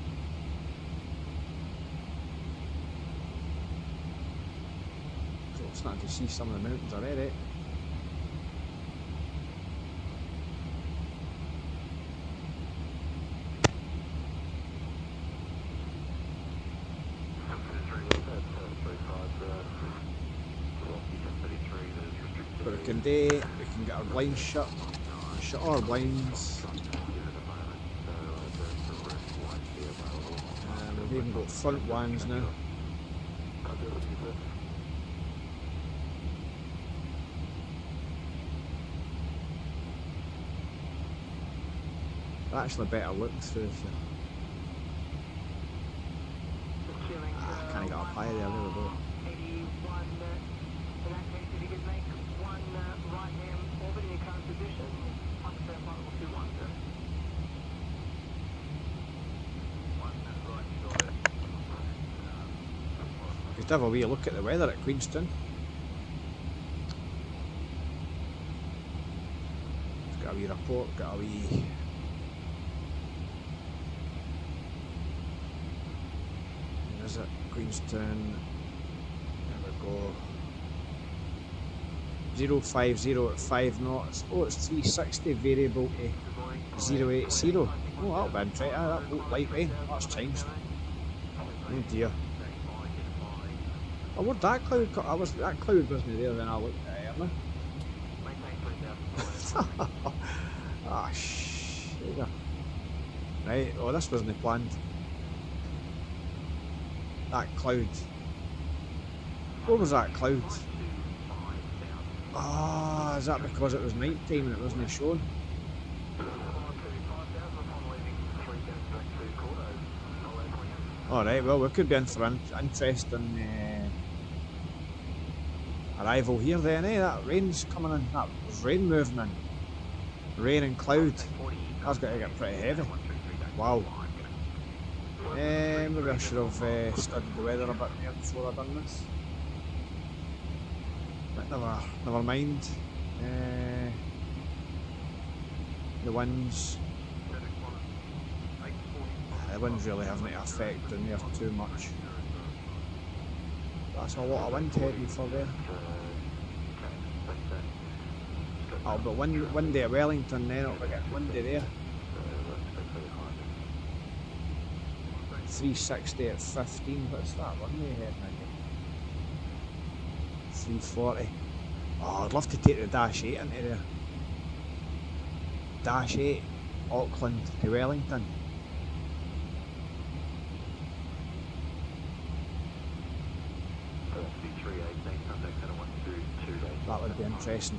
So we're starting to see some of the mountains already. But we can get our blinds shut our blinds. We've even got front ones now. Actually better look through. I can't get up high there, there we go. Just have a wee look at the weather at Queenstown. Just got a wee report, got a wee... Is it Queenstown? There we go. 050 at 5 knots. Oh, it's 360 variable to 080. Oh, that'll be interesting. That looked lightweight. That's changed. Oh dear. Oh, where'd that cloud come? That cloud wasn't there when I looked at it earlier. Ah, shit. Right, oh, this wasn't planned. That cloud. What was that cloud? Ah, is that because it was night time and it wasn't shown? Alright, well, we could be in for an interesting arrival here then, eh? That rain's coming in, that rain moving in. Rain and cloud. That's got to get pretty heavy. Wow. Maybe I should have studied the weather a bit more before I done this. But never mind. The winds. The winds really haven't an effect in there too much. That's a lot of wind heading for there. Oh, but windy at Wellington, then it'll be getting windy there. 360 at 15, what's that runway heading again? 340. Oh, I'd love to take the Dash 8 into there. Dash 8, Auckland to Wellington. That would be interesting.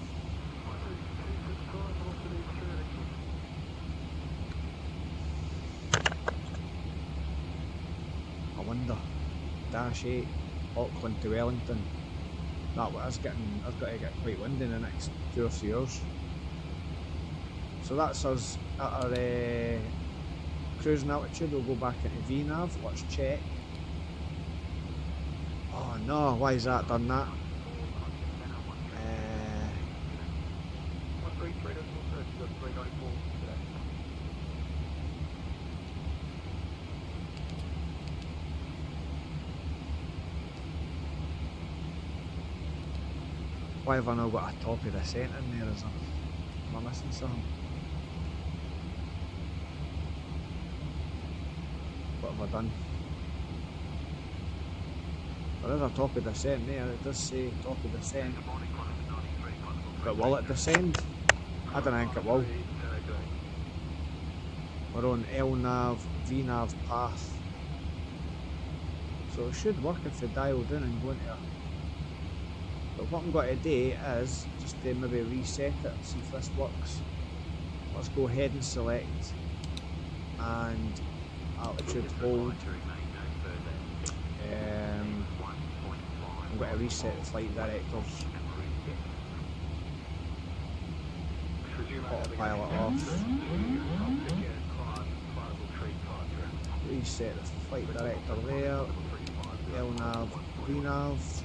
I wonder. Dash 8, Auckland to Wellington. That's got to get quite windy in the next 2 or 3 hours. So that's us at our cruising altitude. We'll go back into VNav. Let's check. Oh no, why has that done that? Why have I not got a top of the scent in there? Am I missing something? What have I done? There is a top of descent there, it does say top of descent. But will it descend? I don't think it will. We're on LNAV, VNaV path. So it should work if we dial down and go into it. But what I'm going to do is just to maybe reset it and see if this works. let's go head and select and altitude hold. I'm going to reset the flight directors. Autopilot off. Reset the flight director there. LNAV, VNAV.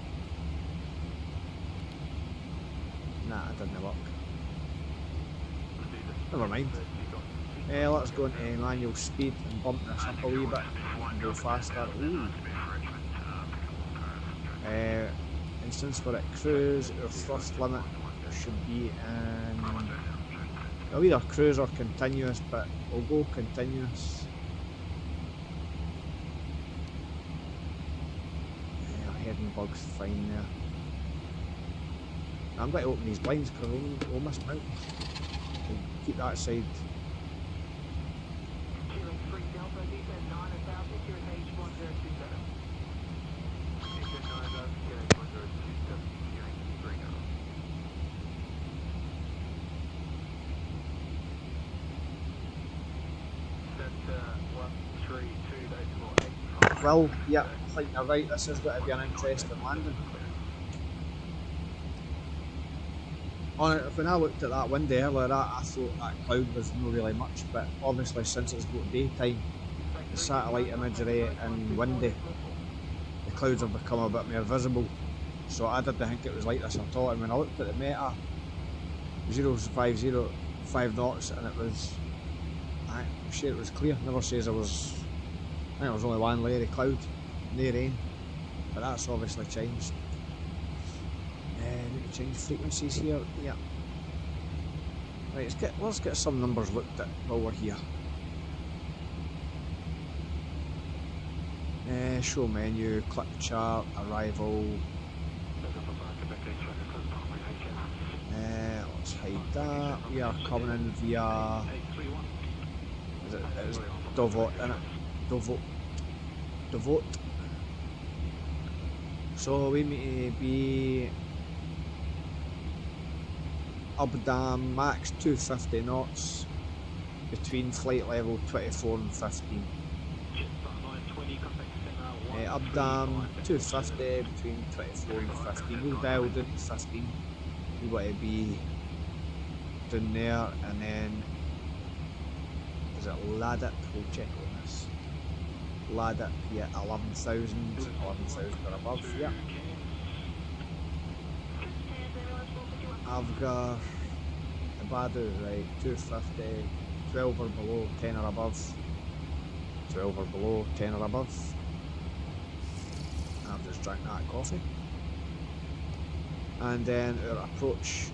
Nah, it didn't work. Never mind. Let's go into manual speed and bump this up a wee bit and go faster. Ooh. And since we're at cruise, our thrust limit should be in. Well, either cruise or continuous, but we'll go continuous. Heading bug's fine there. I'm going to open these blinds because we'll miss them out. We'll keep that side. Well, yeah, I think you're right, this is going to be an interesting landing. When I looked at that window earlier, I thought that cloud was not really much, but obviously since it's got daytime, the satellite imagery and windy, the clouds have become a bit more visible. So I didn't think it was like this at all, and when I looked at the meta, 0505 knots, and it was, I'm sure it was clear, never says there was, I think it was only one layer of cloud, no rain, but that's obviously changed. Need to change frequencies here, yeah. Right, let's get some numbers looked at while we're here. Show menu, click chart, arrival. Let's hide that. We are coming in via, it's DOVOT, innit? DOVOT. So we may be Updam, max 250 knots between flight level 24 and 15. Updam 250 between 24 and 15. We'll dial down to 15. We want to be down there, and then is it Ladip? We'll check on this. Ladip, yeah, 11,000 or above, yeah. Avgar, Badu, right, 250, 12 or below, 10 or above. 12 or below, 10 or above. I've just drank that coffee. And then our approach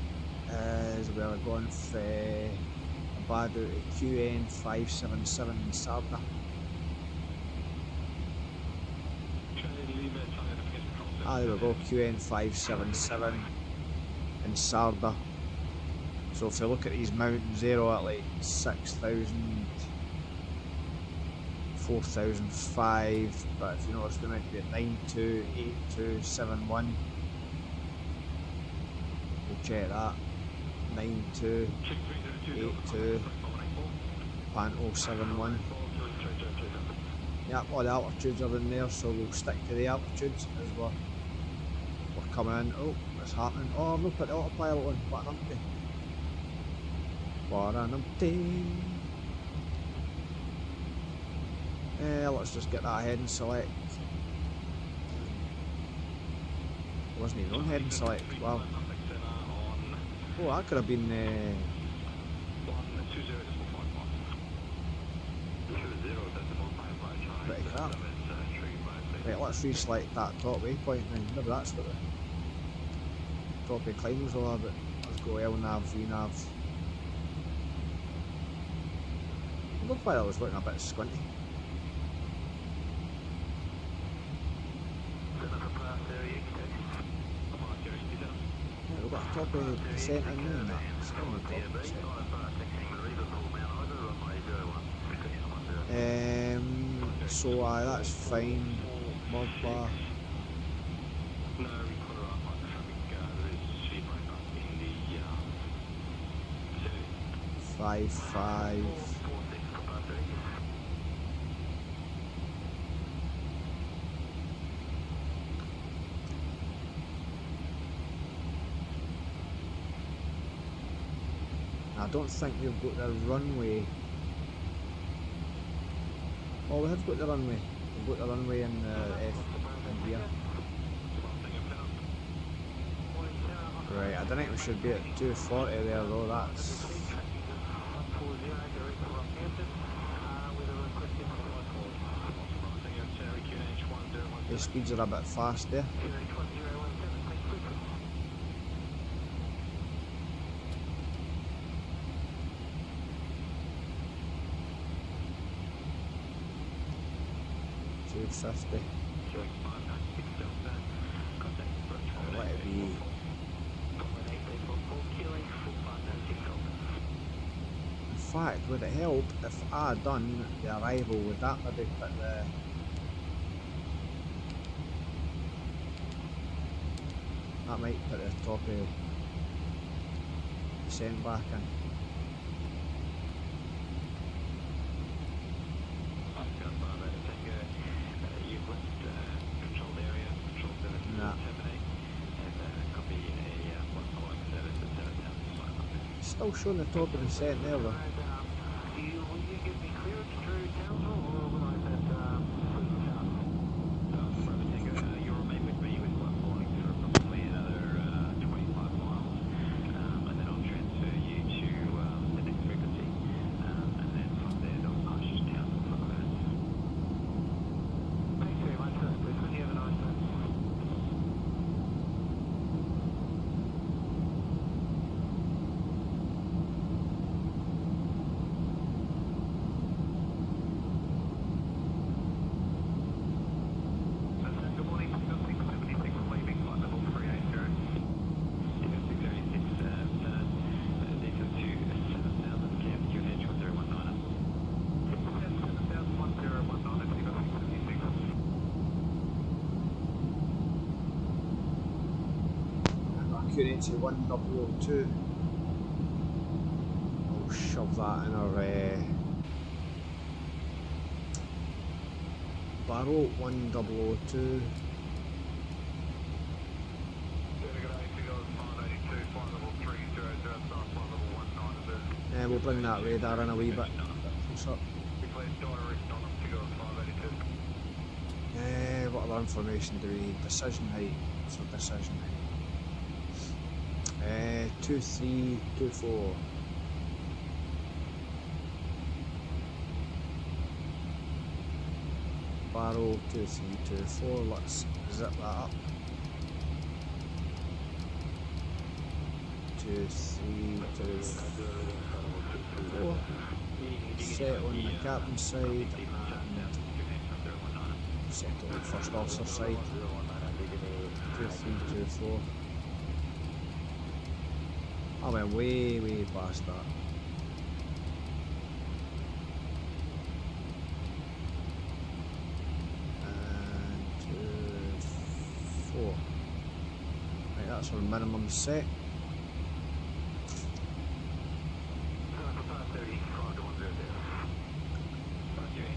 is we're going for Badu to QN 577 in Sarda. There we go, QN 577 in Sarda. So if you look at these mountains, they're all at like 6,000, 4,005, but if you notice they might be at 928271. We'll check that. 9282.071. Yep, all the altitudes are in there, so we'll stick to the altitudes as we're coming in. Oh, what's happening? Oh, I've not put the autopilot on. What an umpty. What an umpty. Let's just get that head and select. It wasn't even on head and select. Wow. Oh, that could have been pretty crap. Right, let's reselect that top waypoint now. Maybe that's what the top of climbers are, but let's go LNAV, VNAV. I don't know why I was looking a bit squinty. Yeah, we've got a top of descent in there and that. It's on the top of descent. So that's fine. Mod bar. 5-5. I don't think we've got the runway. Oh, we have got the runway. We've got the runway in F in here. Right, I don't think we should be at 240 there though, that's... The speeds are a bit fast there. $250. I'll let it be. In fact, would it help if I done the arrival? Would that maybe put the... That might put the top of descent back in. Nah. Still showing the top of the descent there though. Accuracy 1002. I'll shove that in our barrel 1002. And we'll bring that radar in a wee bit closer. What other information do we need? Decision height. So decision height. 2324. Barrel 2324. Let's zip that up. 2324. Set on the captain's side and set on the first officer side. 2324. I went way past that. And 2, 4. Right, that's our minimum set.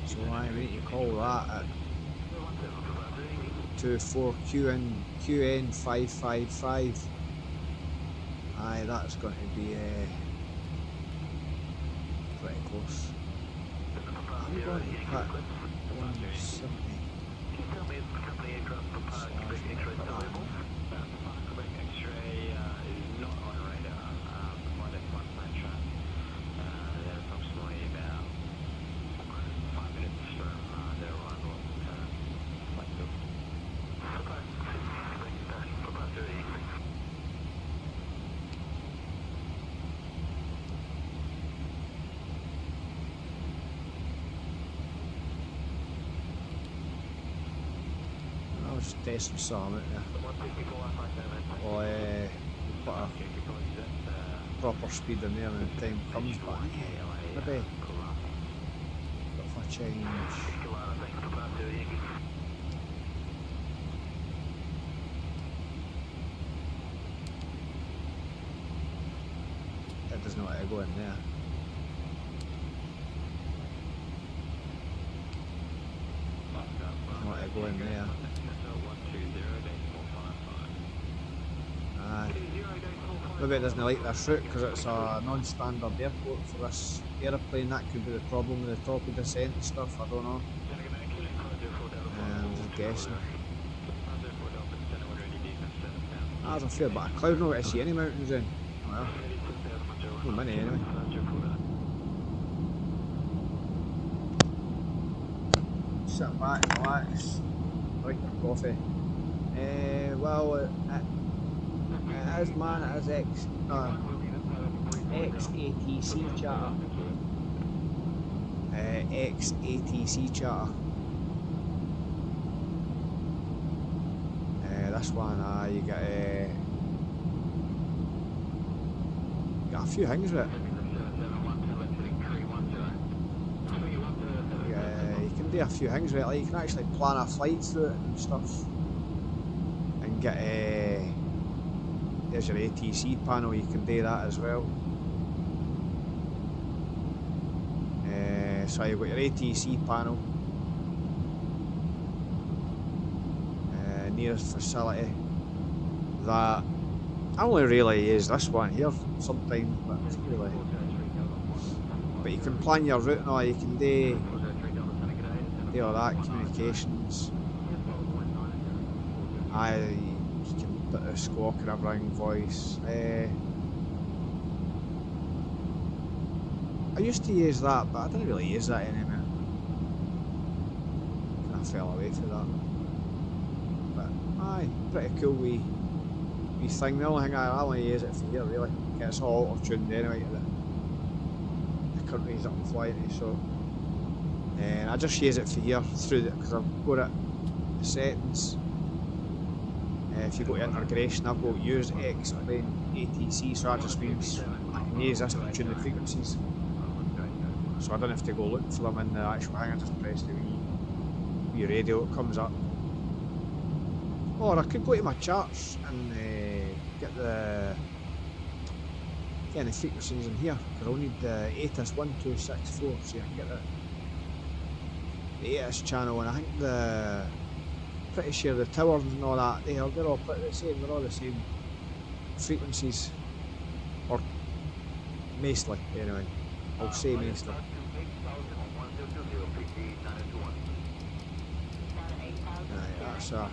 So I need to call that at 24 QN 555. Aye, that's going to be pretty close. I'm going to put 170. Just test some salmon there. Or put a proper speed in there when the time comes, but maybe a bit of a change. It doesn't want to go in there. go in there. Maybe it doesn't like this route because it's a non-standard airport for this aeroplane. That could be the problem with the top of descent and stuff, I don't know. I'm just guessing. There's a fair bit of cloud, not going to see any mountains then. Well, no many anyway. Sit back, relax, drink your coffee. Well, it is, man, it is ex-ATC charter. Ex-ATC charter. This one, you get a few things with it. You can do a few things with it, like you can actually plan a flight through it and stuff. And get there's your ATC panel, you can do that as well. So you've got your ATC panel. Nearest facility. That I only really use this one here sometimes, but it's really. But you can plan your route and all, you can do all that, communications. You can put a squawk and everything, voice. I used to use that, but I didn't really use that anymore. Kind of fell away from that. But aye, pretty cool wee thing. The only thing I only use it for here really. It's all auto-tuned anyway to the countries that I'm flying to, so and I just use it for here through it because I've got it the settings. If you go to integration, I've got use X-plane ATC, so that just means I can use this to tune the frequencies. So I don't have to go look for them in the actual thing, I just press the wee radio, it comes up. Or I could go to my charts and get the frequencies in here, because I'll need the ATIS 1264, so I can get the ATIS channel, and I think pretty sure the towers and all that, they're all pretty the same, they're all the same frequencies, or mostly anyway, I'll say mostly. That's a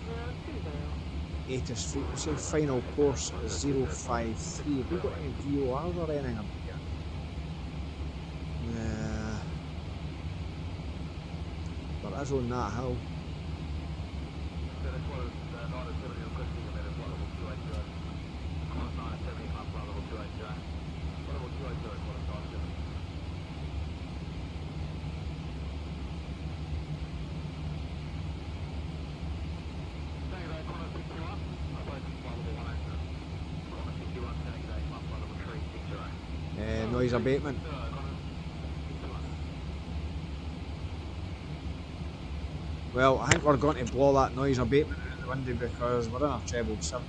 ATIS frequency. Final course is 053. Have we got any VORs or anything up here? But that's on that hill. Noise abatement. Well, I think we're going to blow that noise abatement out the window because we're in a treble 7.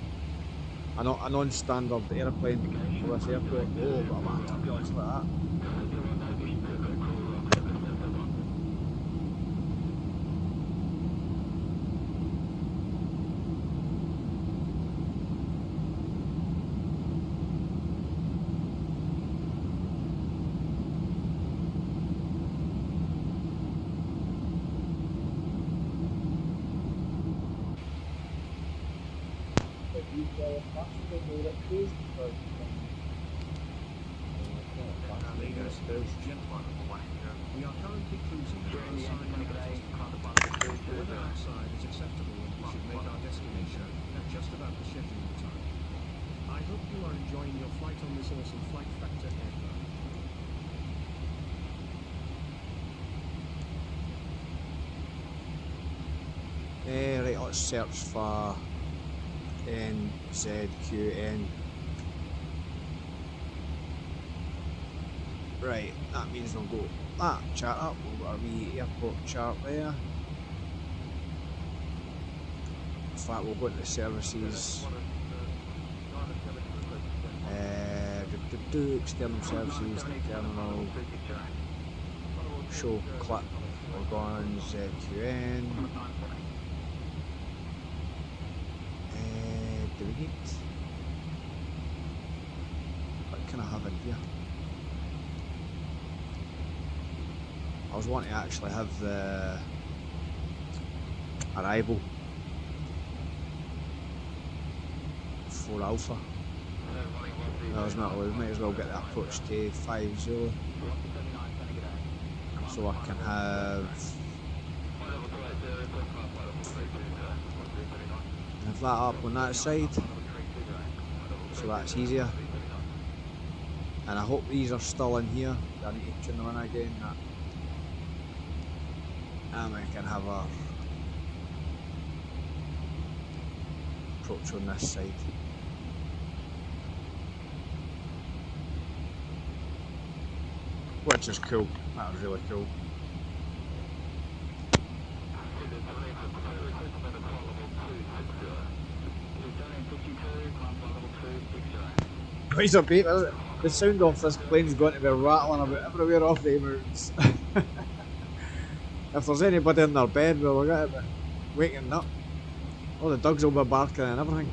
A non-standard aeroplane for this airport. Oh, but I'm a turbulence like that. We are currently cruising outside the weather outside is acceptable and we should make our destination at just about the scheduled time. I hope you are enjoying your flight on this awesome flight factor aircraft. Right, let's search for NZQN. Right, that means we'll go that chart up, we've got a wee airport chart there. In fact, we'll go into the services. External services, terminal, show clip, we're going ZQN. neat. What can I have in here? I was wanting to actually have the arrival 4 Alpha. No, it's not. We might as well get that approach to 5 Zulu. So I can have that up on that side, so that's easier. And I hope these are still in here. I need to tune them in again. And we can have our approach on this side. Which is cool. That was really cool. Noise abate, the sound off this plane's going to be rattling about everywhere off the mountains. If there's anybody in their bed, well, we're going to be waking up. All the dogs will be barking and everything.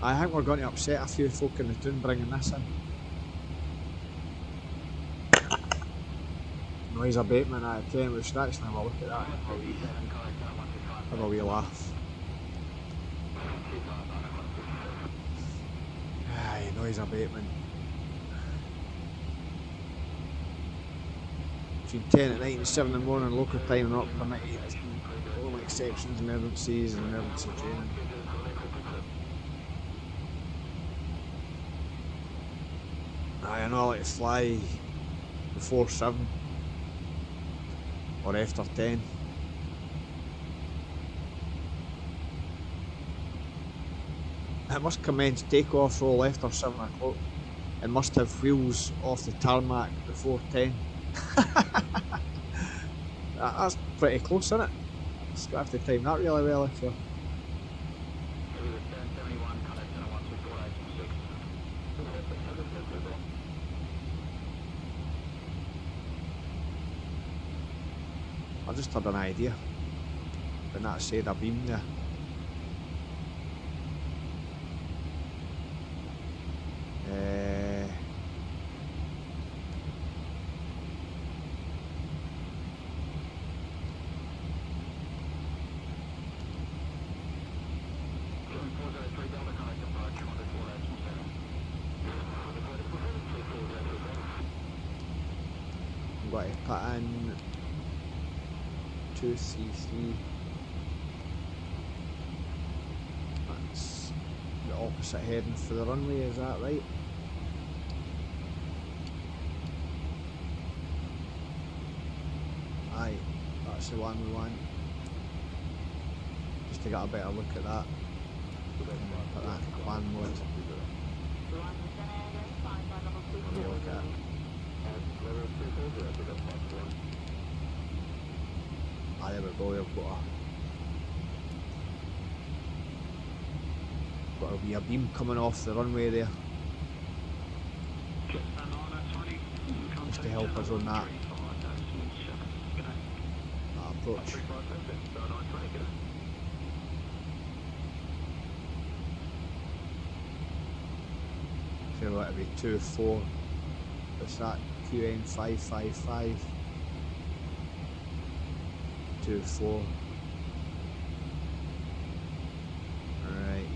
I think we're going to upset a few folk in the town bringing this in. Noise abatement out of 10, we should actually have a look at that. Have a wee laugh. Aye, noise abatement. Between 10 at night and 7 in the morning local time not permitted. All exceptions, emergencies and emergency training. Aye, I know I like to fly before 7 or after 10. It must commence takeoff roll after 7 o'clock and must have wheels off the tarmac before 10. That's pretty close, isn't it? Just got to have to time that really well if you're... I just had an idea. When that said a beam there. I'm going to put in 233. That's the opposite heading for the runway, is that right? Aye, that's the one we want. Just to get a better look at that. Put that in plan mode. Have a look at it. Ah, there we go, we've got a wee beam coming off the runway there. Just to help us on that approach. So that'll be 2-4. What's that? QN 555. 2-4. Alright.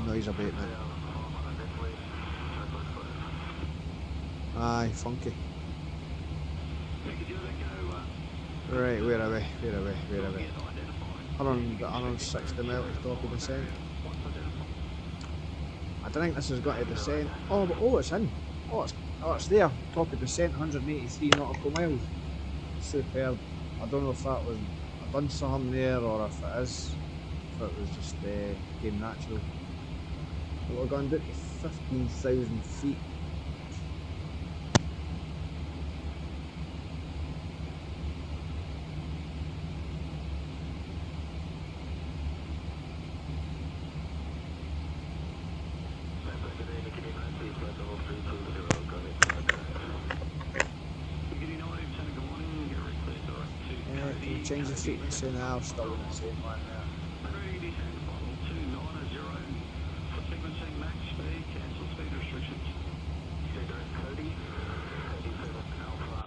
Noise abatement. Aye, funky. Right, where are we? 160 mile to top of descent. I don't think this has got to descend. Oh, but it's in. Oh, it's there. Top of descent, 183 nautical miles. Superb. I don't know if that was I've done something there or if it is. If it was just came natural. But we're going down to 15,000 feet. change the frequency now, still in the same one there. Ready, descend bottle 290 for sequencing max speed, cancel speed restrictions. Cigarette 30, 37 Alpha.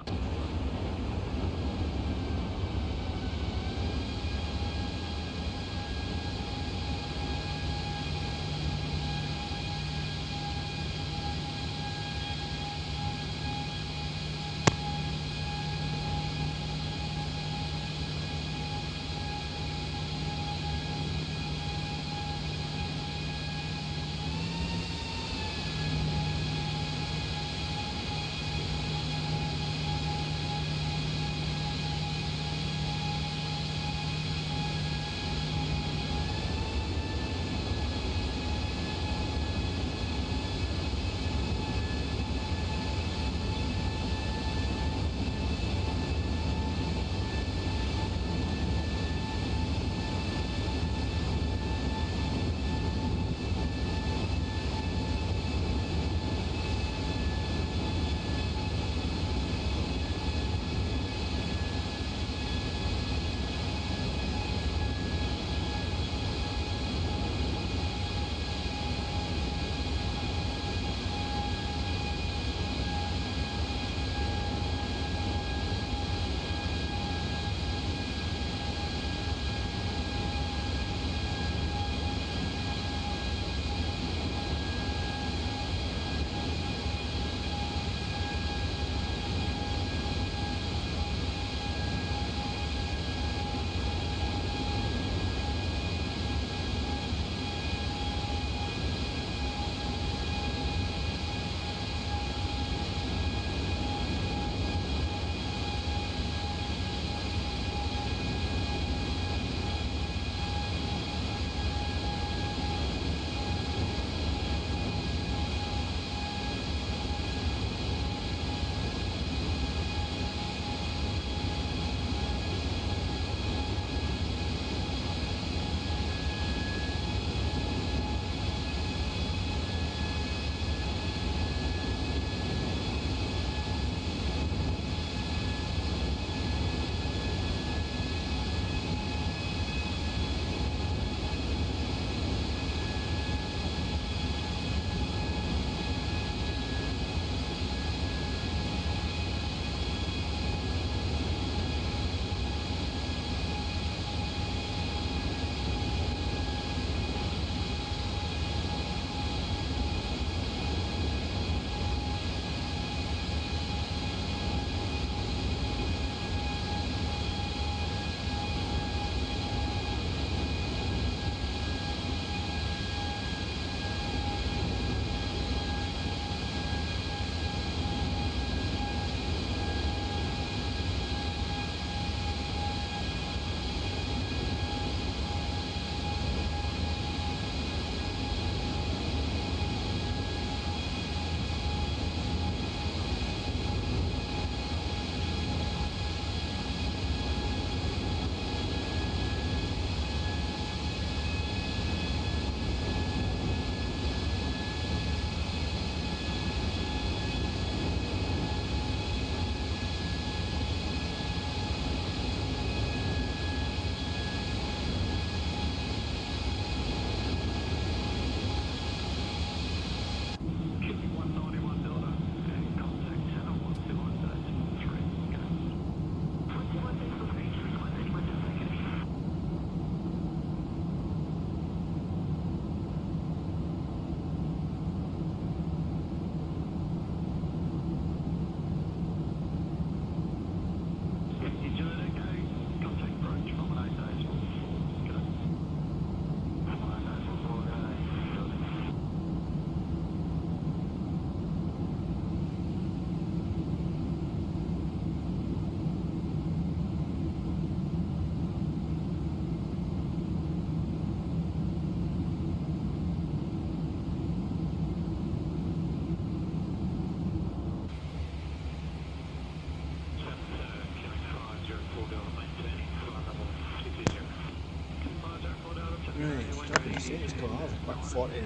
It's going off about 40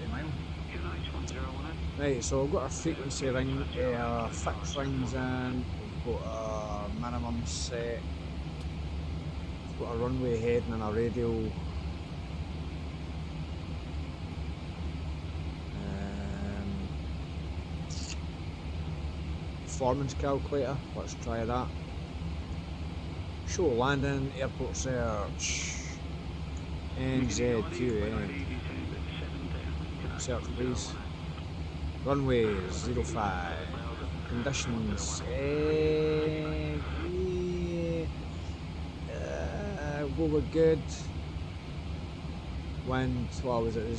mile. Right, so we've got our frequency ring, our fixed rings in, we've got our minimum set, got a runway heading and a radial. Performance calculator, let's try that. Show landing, airport search, NZQN. Search please. Runway 05. Conditions. Go with good. Wind, what was it?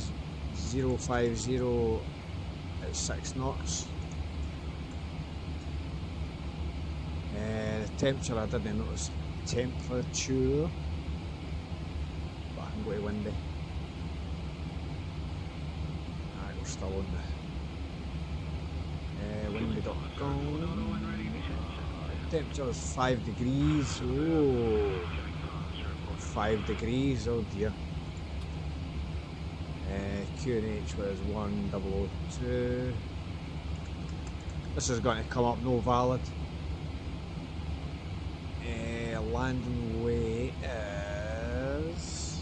050 at 6 knots. The temperature I didn't notice. Temperature. But I'm going to windy. We're still on the windy.com. Temperature is 5 degrees. Oh, 5 degrees. Oh dear. QNH was 1002. This is going to come up no valid. Landing weight is,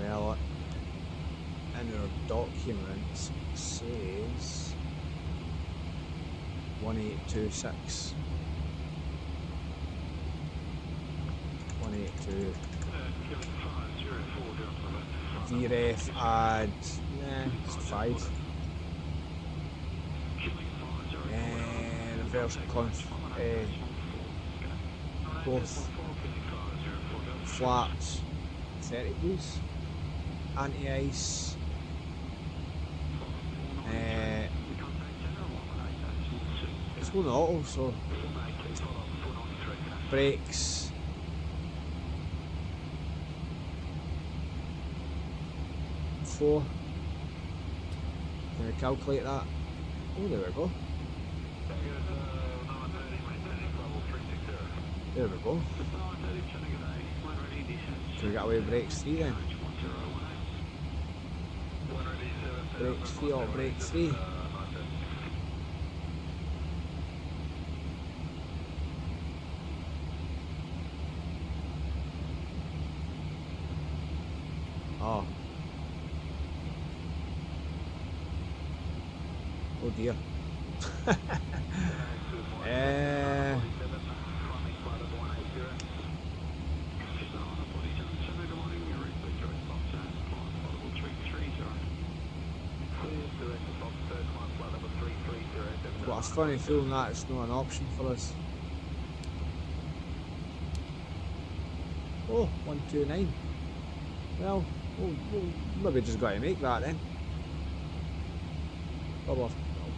well, in our documents it says 1826. 182. VRF add, it's 5. And reverse conf. Both flaps 30 please. Anti-ice. It's going auto, so brakes. Four. Can we calculate that? Oh, there we go. There we go. Can we get away with brakes 3 then? Brakes 3 or brake 3? Oh. Oh dear. Got a funny feeling that it's not an option for us. Oh, 129. Well, we'll maybe just got to make that then. Probably I'll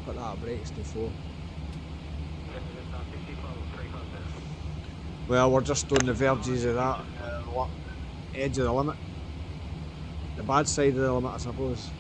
put that at brakes to 4. Well, we're just on the verges of that edge of the limit. The bad side of the limit, I suppose.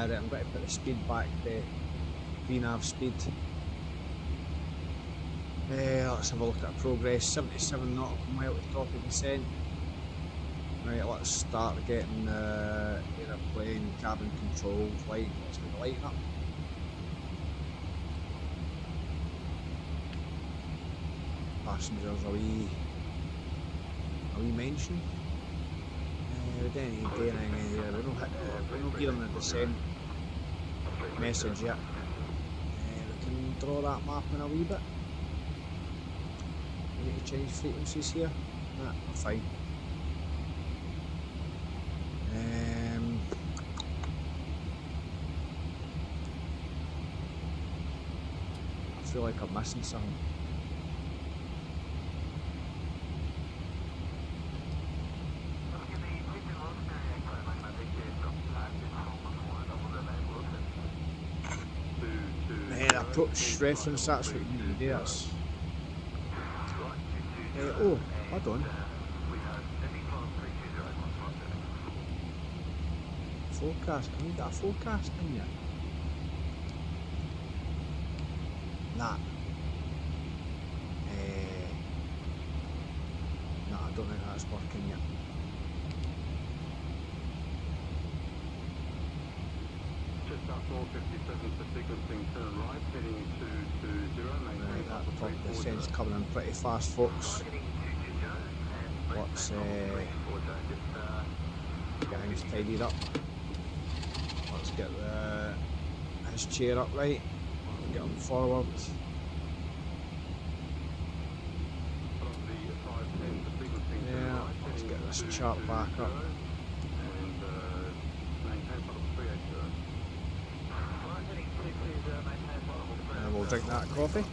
Alright, I'm going to put the speed back to VNAV speed. Let's have a look at progress. 77 nautical mile to top of descent. Right, let's start getting the aeroplane cabin control light. Let's get the lighting up. Passengers a wee mention. We didn't need to do anything here. We're not giving the descent message yet. We can draw that map in a wee bit. We need to change frequencies here. Nah, we're fine. I feel like I'm missing something. Approach reference, that's what you need to do. That's oh, hold on. Forecast, can we get a forecast in here? Nah. Nah, I don't think that's working yet. Just up 457 for sequencing turn right, heading 220, right, that top descent's coming in pretty fast, folks. Let's get things tidied up. Let's get his chair up right. Get him forward. Yeah, let's get this chart back up. And we'll drink that coffee.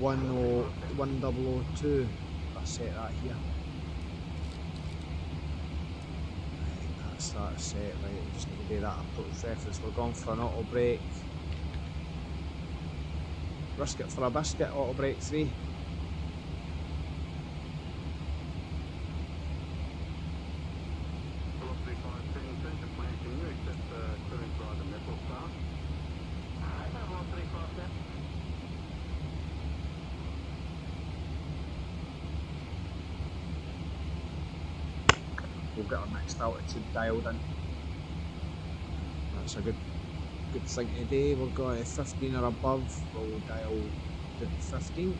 1002. I'll set that here. Right, that's that set. Right, we just need to do that approach reference. We're going for an auto brake. Risk it for a biscuit, auto brake 3. We'll get our next altitude dialed in. That's a good thing today. We're going to 15 or above. We'll dial to 15.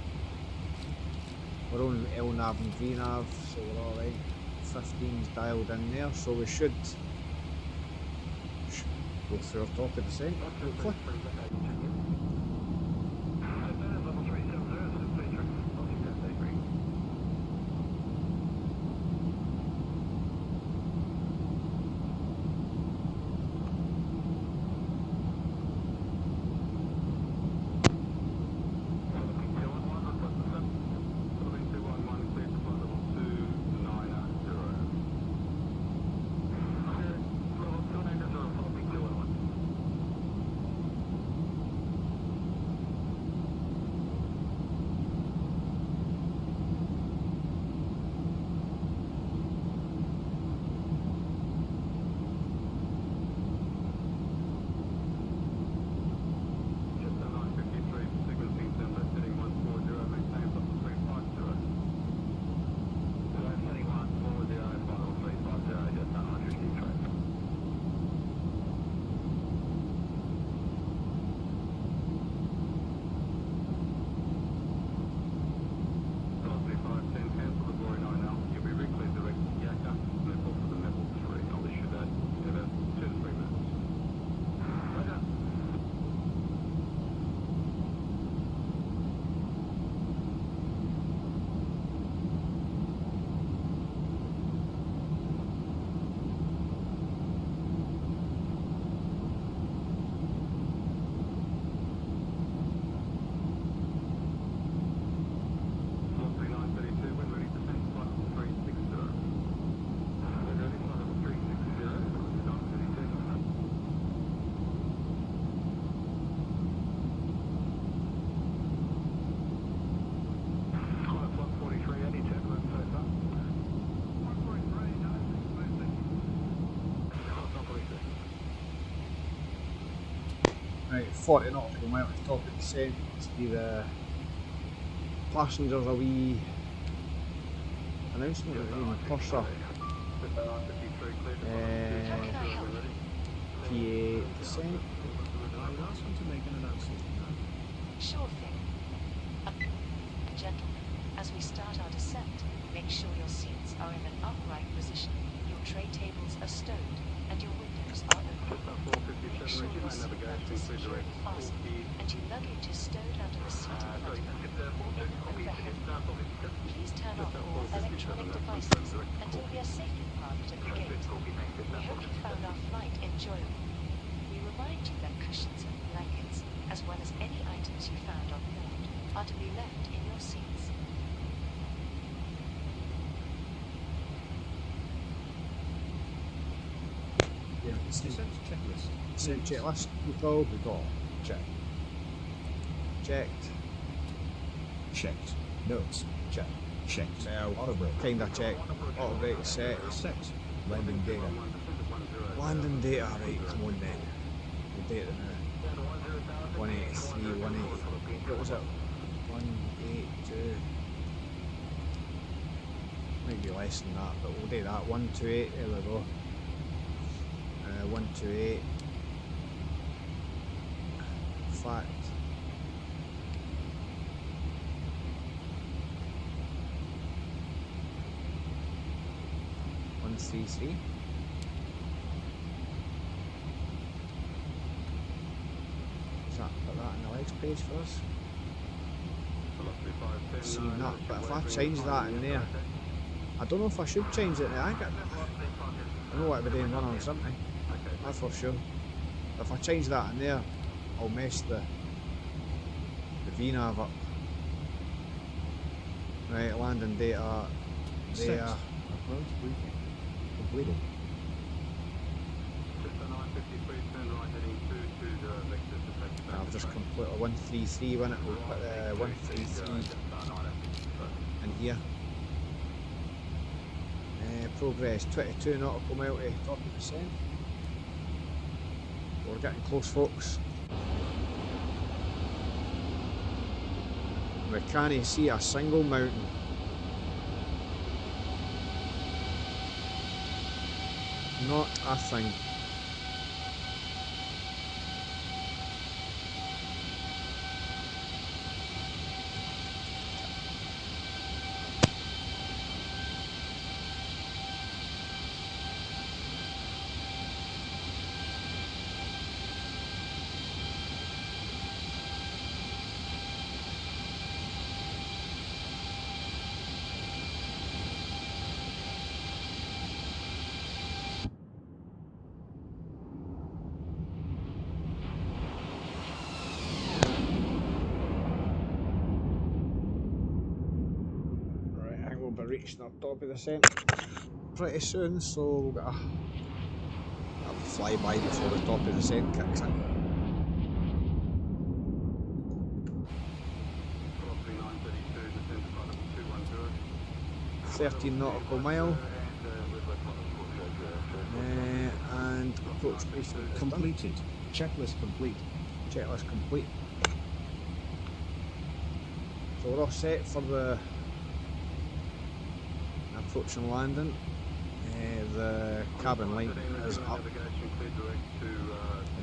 We're on LNAV and VNAV, so we're alright. 15's dialed in there, so we should go through our top of the descent, hopefully. Right, 40 nautical miles at the top of descent. Let's give the passengers a wee announcement that we're in Purser. PA descent. I would ask you to make an announcement now. Sure thing. Gentlemen, as we start our descent, make sure your seats are in an upright position, your tray tables are stowed, and your windows are open. Make sure your seatbelt is securely fastened, and your luggage is stowed under the seat in front of you, or in the overhead. Please turn off all electronic devices until we are safely parked at the gate. We hope you found our flight enjoyable. We remind you that cushions and blankets, as well as any items you found on board, are to be left in your seats. Yeah, Descent checklist. descent checklist. Recall. Recall. Check. Checked. Checked. Notes. Check. Checked. Well, Auto brake. kinda checked. Auto brake is set. Set. Landing data. Landing data, right, come on then. The data now. 183, 180. What was it? 182. Might be less than that, but we'll do that. 128, there we go. 128. Fact. CC. Does that put that in the legs page for us? Seen that, but if I change that in there, I don't know if I should change it now. I know what I'll be doing, run on something. That's for sure. If I change that in there, I'll mess the VNAV up. Right, landing data there. Approach briefing. Completed. I've just completed 133 when it will put 133 in here. Progress 22 nautical mile to top of descent. We're getting close, folks. We can't see a single mountain. Not a thing. Reaching our top of the descent pretty soon, so we'll get a flyby before the top of the descent kicks in. .13 nautical mile and approach briefing Completed. Checklist complete. Checklist complete. So we're all set for the approach and landing. The cabin light is up. I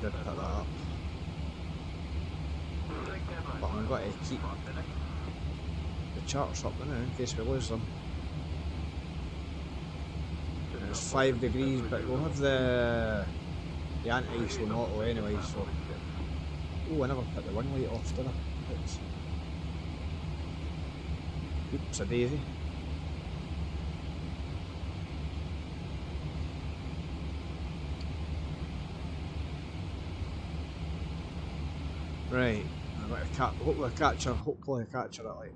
did put that up, but I'm going to keep the charts up now in case we lose them. It's 5 degrees, but we'll have the anti-ISO motto anyway, so... Oh, I never put the wing light off, did I? Oops, a daisy. Right, hopefully I catch her at like.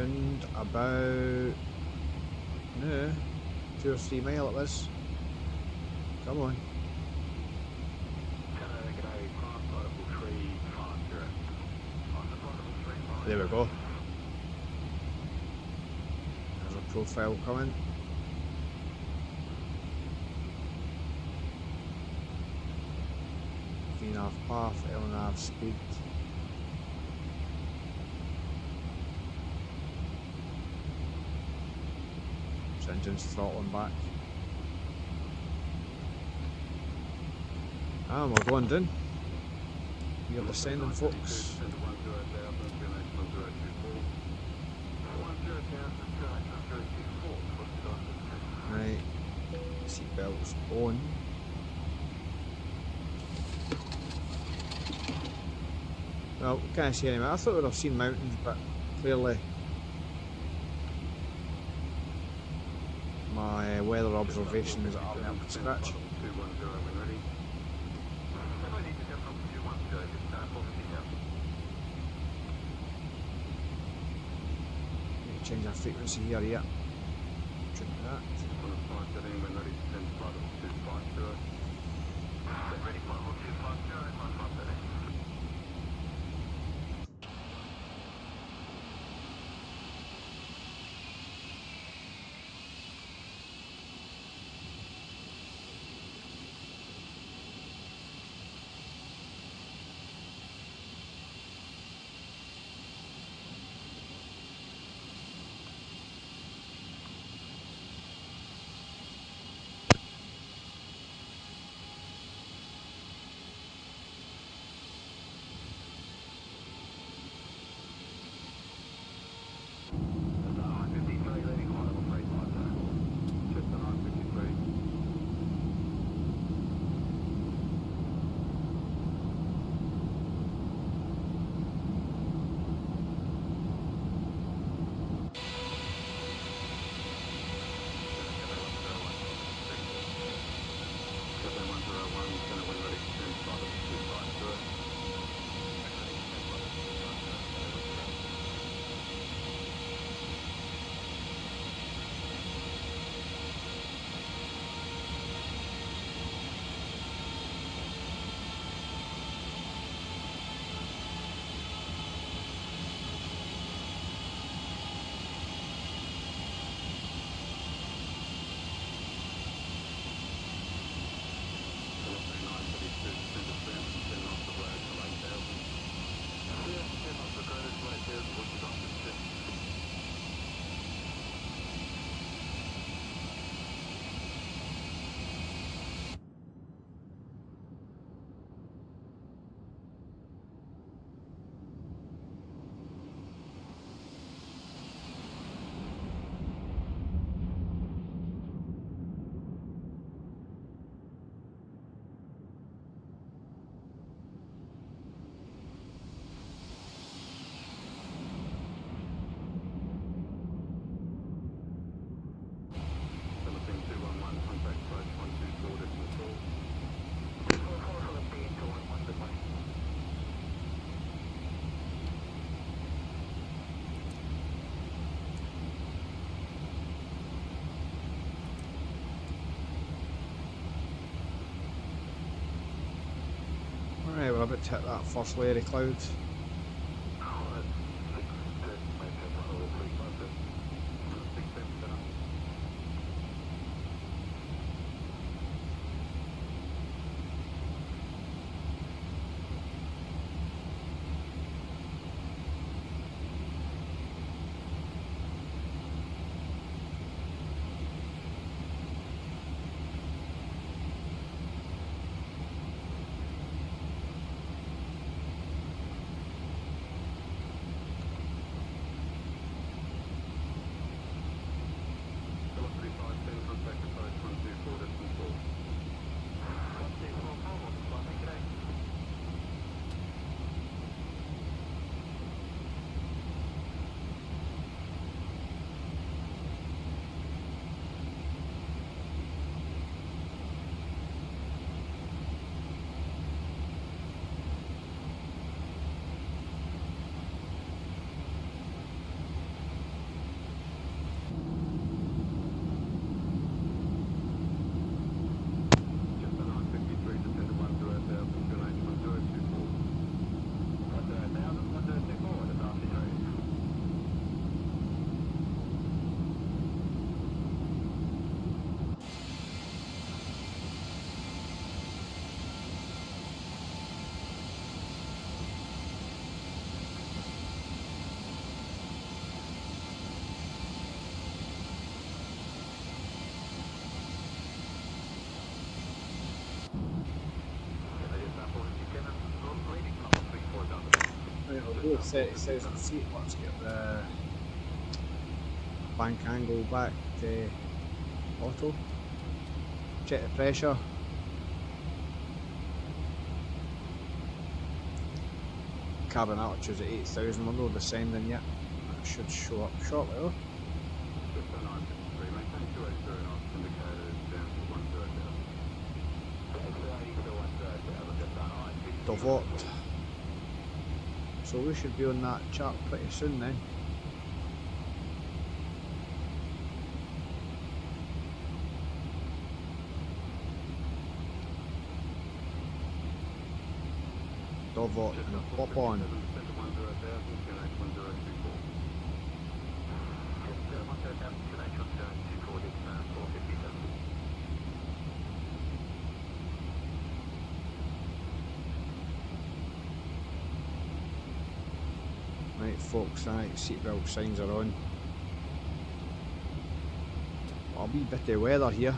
round about no 2 or 3 mile it was. Come on. There we go. There's a profile coming. 3.5 path, 11.5 speed. So engine's throttling back. And we're going down. We are descending, folks. Right, seatbelts on. Well, we can't see any. I thought we'd have seen mountains, but clearly my weather observations aren't up to scratch. Change our frequency here, yeah. Trim that. Right, we're about to hit that first layer of clouds. We're 30,000 feet. Let's get the bank angle back to auto. Check the pressure. Cabin altitude at 8,000. We're not descending yet. That should show up shortly though. DOVOT. So we should be on that chart pretty soon then. DOVOT and pop on. Right folks, seatbelt signs are on. A wee bit of weather here.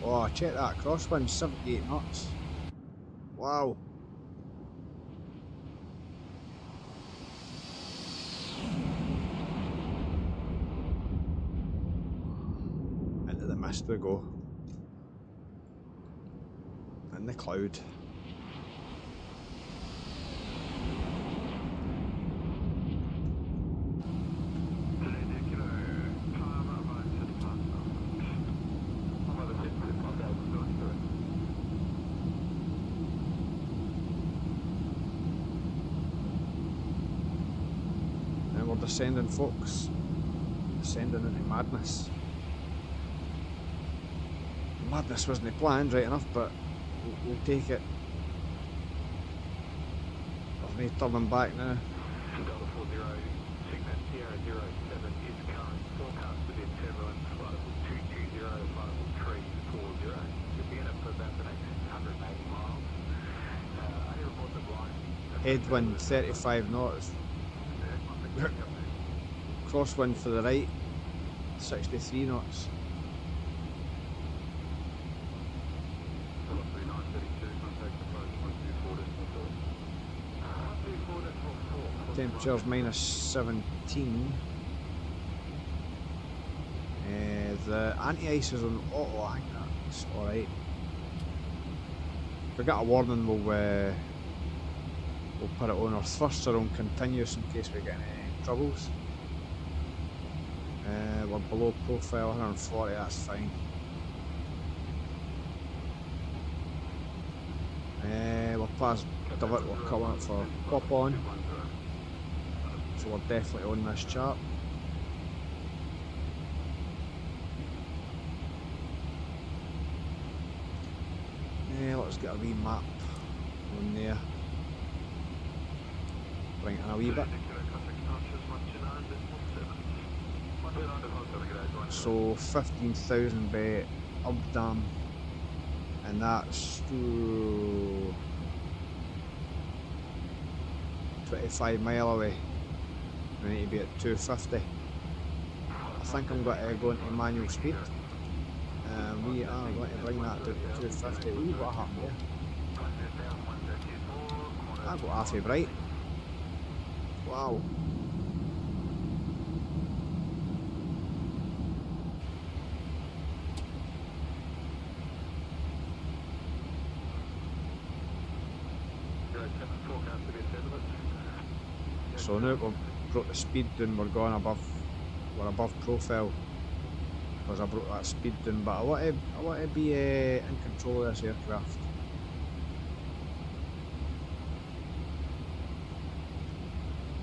Oh, check that crosswind, 78 knots. Wow. Into the mist we go. In the cloud. Descending folks, descending into madness. Madness wasn't planned right enough, but we'll take it. There's no turning back now. Delta 40, Signet Sierra 07 is current forecast within turbulence, flight level 220, flight level 340. Should be in it for about the next 180 miles. Any reports of line? Headwind 35 knots. Crosswind for the right, 63 knots. Temperature's -17. The anti-ice is on auto, I think that's alright. If we get a warning, we'll put it on. Our thrusts are on continuous in case we get any troubles. We're below profile, 140, that's fine. We're past DOVOT, we're coming up for pop on. So we're definitely on this chart. Let's get a wee map on there. Bring it in a wee bit. So 15,000 by Dam, and that's 25 mile away. We need to be at 250. I think I'm going to go into manual speed. We are going to bring that to 250. Ooh, what happened there? I got half a bright. Wow. So now we've brought the speed down, we're above profile because I brought that speed down, but I want to be in control of this aircraft.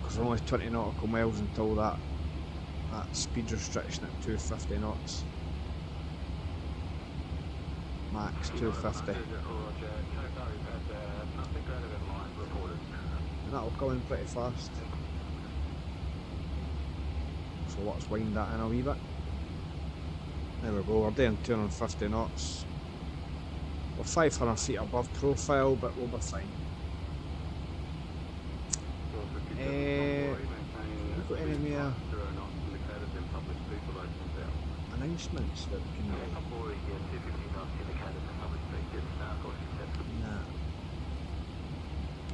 Because we're only 20 nautical miles until that speed restriction at 250 knots. Max 250. And that'll come in pretty fast. So let's wind that in a wee bit. There we go, we're doing 250 knots. We're 500 feet above profile, but we'll be fine. We've got any more announcements that we can make? Nah.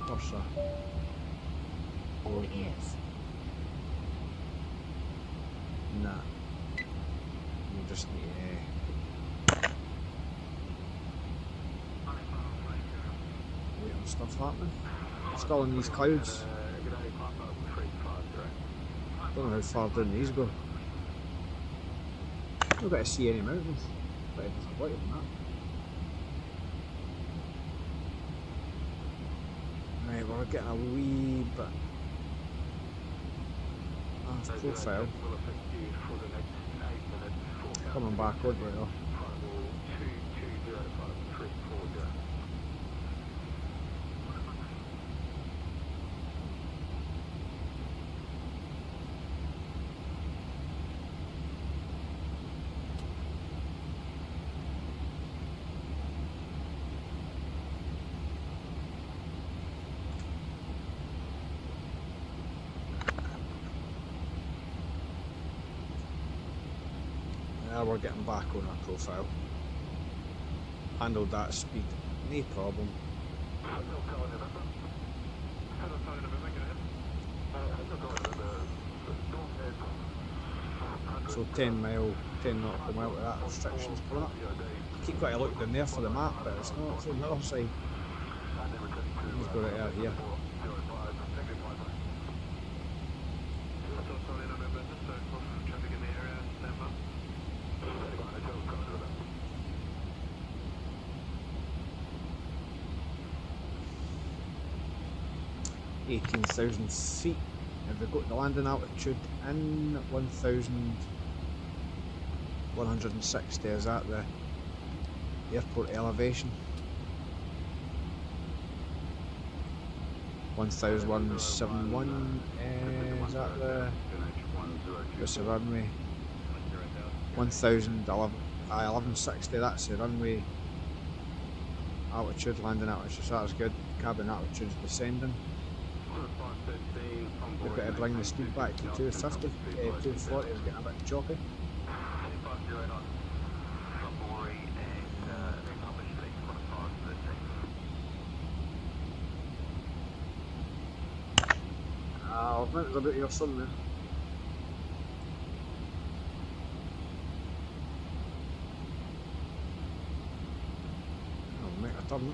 Bursa. All ears. Nah. You just need wait on stuff happening. Still in these clouds. Don't know how far down these go. Not got to see any mountains. But it doesn't whiter than that. Right, we're getting a wee bit of profile. Coming back on right though. We're getting back on our profile. Handled that speed, no problem. So 10 nautical mile to that restrictions coming up. I keep got to look down there for the map, but it's not, it's on the other side. Let's go right out here. (18,000 feet). If we go to the landing altitude in 1,160, is that the airport elevation? 1,171, is that the runway? 1,1160, that's the runway altitude, landing altitude, so that's good. Cabin altitude is descending. We've got to bring the speed back to 250, 240 is getting a bit choppy. I've meant about your son there. I'll make a turn.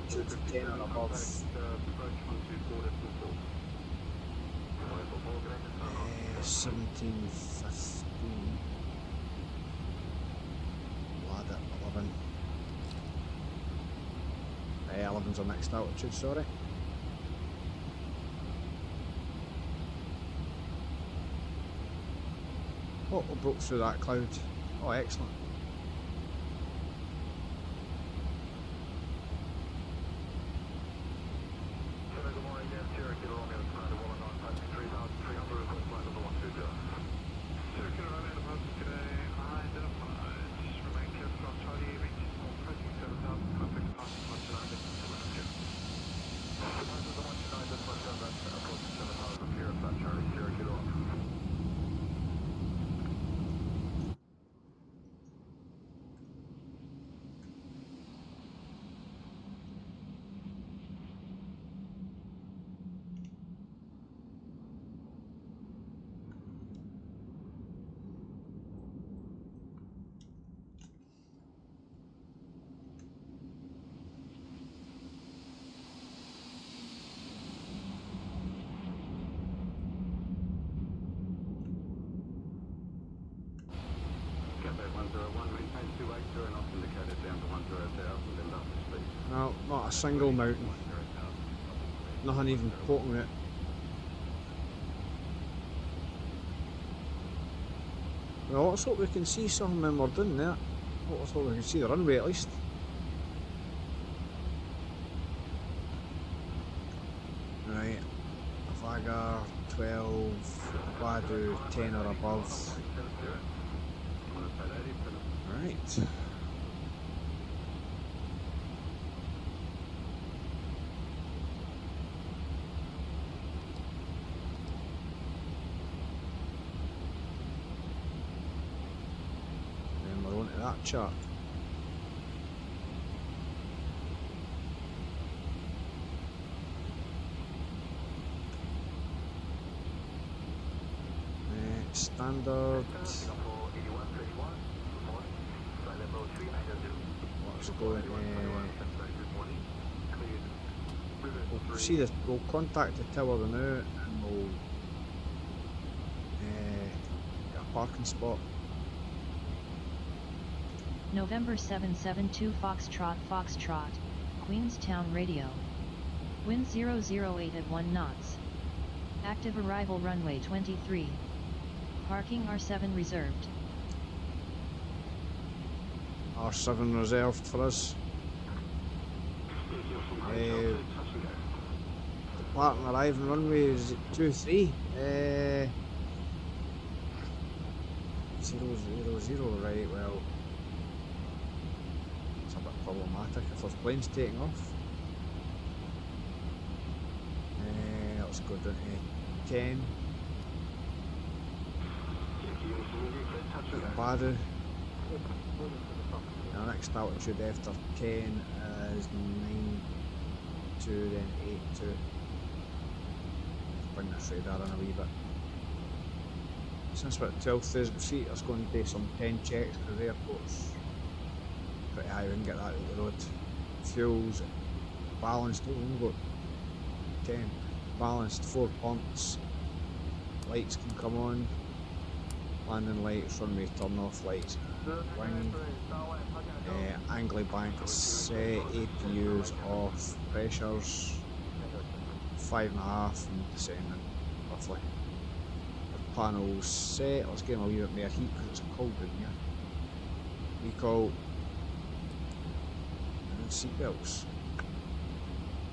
altitude from 10 and above. 1715. Lad at 11. 11's our next altitude, sorry. Oh, we broke through that cloud. Oh, excellent. No, not a single mountain. Nothing even poking it. Well, let's hope we can see something when we're doing that. Let's hope we can see the runway at least. Right, Vaga 12, Badu 10 or above. Right. Then we're on to that chart. Standard. Let's go in. We'll see this. We'll contact the tower now and we'll get a parking spot. November 772 Foxtrot, Queenstown Radio. Wind 008 at 1 knots. Active arrival runway 23. Parking R7 reserved. R7 reserved for us. Departing arriving runway is 23. 000, right, well. It's a bit problematic if there's planes taking off. Let's go down to 10. Badu. Our next altitude after 10 is 9.2, then 8.2. Bring this radar in a wee bit. Since we're at 12,000 feet, let's go and do some 10 checks because the airport's pretty high. We can get that out the road. Fuel's balanced. Oh, we've got 10. Balanced 4 pumps. Lights can come on. Landing lights, runway turn off lights, wing, angle banks set, APUs off, pressures 5.5 and descending roughly. The panels set, let's give them a wee bit more heat because it's cold in here. Recall, and seatbelts.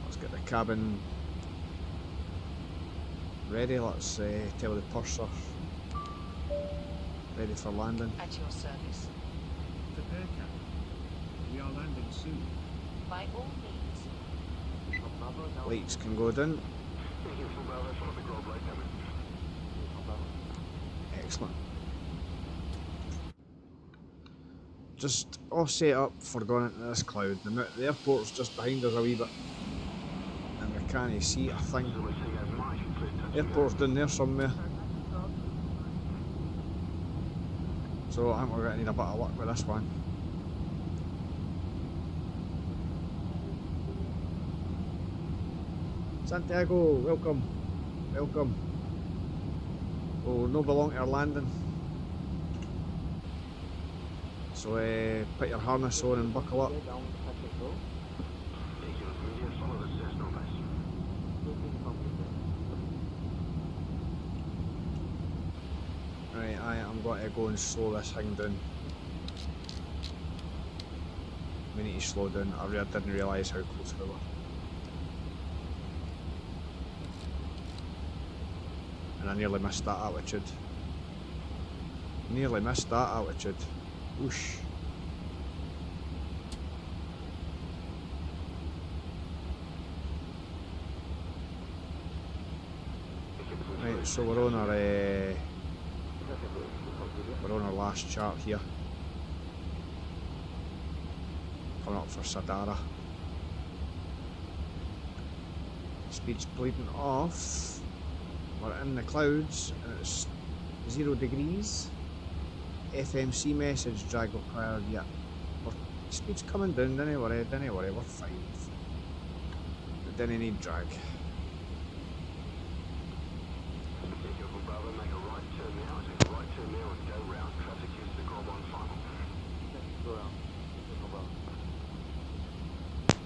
Let's get the cabin ready, let's tell the purser. Ready for landing. At your service. Prepare, Captain. We are landing soon. By all means. Lights can go down. Excellent. Just all set up for going into this cloud. The airport's just behind us a wee bit. And we can't see a thing. Airport's down there somewhere. So I think we're going to need a bit of luck with this one. Santiago, welcome. Welcome. Oh, no belong to our landing. So put your harness on and buckle up. Right, I'm going to go and slow this thing down. We need to slow down. I really didn't realise how close we were. And I nearly missed that altitude. Nearly missed that altitude. Whoosh. Right, so we're on our last chart here. Coming up for Sadara. Speed's bleeding off. We're in the clouds and it's 0 degrees. FMC message drag required. Yeah, speed's coming down. Don't worry, we're fine. We didn't need drag.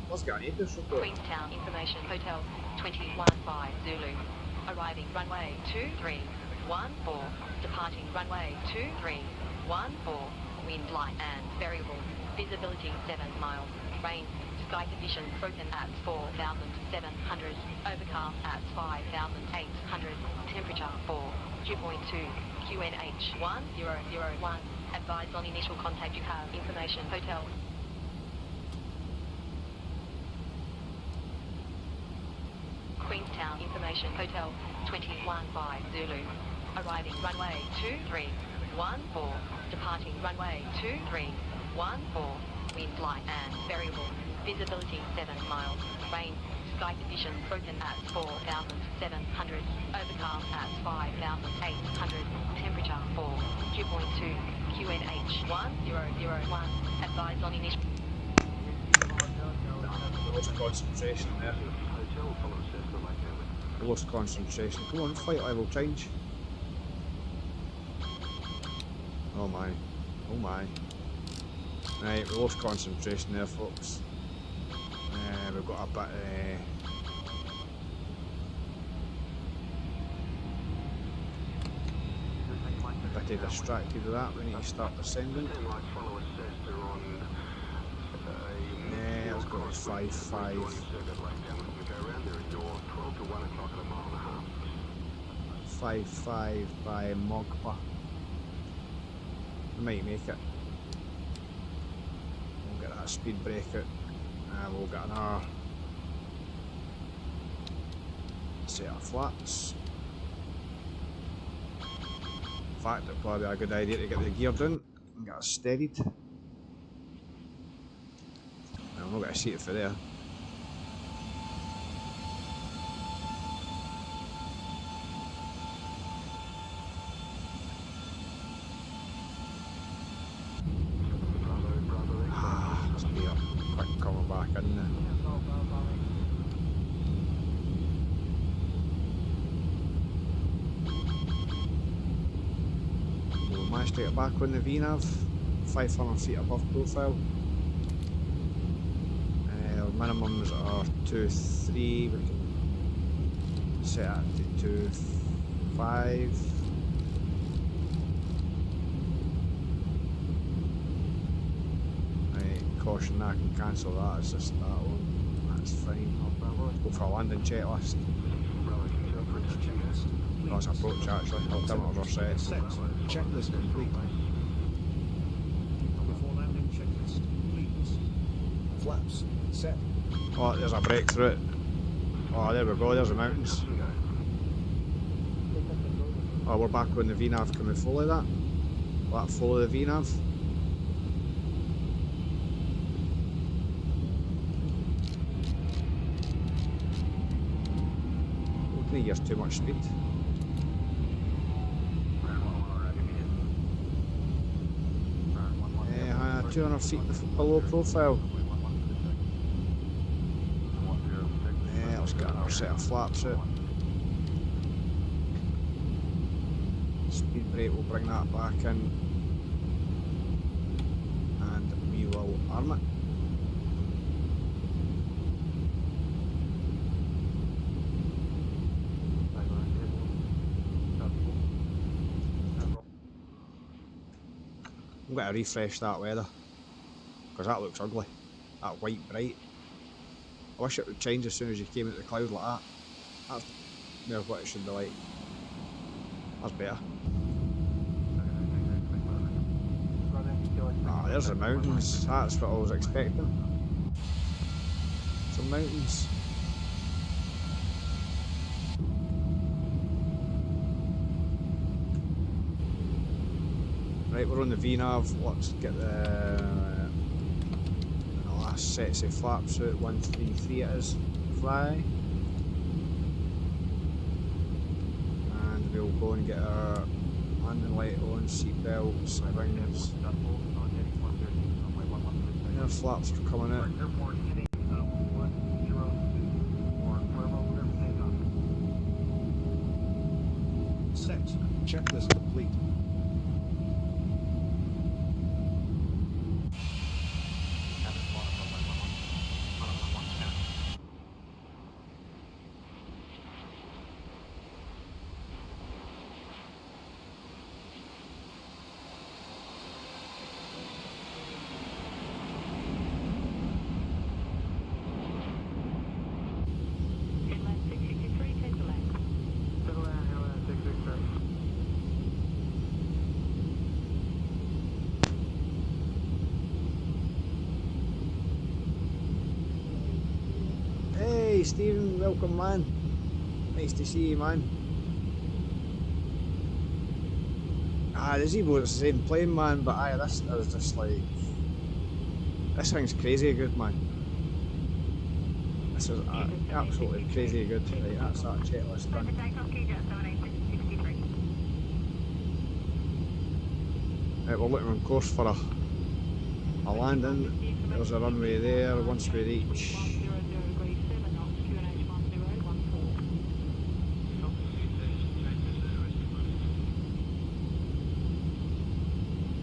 Let's get an APIS report. Queenstown Information Hotel 215 Zulu. Arriving runway 2314. Departing runway 2314. Wind light and variable. Visibility 7 miles. Rain. Sky conditions broken at 4,700. Overcast at 5,800. Temperature 4.2. QNH 1001. Advised on initial contact you have Information Hotel. Queenstown Information Hotel 215 Zulu. Arriving runway 2314. Departing runway 2314. Wind light and variable. Visibility 7 miles. Rain. Sky conditions broken at 4,700. Overcast at 5,800. Temperature 4.2. QNH 1001. Advised on initial. Lost concentration there. Lost concentration. Come on, flight level change. Oh my. Oh my. Right, we lost concentration there, folks. We've got a bit distracted with that. We need to start descending. Let's go to 5-5. 5-5 by Mogpa. We might make it. We'll get that speed break out. We'll get another set of flaps. In fact, it'd probably be a good idea to get the gear down and get it steadied. I'm not going to see it for there. Let's be a quick cover back in there. We'll manage to get back on the VNAV, 500 feet above profile. Minimums are 2-3, we can set it to 2-5. Right, caution, I can cancel that, it's just that one, that's fine. Go for a landing checklist. That's approach actually, altimeters are set. Checklist complete. Before landing checklist complete. Flaps set. Oh, there's a break through it. Oh, there we go, there's the mountains. Oh, we're back on the VNAV, can we follow that? Will that follow the VNAV? Looking at yours too much speed. 200 feet below profile. Let's get another set of flaps out. Speed brake, we'll bring that back in. And we will arm it. I'm going to refresh that weather, because that looks ugly, that white bright. I wish it would change as soon as you came into the cloud like that. That's more what it should be like. That's better. Ah, there's the mountains, that's what I was expecting. Some mountains. Right, we're on the VNAV, let's get the last sets of flaps out, 133 it is, fly. And we'll go and get our landing light on, seatbelts, wings. Our flaps are coming out. Set, checklist complete. Aye, Stephen, welcome man. Nice to see you, man. Ah, the Z-boat's the same plane, man, but aye, this is just like... This thing's crazy good, man. This is absolutely crazy good. Right, that's that checklist done. Right, we're looking on course for a landing. There's a runway there once we reach.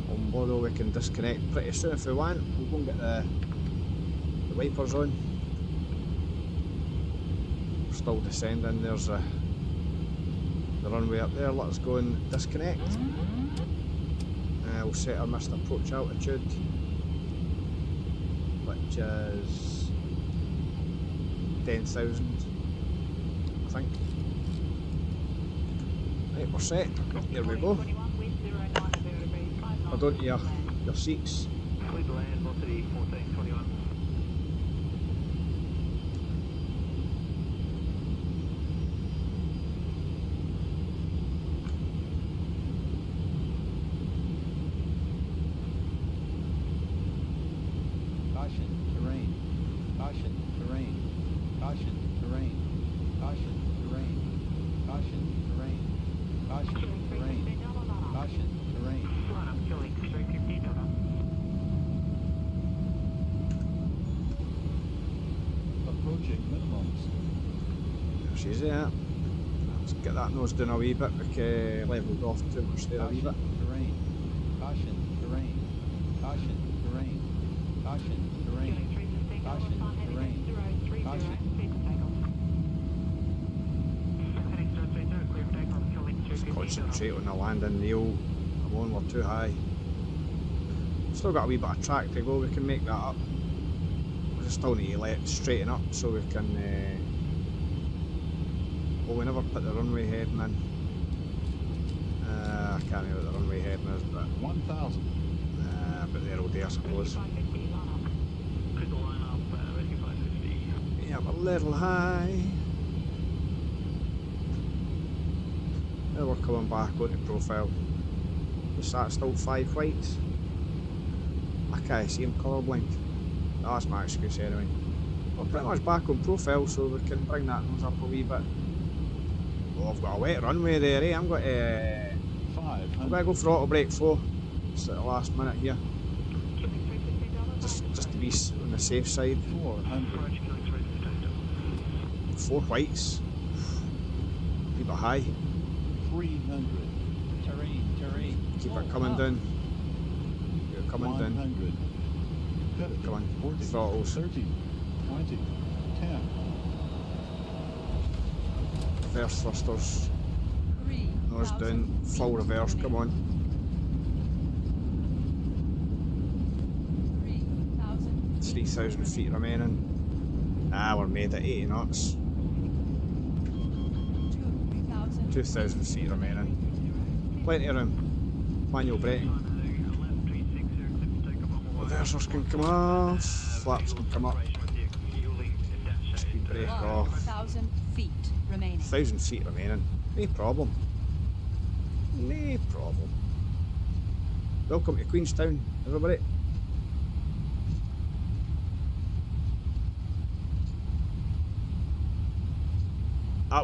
On board, we can disconnect pretty soon if we want. We'll go and get the wipers on. We're still descending. There's the runway up there. Let us go and disconnect. We'll set our missed approach altitude, which is 10,000, I think. Right, we're set. Here we go. Hold on to your seats. Cleared land, velocity 1421. Caution, terrain. Caution, terrain. Caution, terrain. Caution, terrain. Caution, terrain. Caution, terrain. Caution, terrain. Approaching minimums. There she's there. Let's get that nose down a wee bit. We levelled off too much there a wee bit. Terrain. Caution, terrain. Caution, terrain. Caution, terrain. Caution, terrain. Caution. Just concentrate on the landing wheel. Come on, we're too high. Still got a wee bit of track to go, we can make that up. We just still need to let it straighten up so we can... well, we never put the runway heading in. I can't remember what the runway heading is, but... 1,000. But they're all there, I suppose. Yeah, we're a little high. Now we're coming back onto profile. Is that still 5 whites? I can't see him colourblind. No, that's my excuse anyway. We're pretty much back on profile, so we can bring that nose up a wee bit. Oh, I've got a wet runway there, eh? I'm going to go throttle brake flow. Just at the last minute here. Just to be on the safe side. 4 whites. A wee bit high. 300. Terrain. Keep it coming down. Keep it coming 100. down. Come on, 40, throttles. 30, 20, 10. Reverse thrusters. Nose down. Full reverse. Come on. 3,000 feet remaining. We're made at 80 knots. 2,000 feet remaining. Plenty of room. Manual braking. Reversers can come off. Flaps can come up. Speed brake off. 1,000 feet remaining. 1,000 feet remaining. No problem. No problem. Welcome to Queenstown, everybody.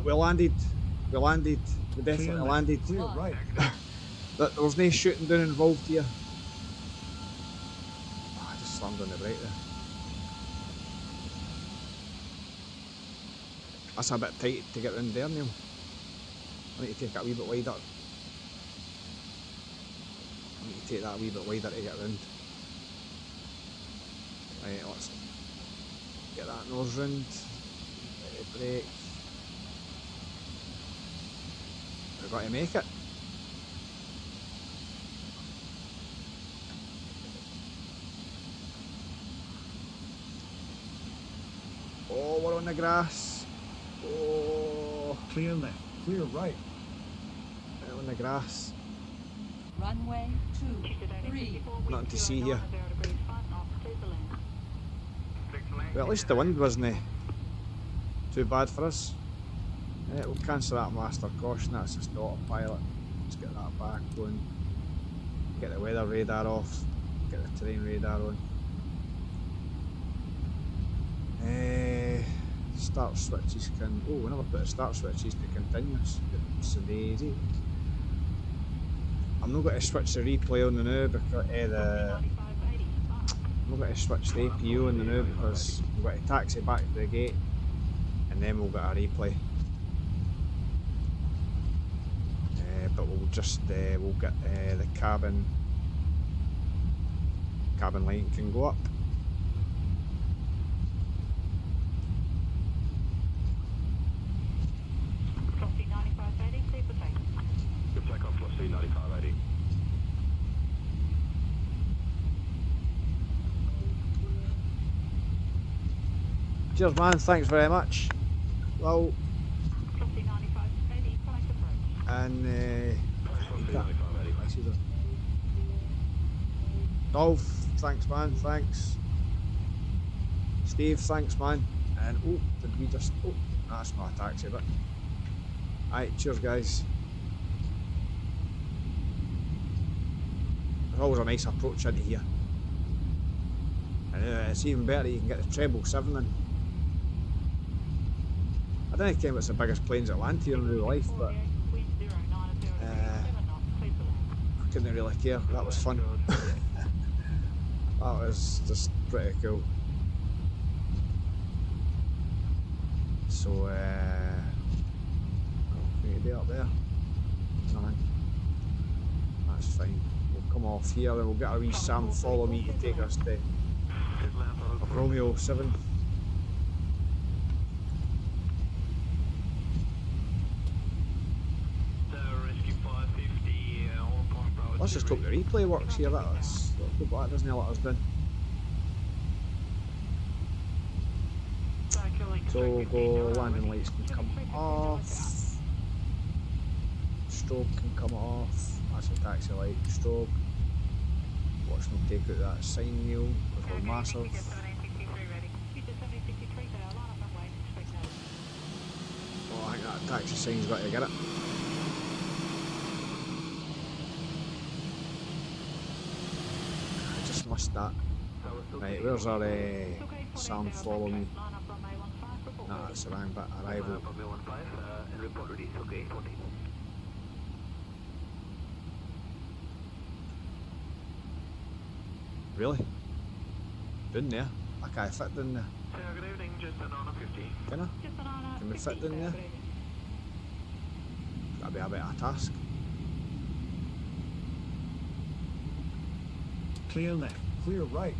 We landed. We landed. We definitely landed. Right. There was no shooting down involved here. I just slammed on the brake there. That's a bit tight to get round there, Neil. I need to take it a wee bit wider. I need to take that a wee bit wider to get round. Right, let's get that nose round. Brake. We've got to make it. Oh, we're on the grass. Oh. Clear left. Clear right. We're on the grass. Runway 23. Nothing to see here. Well, at least the wind wasn't too bad for us. We'll cancel that master caution, that's just autopilot. Let's get that back going. Get the weather radar off. Get the terrain radar on. Start switches can... Oh, we never put the start switches to continuous. It's easy. I'm not going to switch the replay on the now because I'm not going to switch the APU on the now because we've got to taxi back to the gate and then we'll get a replay. But we'll just we'll get the cabin light can go up. Frosty 9580, clear for take. Good takeoff, Frosty 9580. Cheers man, thanks very much. Well, Frosty 9580, connect approach. and Frosty 9580. Dolph, thanks man, thanks. Steve, thanks man. And oh, did we just... Oh, that's not a taxi, but... Alright, cheers guys. There's always a nice approach into here. And it's even better that you can get the treble 7 in. I don't think it's the biggest planes that land here in real life, but I couldn't really care. That was fun. That was just pretty cool. So, what can you do up there? Nothing. That's fine. We'll come off here, then we'll get a wee Sam follow me to take us to Romeo 7. Let's just hope the replay works here. Let's hope that doesn't let us down. So we'll go landing lights can come off. Strobe can come off. That's a taxi light. Strobe. Watch them take out that sign wheel because we're massive. Oh, I think that taxi sign's got to get it. Missed that. Right, where's our Sam follow me? Nah, that's the wrong bit. Arrival. Really? Down there? I can't fit down there. Good evening, just Banana 50. Can I? Can we fit down there? That'd be a bit of a task. Clear left, clear right.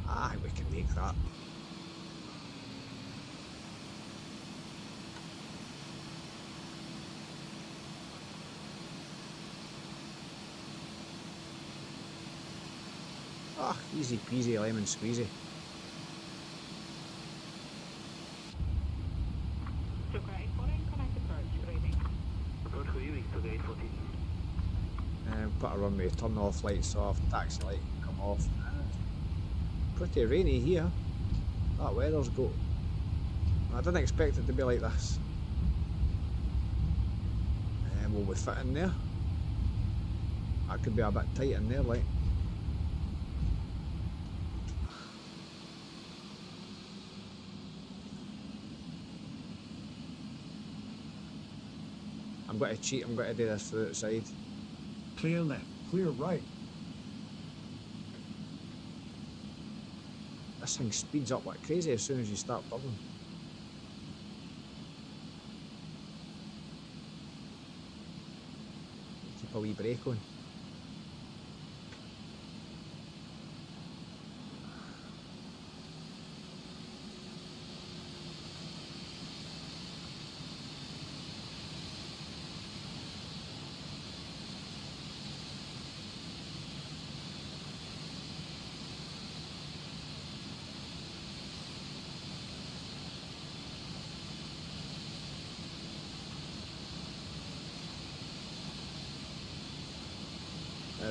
Ah, we can make that. Ah, easy peasy lemon squeezy. Put a runway, turn off, lights off, taxi light can come off. Pretty rainy here. That weather's good. I didn't expect it to be like this. Will we fit in there? That could be a bit tight in there, like. I'm going to cheat, I'm going to do this through outside. Clear left, clear right. This thing speeds up like crazy as soon as you start bubbling. Keep a wee brake on.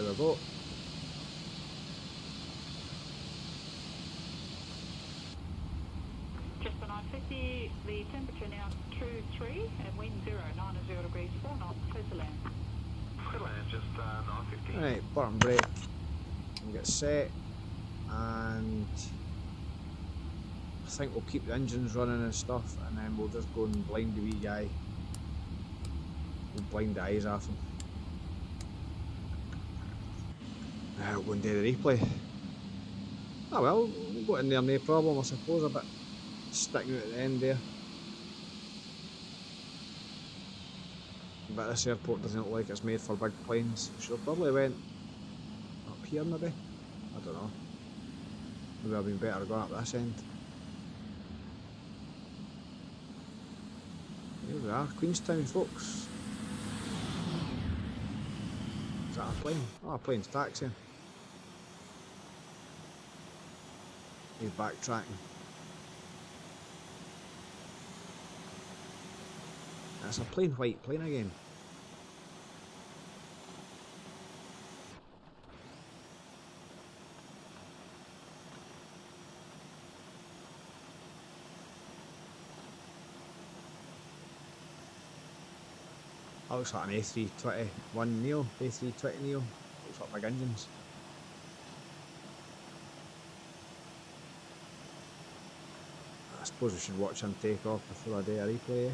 we go. Just for 950, the temperature now 23 and wind 090 degrees, 4 knots, clear to land. Clear land, just 950. Right, button brake. We'll get set, and I think we'll keep the engines running and stuff, and then we'll just go and blind the wee guy. We'll blind the eyes off him. We'll go and do the replay. Oh well, we'll go in there, no problem, I suppose, a bit sticking out at the end there. But this airport doesn't look like it's made for big planes. We should have probably went up here maybe? I don't know. Maybe I've been better going up this end. Here we are, Queenstown folks. Is that a plane? Oh, a plane's taxiing. He's backtracking. That's a plain white plane again. That looks like an A321 Neo, A320 Neo. Looks like big engines. I suppose we should watch him take off before I do a replay. Eh?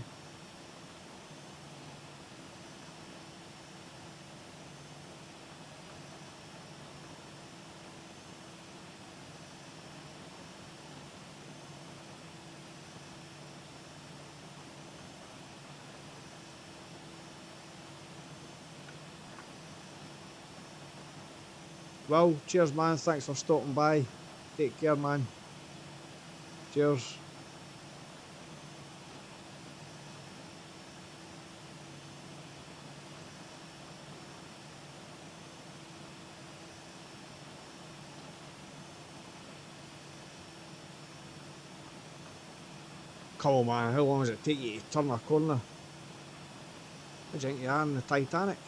Well, cheers man, thanks for stopping by. Take care man. Cheers. Come on man, how long does it take you to turn a corner? What do you think you are in the Titanic?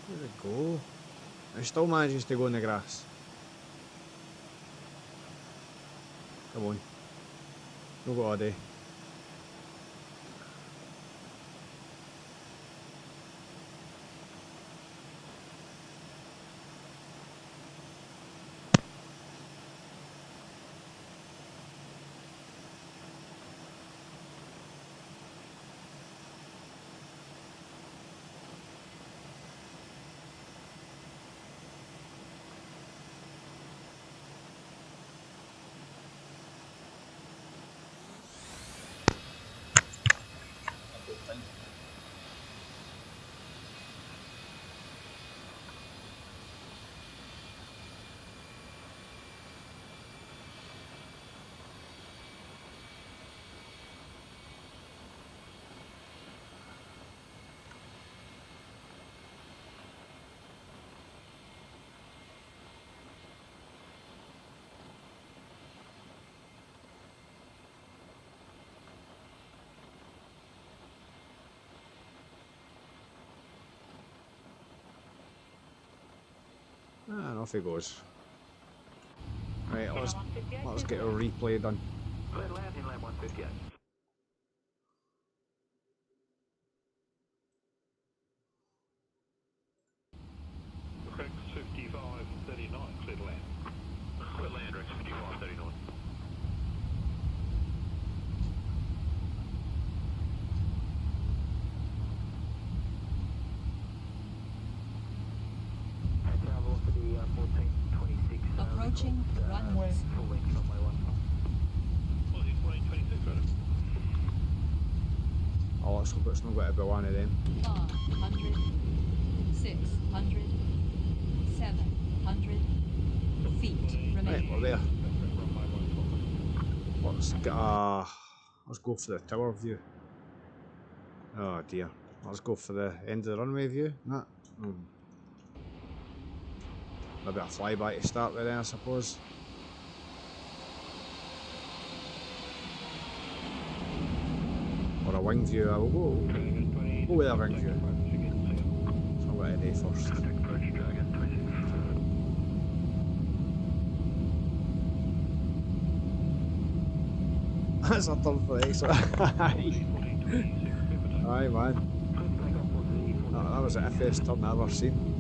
Where'd it go? It still manages to go in the grass. Come on. We'll go all day. And off he goes. Right, let's get a replay done. Clear land, inland 158. Rex 5539, clear land. Clear land, Rex 5539. Approaching runway. Full length runway 15. Oh, let's hope it's not going to be one of them. 500, 600, 700 feet Right, remaining. we're there. Let's go for the tower view. Oh dear. Let's go for the end of the runway view. Nah. Maybe a flyby to start with then, I suppose. Or a wing view. I will go with a wing view. So I'll get an A first. That's a turn for the exit. Aye man. That was the FS turn I've ever seen.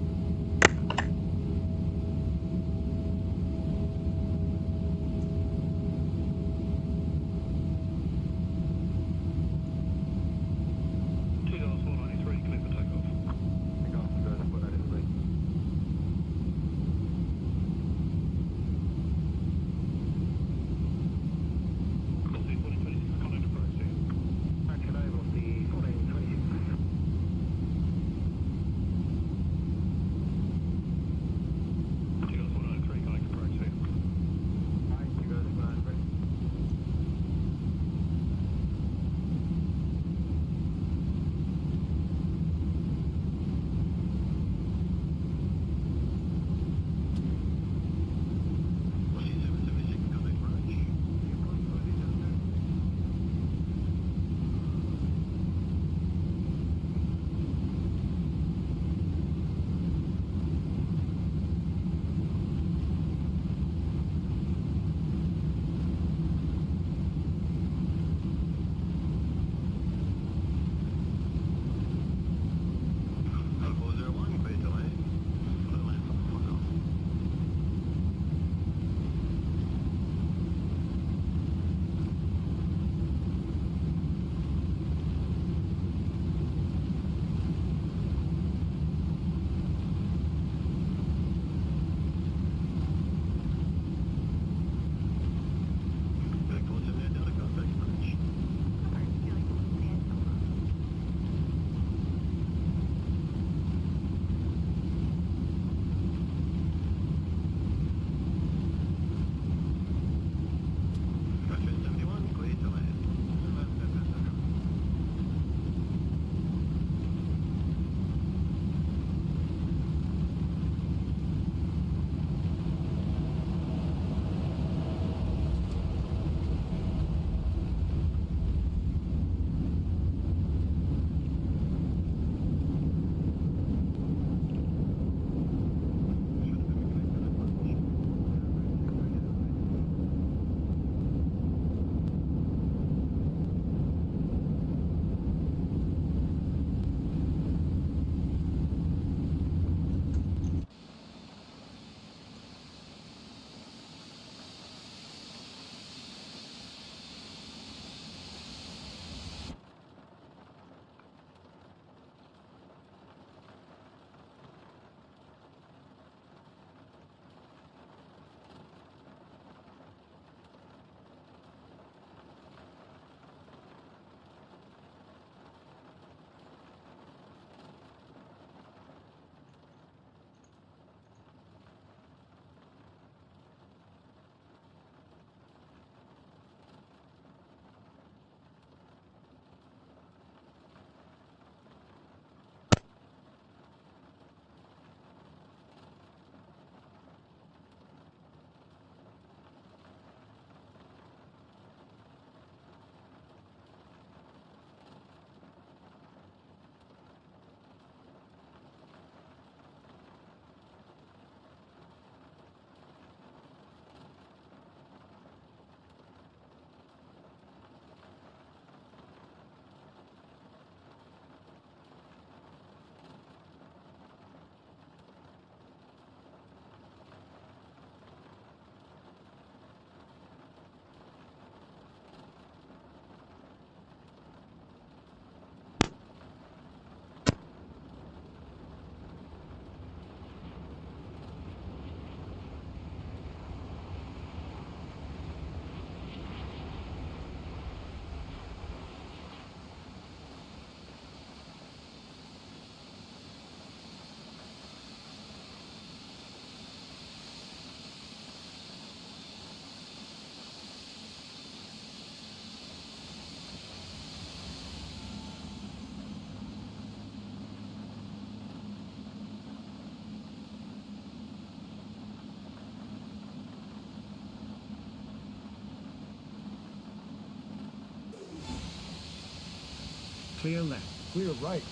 Clear left. Clear right.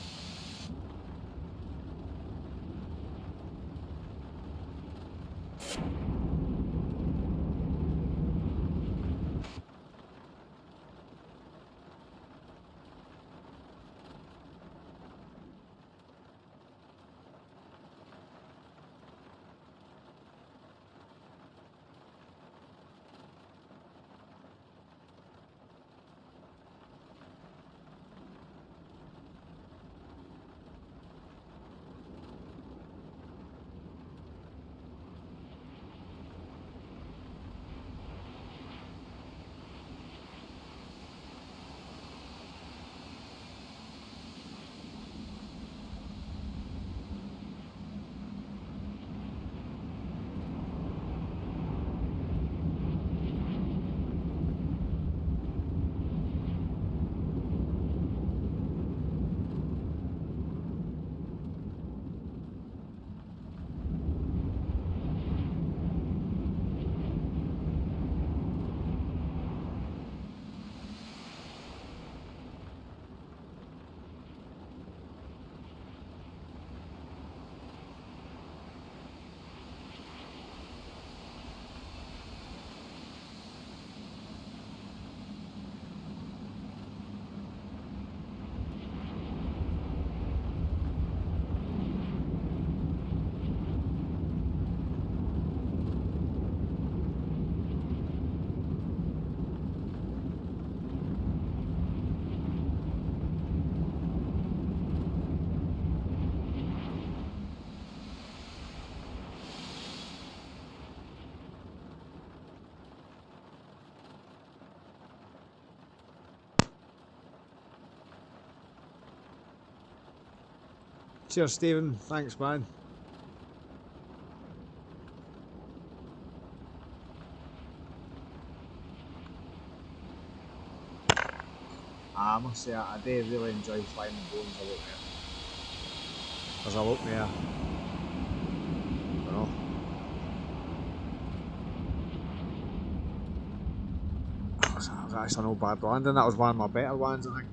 Cheers, Stephen. Thanks, man. I must say, I do really enjoy flying the drones a lot there. As I look there. Well. That was actually no bad landing. That was one of my better ones, I think.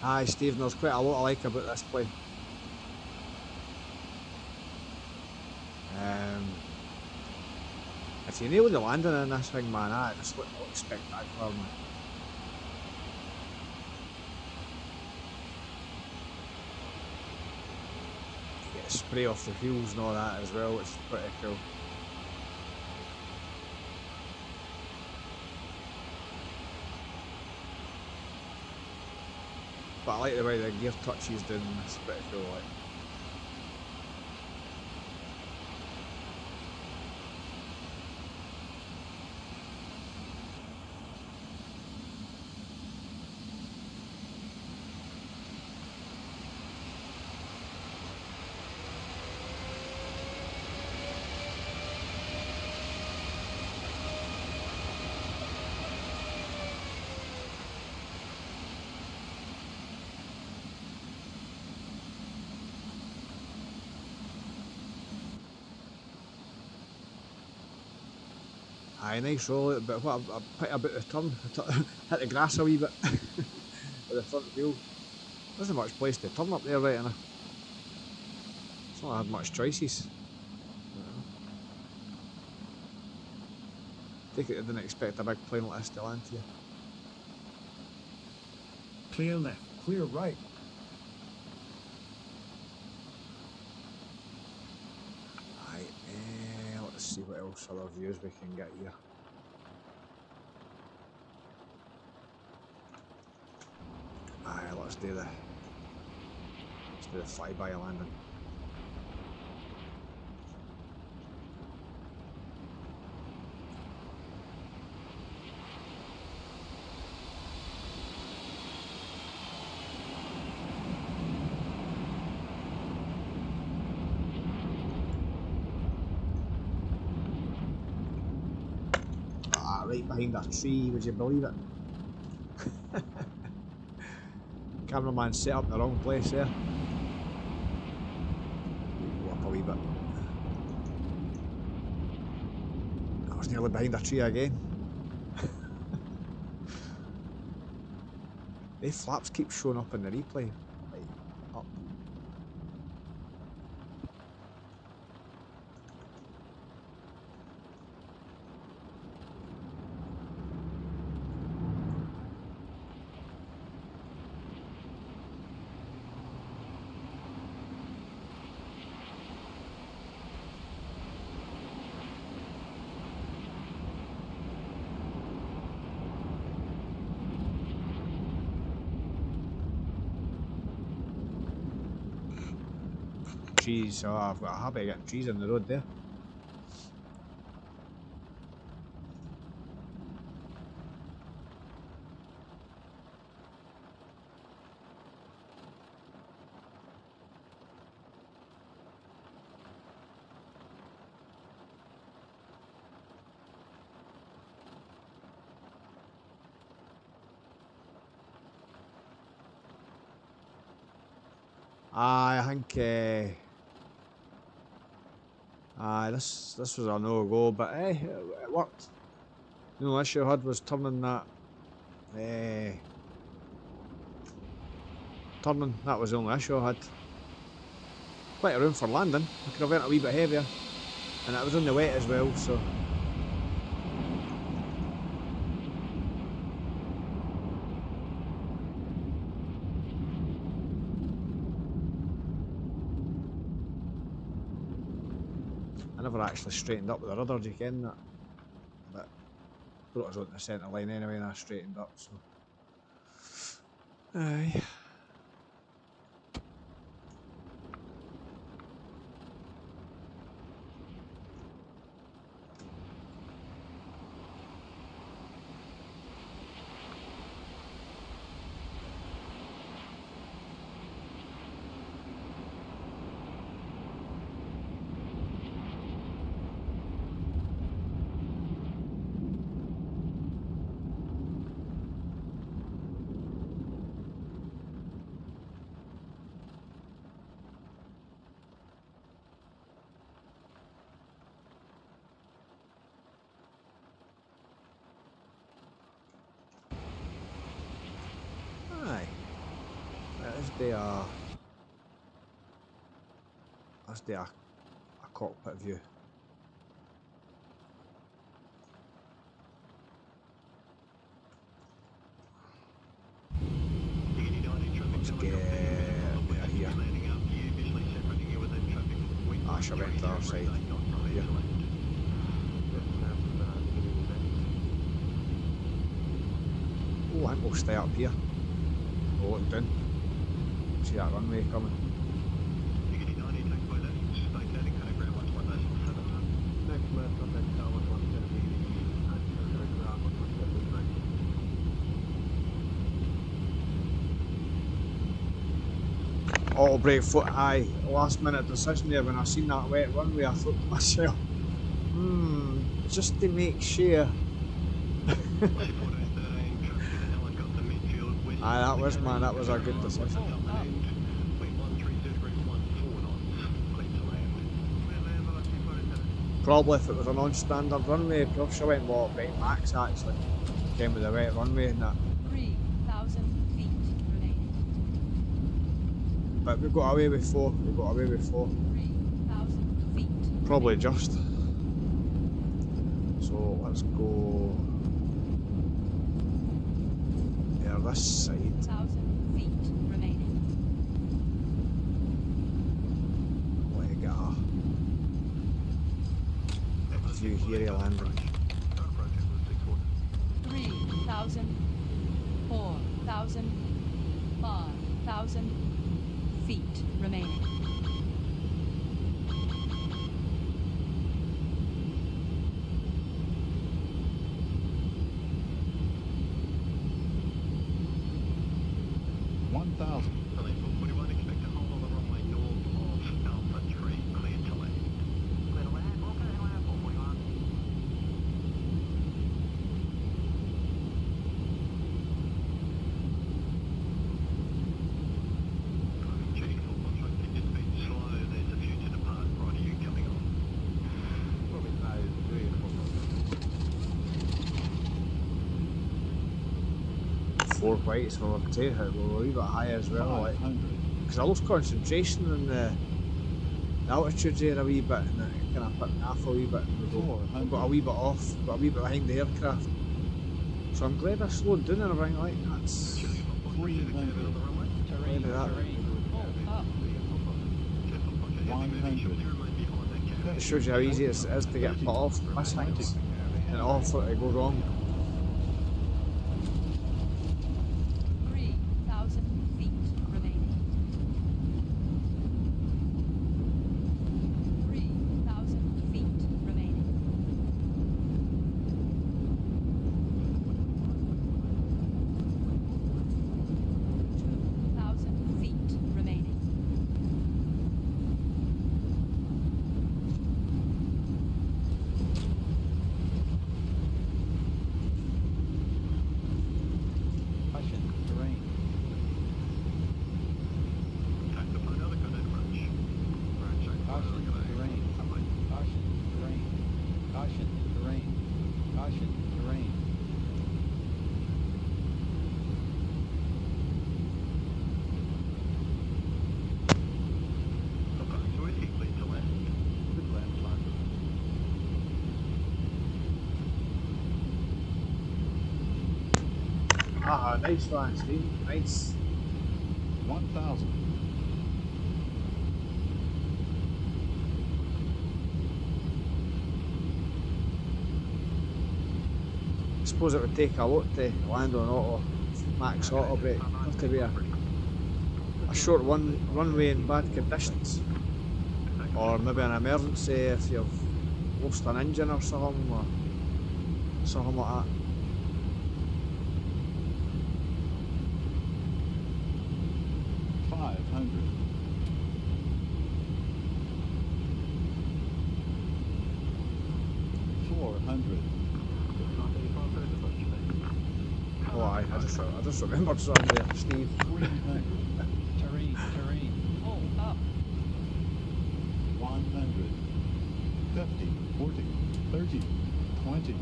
Aye, Steve, there's quite a lot I like about this plane. If you nail the landing in this thing, man, it just looks spectacular, man. You get spray off the wheels and all that as well, it's pretty cool. But I like the way the gear touches down, it's pretty cool, like. Aye, nice roll, but what a pity about the turn. Hit the grass a wee bit with the front wheel. There isn't much place to turn up there right enough. It's not had much choices. Take it I didn't expect a big plane like this to land here. Clear left, clear right. Let's see what else other views we can get here. Aye, let's do the flyby landing. Right behind a tree, would you believe it? Cameraman set up in the wrong place there. Go up a wee bit. I was nearly behind a tree again. The flaps keep showing up in the replay. Right, up. Trees, so I've got a habit of getting trees in the road there. I think this was a no-go, but hey, it worked. The only issue I had was turning that. That was the only issue I had. Plenty of room for landing. I could have went a wee bit heavier, and it was on the wet as well, so. I never actually straightened up with the rudder, you can that, but brought us onto the centre line anyway and I straightened up, so aye. do a cockpit view. Let's get here. I shall went to the other side. Here. Oh, I think we'll stay up here. We'll look down. See that runway coming. Auto brake foot, aye. Last minute decision there when I seen that wet runway, I thought to myself, just to make sure. Aye, that was, man, that was a good decision. Probably if it was a non-standard runway, probably should have went what right max actually. Came with a wet runway and that. 3,000 feet remaining. But we got away with 4. 3,000 feet. Probably just. So let's go there this side. 1,000 feet remaining. Let it get a view here landing. 3,000, 4,000, 5,000 feet remaining. Four whites, so I can tell you how we're a wee bit higher as well, like, because I lost concentration in the altitude there a wee bit, and it kind of put me off a wee bit, and we got a wee bit off, got a wee bit behind the aircraft, so I'm glad I slowed down and everything like that. That's 300 terrain, up 100. It shows you how easy it is to get put off this things, and all for it to go wrong. 3,000 feet remaining. 3,000 feet remaining. 2,000 feet remaining. Nice one, Steve. Nice. 1,000. I suppose it would take a lot to land on auto, max auto brake. It'd have to be a short runway in bad conditions, or maybe an emergency if you've lost an engine or something like that. 500. 400. Oh, I just remembered something there, Steve. 300. Terrain. Hold up. 100. 50. 40. 30. 20. 10.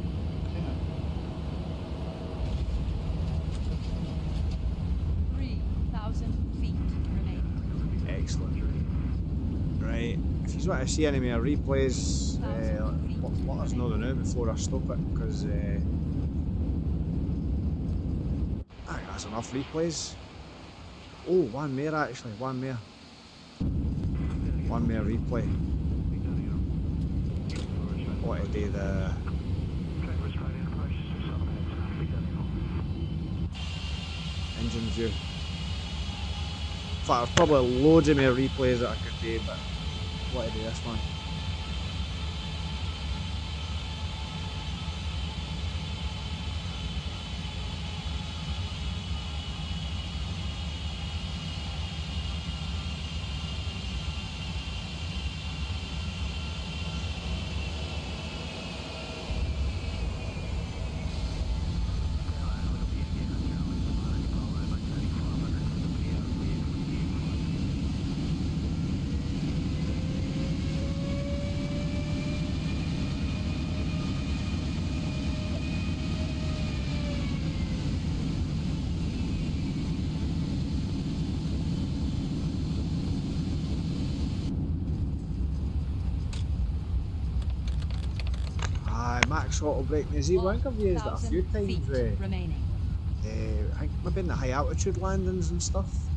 3,000 feet remaining. you want to see any more replays, let us know now before I stop it, because I think that's enough replays. Oh, one more actually, one more replay. What to do the engine view. In fact, there's probably loads of more replays that I could do, but what to do this one. Max auto brake in the Z1, I think I've used it a few times with, I think maybe in the high altitude landings and stuff.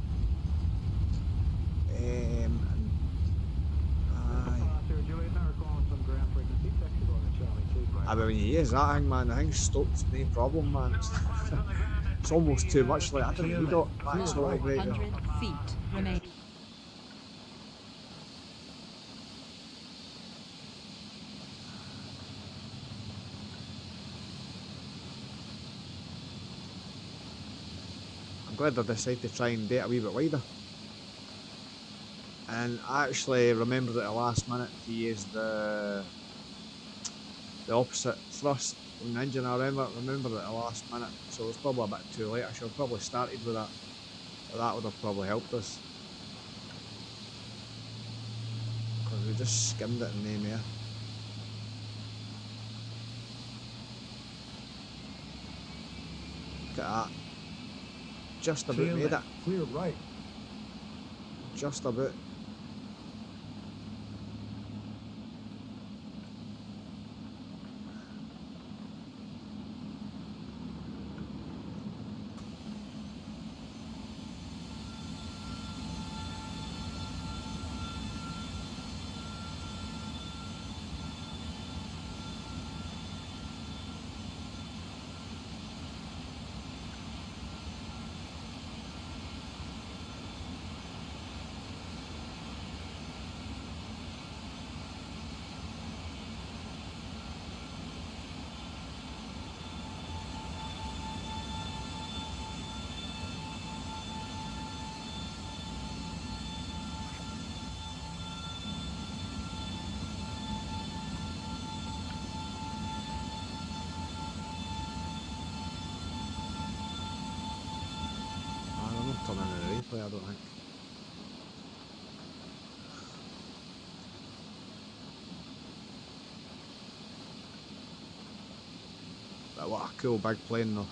But when you use that thing, man, the thing stops, no problem, man. It's almost too much. Like, I don't need it. Max auto brake. 100 feet remaining. I'm glad I decided to try and do it a wee bit wider. And I actually remembered at the last minute to use the opposite thrust on the engine. I remembered at the last minute, so it was probably a bit too late. I should have probably started with that. But that would have probably helped us. Because we just skimmed it in the air. Look at that. Just about made it. Clear right. Just about. Turning in the replay, I don't think. But what a cool big plane though.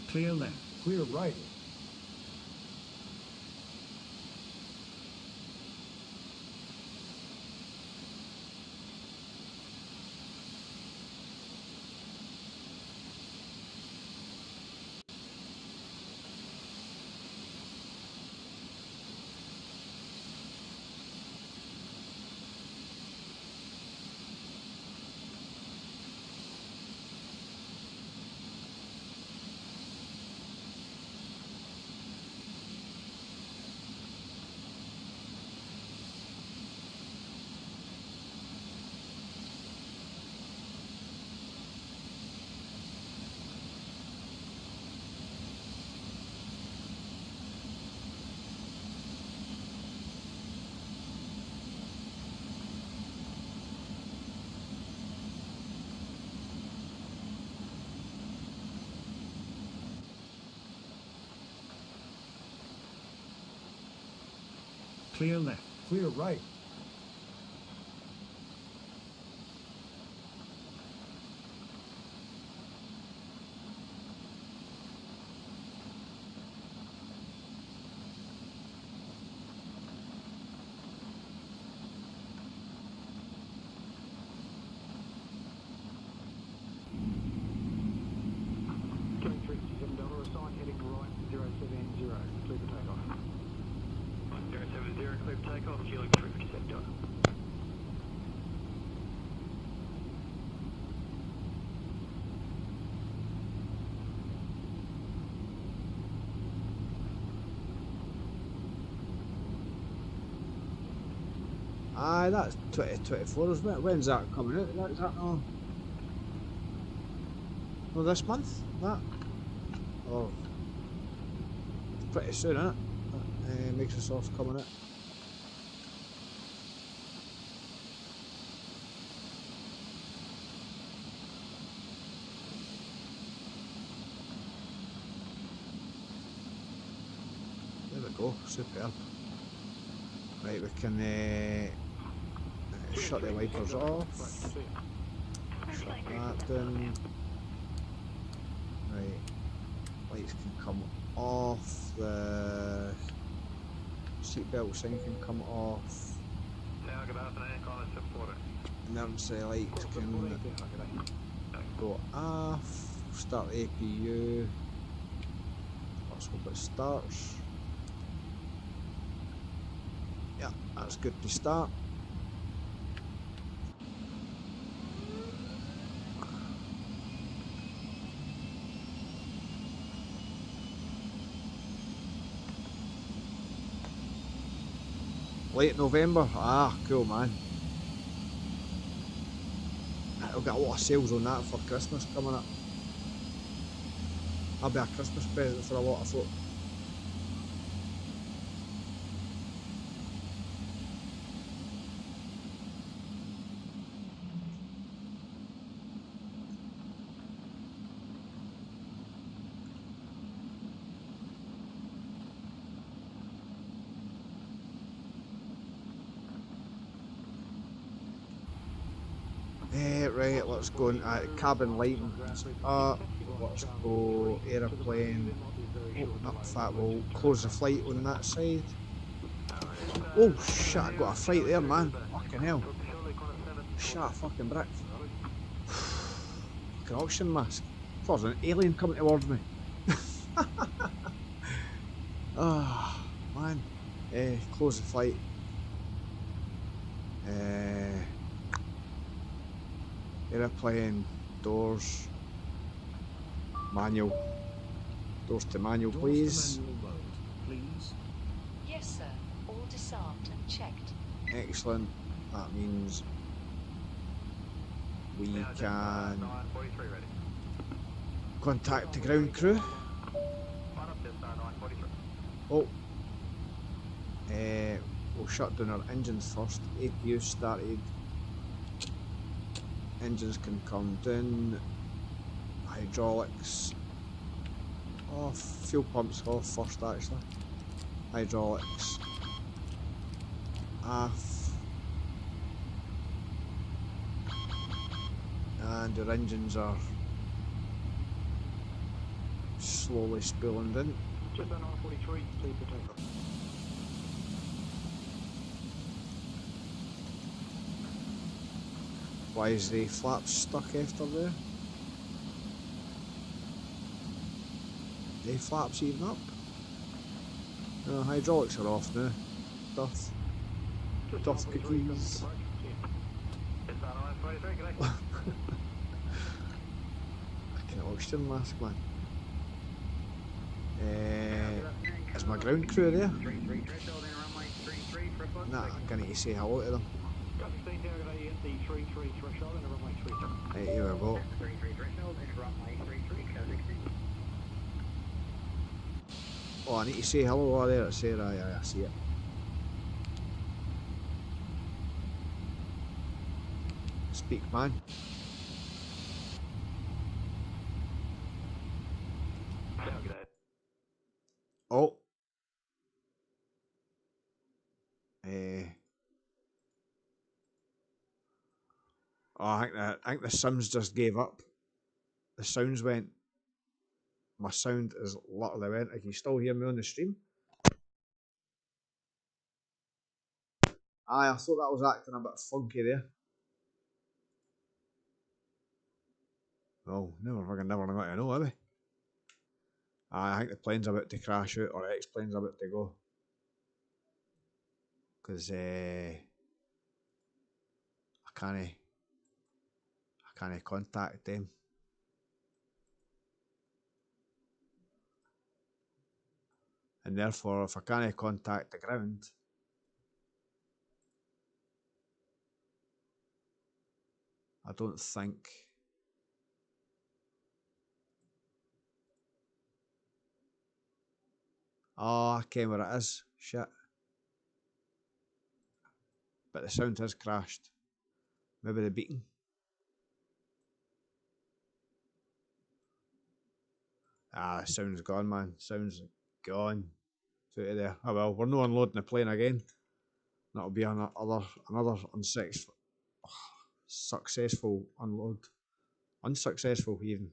Clear left. Clear right. Clear left. Clear right. Coming 367 Delta, assign heading right 070, clear for takeoff. 070, clear for takeoff, Kilo 357 Delta. Aye, that's 2024, isn't it? When's that coming out? Is that no this month? That? Oh, it's pretty soon, isn't it? Microsoft's coming out. There we go, superb. Right, we can shut the wipers off. Shut that down. Right, lights can come off. The seatbelt sign can come off. Now good afternoon, Collins 740. Emergency lights can go off. Start the APU. Let's hope it starts. Yeah, that's good to start. Late November, cool man. I've got a lot of sales on that for Christmas coming up. I'll be a Christmas present for a lot of folk. Right, let's go into cabin lighting. Let's go aeroplane. Open up that, we'll close the flight on that side. Oh shit, I got a fright there, man. Fucking hell. Shit, a fucking brick. Fucking oxygen mask. I thought there was an alien coming towards me. Ah, man. Close the flight. Aeroplane, doors, manual, doors to manual, please. Doors to manual mode, please. Yes, sir. All disarmed and checked. Excellent. That means we can contact the ground crew. Oh, we'll shut down our engines first. APU started. Engines can come down. Hydraulics off. Fuel pumps off first, actually. Hydraulics off. And our engines are slowly spooling down. Just on 943, clear for takeoff. Why is the flaps stuck after there? The flaps even up? No, hydraulics are off now. Duff cookies. Fucking oxygen mask, man. Is my ground crew there? Nah, I'm gonna need to say hello to them. Right, here we go. Oh, I need to say hello. Oh, there it's there. I see it. Speak, man. Oh. Oh, I think the Sims just gave up. The sounds went. My sound is literally went. Can you still hear me on the stream? Aye, I thought that was acting a bit funky there. Well, never got to know, have we? Aye, I think the plane's about to crash out, or X-plane's about to go. Because I can't contact them. And therefore, if I can't contact the ground, I don't think. Oh, I came where it is. Shit. But the sound has crashed. Maybe the beacon. Ah, the sound's gone, man. Sound's gone. It's out of there. Oh well, we're not unloading the plane again. That'll be another successful unload. Unsuccessful even.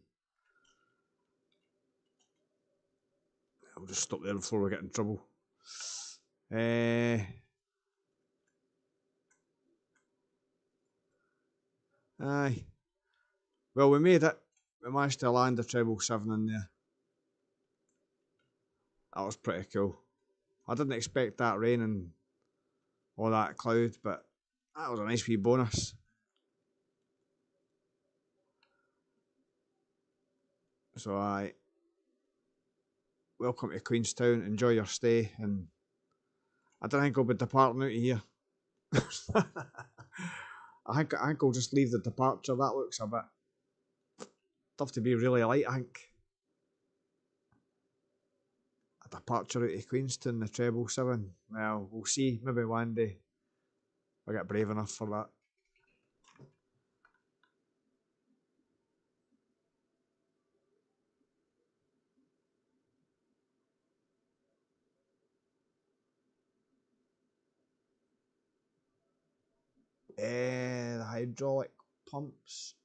I'll just stop there before we get in trouble. Aye. Well, we made it. We managed to land the 777 in there. That was pretty cool. I didn't expect that rain and all that cloud, but that was a nice wee bonus. So welcome to Queenstown. Enjoy your stay, and I don't think I'll be departing out of here. I think I'll just leave the departure. That looks a bit tough to be really light. I think a departure out of Queenstown, the 777. Well, we'll see. Maybe one day I'll get brave enough for that. The hydraulic pumps.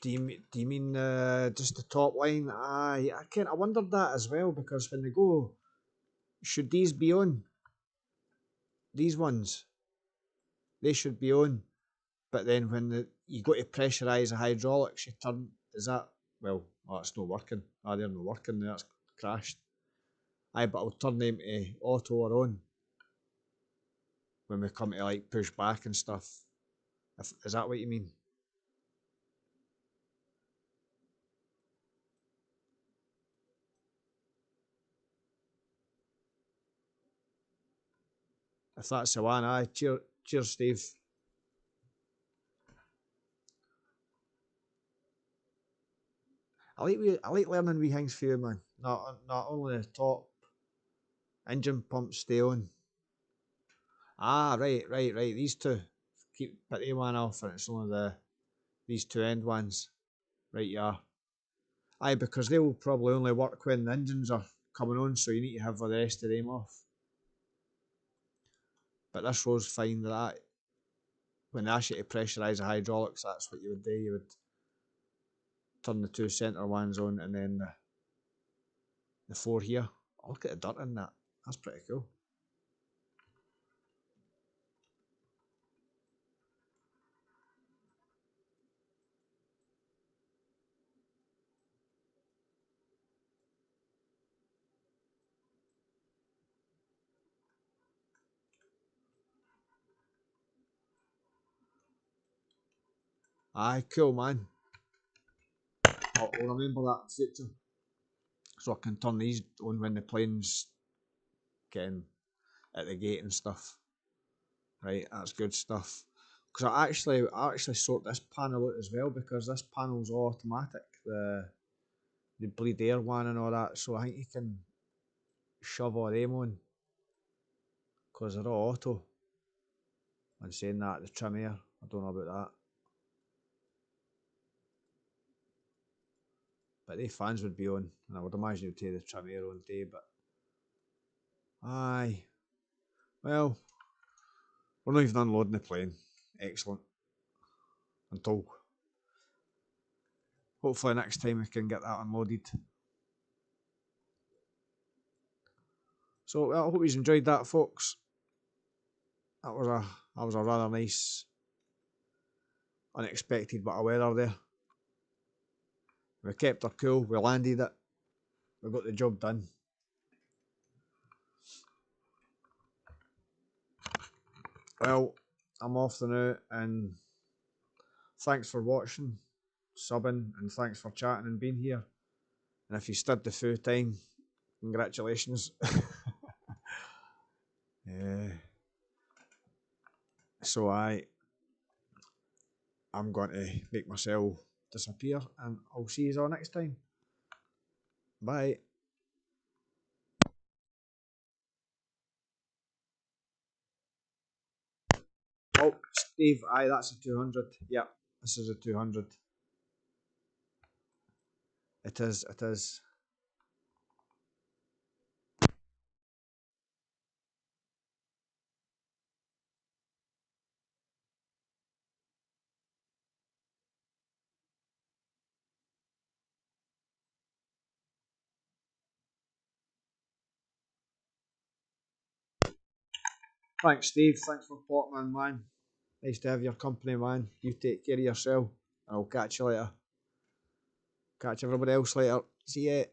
Do you mean just the top line? Aye, I wondered that as well, because when they go, should these be on? These ones, they should be on. But then when you go to pressurise the hydraulics, you turn. Is that well? Oh, it's not working. Ah, they're not working. That's crashed. Aye, but I'll turn them to auto or on when we come to like push back and stuff. Is that what you mean? If that's the one, aye. Cheers, Steve. I like learning wee things for you, man. Not only the top engine pumps stay on. Ah, right. These two. Keep put the one off, and it's only these two end ones. Right, yeah. Aye, because they will probably only work when the engines are coming on, so you need to have the rest of them off. But this row's fine with that. When they ask you to pressurise the hydraulics, that's what you would do. You would turn the two centre ones on, and then the four here. Oh, look at the dirt in that. That's pretty cool. Aye, cool, man. I'll remember that in future. So I can turn these on when the plane's getting at the gate and stuff. Right, that's good stuff. Because I actually sort this panel out as well, because this panel's all automatic. The bleed air one and all that. So I think you can shove all them on, because they're all auto. And saying that, the trim air, I don't know about that. But they fans would be on, and I would imagine you'd take the trim air on day, but aye. Well, we're not even unloading the plane. Excellent. until hopefully next time we can get that unloaded. So I hope you enjoyed that, folks. That was a rather nice, unexpected bit of weather there. We kept our cool, we landed it, we got the job done. Well, I'm off the now, and thanks for watching, subbing, and thanks for chatting and being here. And if you stood the full time, congratulations. So I'm going to make myself disappear, and I'll see you all next time. Bye. Oh, Steve, aye, that's a 200. Yeah, this is a 200. It is, it is. Thanks, Steve. Thanks for Portman, man. Nice to have your company, man. You take care of yourself, and I'll catch you later. Catch everybody else later. See ya.